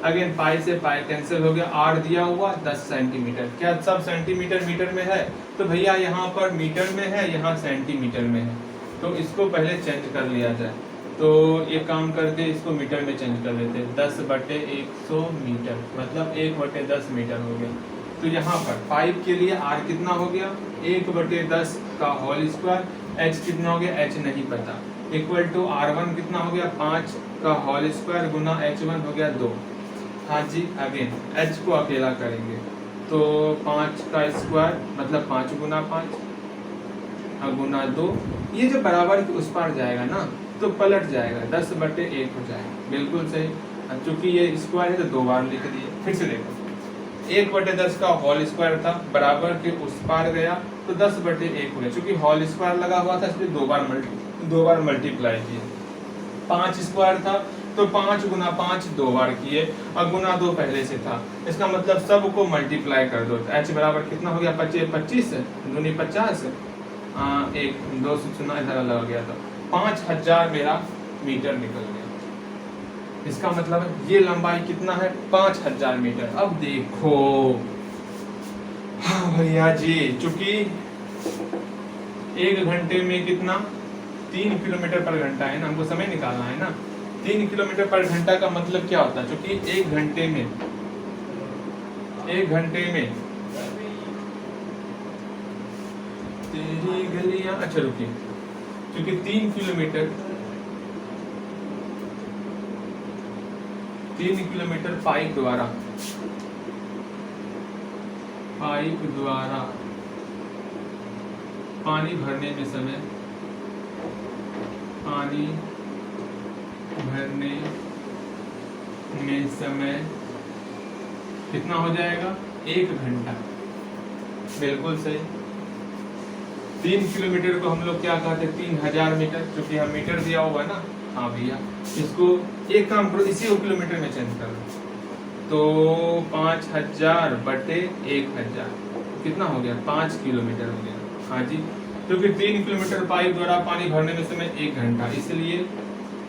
अगेन पाई से पाई कैंसिल हो गया, R दिया हुआ 10 सेंटीमीटर, क्या सब सेंटीमीटर मीटर में है? तो भैया यहाँ पर मीटर में है, यहाँ सेंटीमीटर में है, तो इसको पहले चेंज कर लिया जाए। तो ये काम करते इसको मीटर में चेंज कर लेते, 10/100 मीटर, मतलब 1/10 मीटर हो गया। तो यहाँ पर पाइप के लिए R कितना हो गया, 1/10 का होल स्क्वायर, H कितना हो गया, H नहीं पता, इक्वल टू R1 कितना हो गया, 5 का होल स्क्वायर गुना H1 हो गया 2। हाँ जी, अगेन H को अकेला करेंगे तो 5 का स्क्वायर मतलब 5 गुना 5 गुना 2, ये जो बराबर के उस पार जाएगा ना तो पलट जाएगा, 10/1 हो जाएगा, बिल्कुल सही। चूंकि ये स्क्वायर है तो 2 बार लिख दिए। फिर से देखो, 1/10 का होल स्क्वायर था, बराबर के उस पार गया तो 10/1 हो गया, चूंकि होल स्क्वायर लगा हुआ था इसलिए 2 बार मल्टीप्लाई किए। 5 स्क्वायर था तो 5 गुना 5 2 बार किए, और गुना 2 पहले से था, इसका मतलब सबको मल्टीप्लाई कर दो। H बराबर कितना हो गया, 25 दूनी 50, 1 2 से चुना इधर लगा गया था, 5000 मेरा मीटर निकल गया। इसका मतलब ये लंबाई कितना है, 5000 मीटर। अब देखो, हाँ भैया जी, चूंकि 1 घंटे में कितना 3 किलोमीटर पर घंटा है ना, हमको समय निकालना है ना। 3 किलोमीटर पर घंटा का मतलब क्या होता है, क्योंकि 1 घंटे में तेरी गलियां, अच्छा रुकिए, क्योंकि 3 किलोमीटर पाइप द्वारा पानी भरने में समय कितना हो जाएगा, 1 घंटा, बिल्कुल सही। 3 किलोमीटर को हम लोग क्या कहते हैं, 3000 मीटर, क्योंकि यहाँ मीटर दिया हुआ है ना। हाँ भैया, इसको एक काम करो, इसी को किलोमीटर में चेंज करो, तो 5000/1000 कितना हो गया, 5 किलोमीटर हो गया। हाँ जी, क्योंकि 3 किलोमीटर पाइप द्वारा पानी भरने में समय 1 घंटा, इसलिए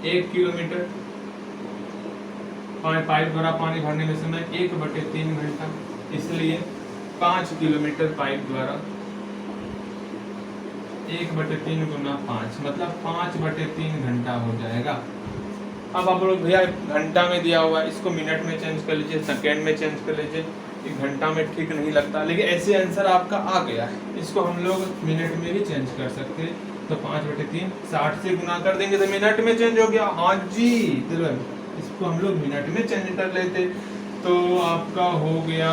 1 किलोमीटर पाइप द्वारा पानी भरने में समय 1/3 घंटा, इसलिए 5 किलोमीटर पाइप द्वारा 1/3 गुना 5 मतलब 5/3 घंटा हो जाएगा। अब आप लोग भैया घंटा में दिया हुआ है, इसको मिनट में चेंज कर लीजिए, सेकेंड में चेंज कर लीजिए, कि घंटा में ठीक नहीं लगता, लेकिन ऐसे आंसर आपका आ गया है। इसको हम लोग मिनट में भी चेंज कर सकते हैं, तो 5/3 60 से गुना कर देंगे तो मिनट में चेंज हो गया। हाँ जी, इसको हम लोग मिनट में चेंज कर लेते तो आपका हो गया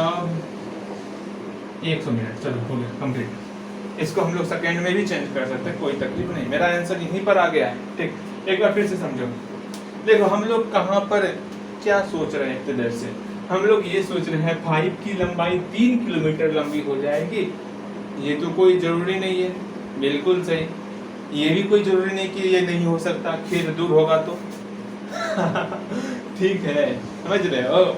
100 मिनट। चलो हो गया कंप्लीट। इसको हम लोग सेकेंड में भी चेंज कर सकते हैं, कोई तकलीफ नहीं। मेरा आंसर यहीं पर आ गया है। ठीक, एक बार फिर से समझो। देखो हम लोग कहाँ पर क्या सोच रहे हैं, इतनी देर से हम लोग ये सोच रहे हैं पाइप की लंबाई 3 किलोमीटर लंबी हो जाएगी। ये तो कोई जरूरी नहीं है, बिल्कुल सही। ये भी कोई जरूरी नहीं कि ये नहीं हो सकता, खेत दूर होगा तो ठीक है, समझ रहे हो।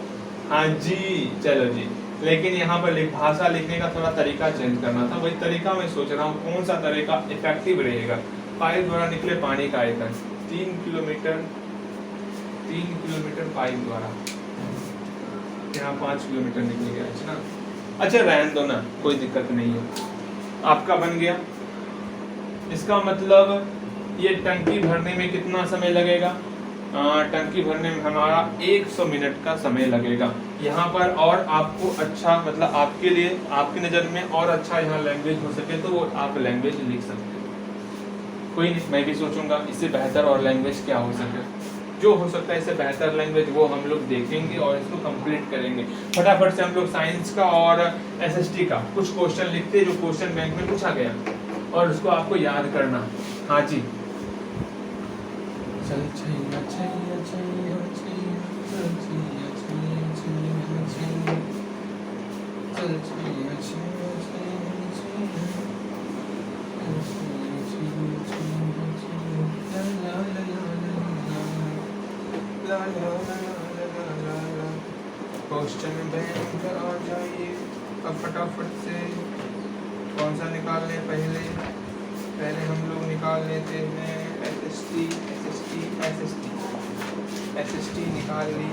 हाँ जी, चलो जी। लेकिन यहाँ पर भाषा लिखने का थोड़ा तरीका चेंज करना था, वही तरीका मैं सोच रहा हूँ कौन सा तरीका इफेक्टिव रहेगा। पाइप द्वारा निकले पानी का आयतन 3 किलोमीटर पाइप द्वारा, यहाँ 5 किलोमीटर निकल गया है ना। अच्छा रहने दो ना, कोई दिक्कत नहीं है, आपका बन गया। इसका मतलब ये टंकी भरने में कितना समय लगेगा, टंकी भरने में हमारा 100 मिनट का समय लगेगा। यहाँ पर और आपको अच्छा मतलब आपके लिए आपकी नज़र में और अच्छा यहाँ लैंग्वेज हो सके तो वो आप लैंग्वेज लिख सकते हैं। कोई नहीं, मैं भी सोचूंगा इससे बेहतर और लैंग्वेज क्या हो सके, जो हो सकता है इससे बेहतर लैंग्वेज वो हम लोग देखेंगे और इसको कंप्लीट करेंगे। फटाफट से हम लोग साइंस का और एसएसटी का कुछ क्वेश्चन लिखते जो क्वेश्चन बैंक में पूछा गया और उसको आपको याद करना। हाँ जी, चल छैया छैया छैया छैया चल छैया छैया छैया छैया चल छैया छैया छैया छैया क्वेश्चन बैंक आ जाइए। अब फटाफट से कौन सा निकाल लें पहले, पहले हम लोग निकाल लेते हैं SST निकाल ली।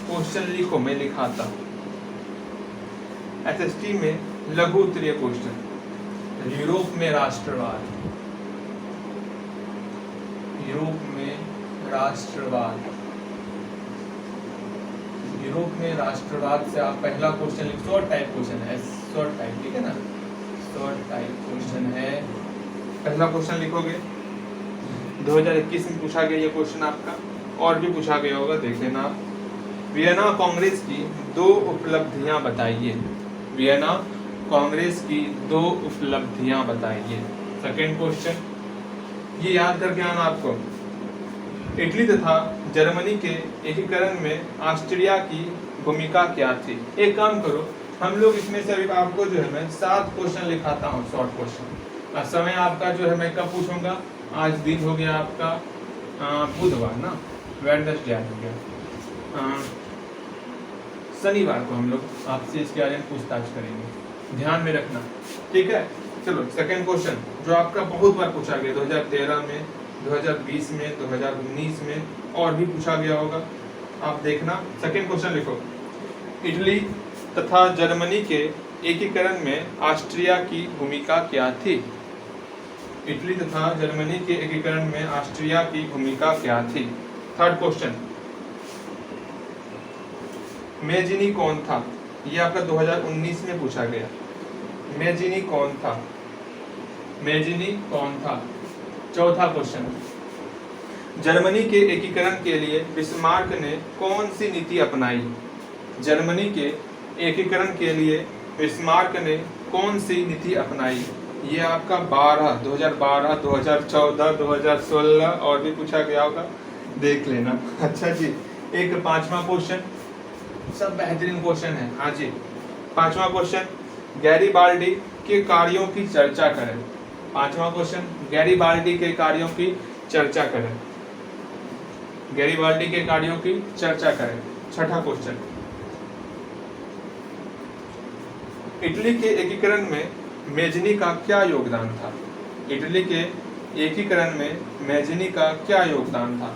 क्वेश्चन लिखो, मैं लिखाता। SST में लघु उत्तरीय क्वेश्चन, यूरोप में राष्ट्रवाद, यूरोप में राष्ट्रवाद, यूरोप में राष्ट्रवाद से आप पहला क्वेश्चन लिख, शॉर्ट टाइप क्वेश्चन है, शॉर्ट टाइप, ठीक है ना, शॉर्ट टाइप क्वेश्चन है। पहला क्वेश्चन लिखोगे, 2021 में पूछा गया ये क्वेश्चन आपका, और भी पूछा गया होगा, देख लेना। वियना कांग्रेस की 2 उपलब्धियां बताइए, वियना कांग्रेस की 2 उपलब्धियां बताइए। सेकंड क्वेश्चन, ये याद करके आना आपको, इटली तथा जर्मनी के एकीकरण में ऑस्ट्रिया की भूमिका क्या थी। एक काम करो, हम लोग इसमें से अभी आपको जो है मैं 7 क्वेश्चन लिखाता हूँ, शॉर्ट क्वेश्चन। और समय आपका जो है मैं कब पूछूंगा, आज दिन हो गया आपका बुधवार ना, वेडनेसडे हो गया, शनिवार को हम लोग आपसे इसके बारे में पूछताछ करेंगे, ध्यान में रखना, ठीक है। चलो सेकंड क्वेश्चन जो आपका बहुत बार पूछा गया, 2013 में, 2020 में, 2019 में, और भी पूछा गया होगा, आप देखना। सेकंड क्वेश्चन लिखो, इटली तथा जर्मनी के एकीकरण में ऑस्ट्रिया की भूमिका क्या थी। इटली तथा जर्मनी के एकीकरण में ऑस्ट्रिया की भूमिका क्या थी। थर्ड क्वेश्चन, मेजिनी कौन था, ये आपका 2019 में पूछा गया, मेजिनी कौन था, मेजिनी कौन था। चौथा क्वेश्चन, जर्मनी के एकीकरण के लिए बिस्मार्क ने कौन सी नीति अपनाई। जर्मनी के एकीकरण के लिए बिस्मार्क ने कौन सी नीति अपनाई। ये आपका 2012, 2014, 2016 और भी पूछा गया होगा, देख लेना। अच्छा जी, एक 5वां क्वेश्चन, सब बेहतरीन क्वेश्चन है। हाँ जी, 5वां क्वेश्चन, गैरीबाल्डी के कार्यों की चर्चा करें। 5वां क्वेश्चन, गैरीबाल्डी के कार्यों की चर्चा करें, गैरीबाल्डी के कार्यों की चर्चा करें। छठा क्वेश्चन, इटली के एकीकरण में मेजनी का क्या योगदान था। इटली के एकीकरण में मेजनी का क्या योगदान था।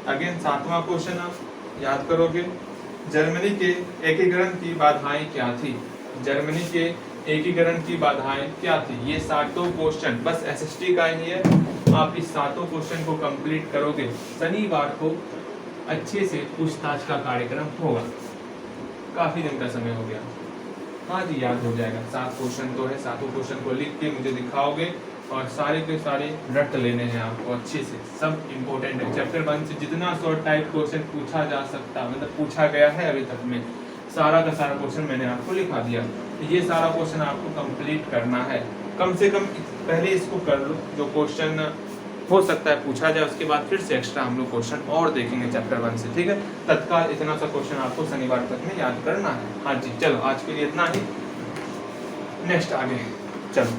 अगेन 7वां क्वेश्चन आप याद करोगे, जर्मनी के एकीकरण की बाधाएं क्या थी। जर्मनी के एकीकरण की बाधाएं क्या थी। ये 7 क्वेश्चन बस SST का ही है, आप इस 7 क्वेश्चन को कंप्लीट करोगे, शनिवार को अच्छे से पूछताछ का कार्यक्रम होगा। काफी दिन का समय हो गया, हाँ जी याद हो जाएगा। 7 क्वेश्चन तो है, 7 क्वेश्चन को लिख के मुझे दिखाओगे और सारे के सारे रट लेने हैं आपको अच्छे से, सब इम्पोर्टेंट है। चैप्टर 1 से जितना शॉर्ट टाइप क्वेश्चन पूछा जा सकता, मतलब पूछा गया है अभी तक में, सारा का सारा क्वेश्चन मैंने आपको लिखा दिया। ये सारा क्वेश्चन आपको कंप्लीट करना है, कम से कम पहले इसको कर लो, जो क्वेश्चन हो सकता है पूछा जाए, उसके बाद फिर से एक्स्ट्रा हम लोग क्वेश्चन और देखेंगे चैप्टर 1 से, ठीक है। तत्काल इतना सा क्वेश्चन आपको शनिवार तक में याद करना है। हाँ जी, चलो आज के लिए इतना ही, नेक्स्ट आगे चलो।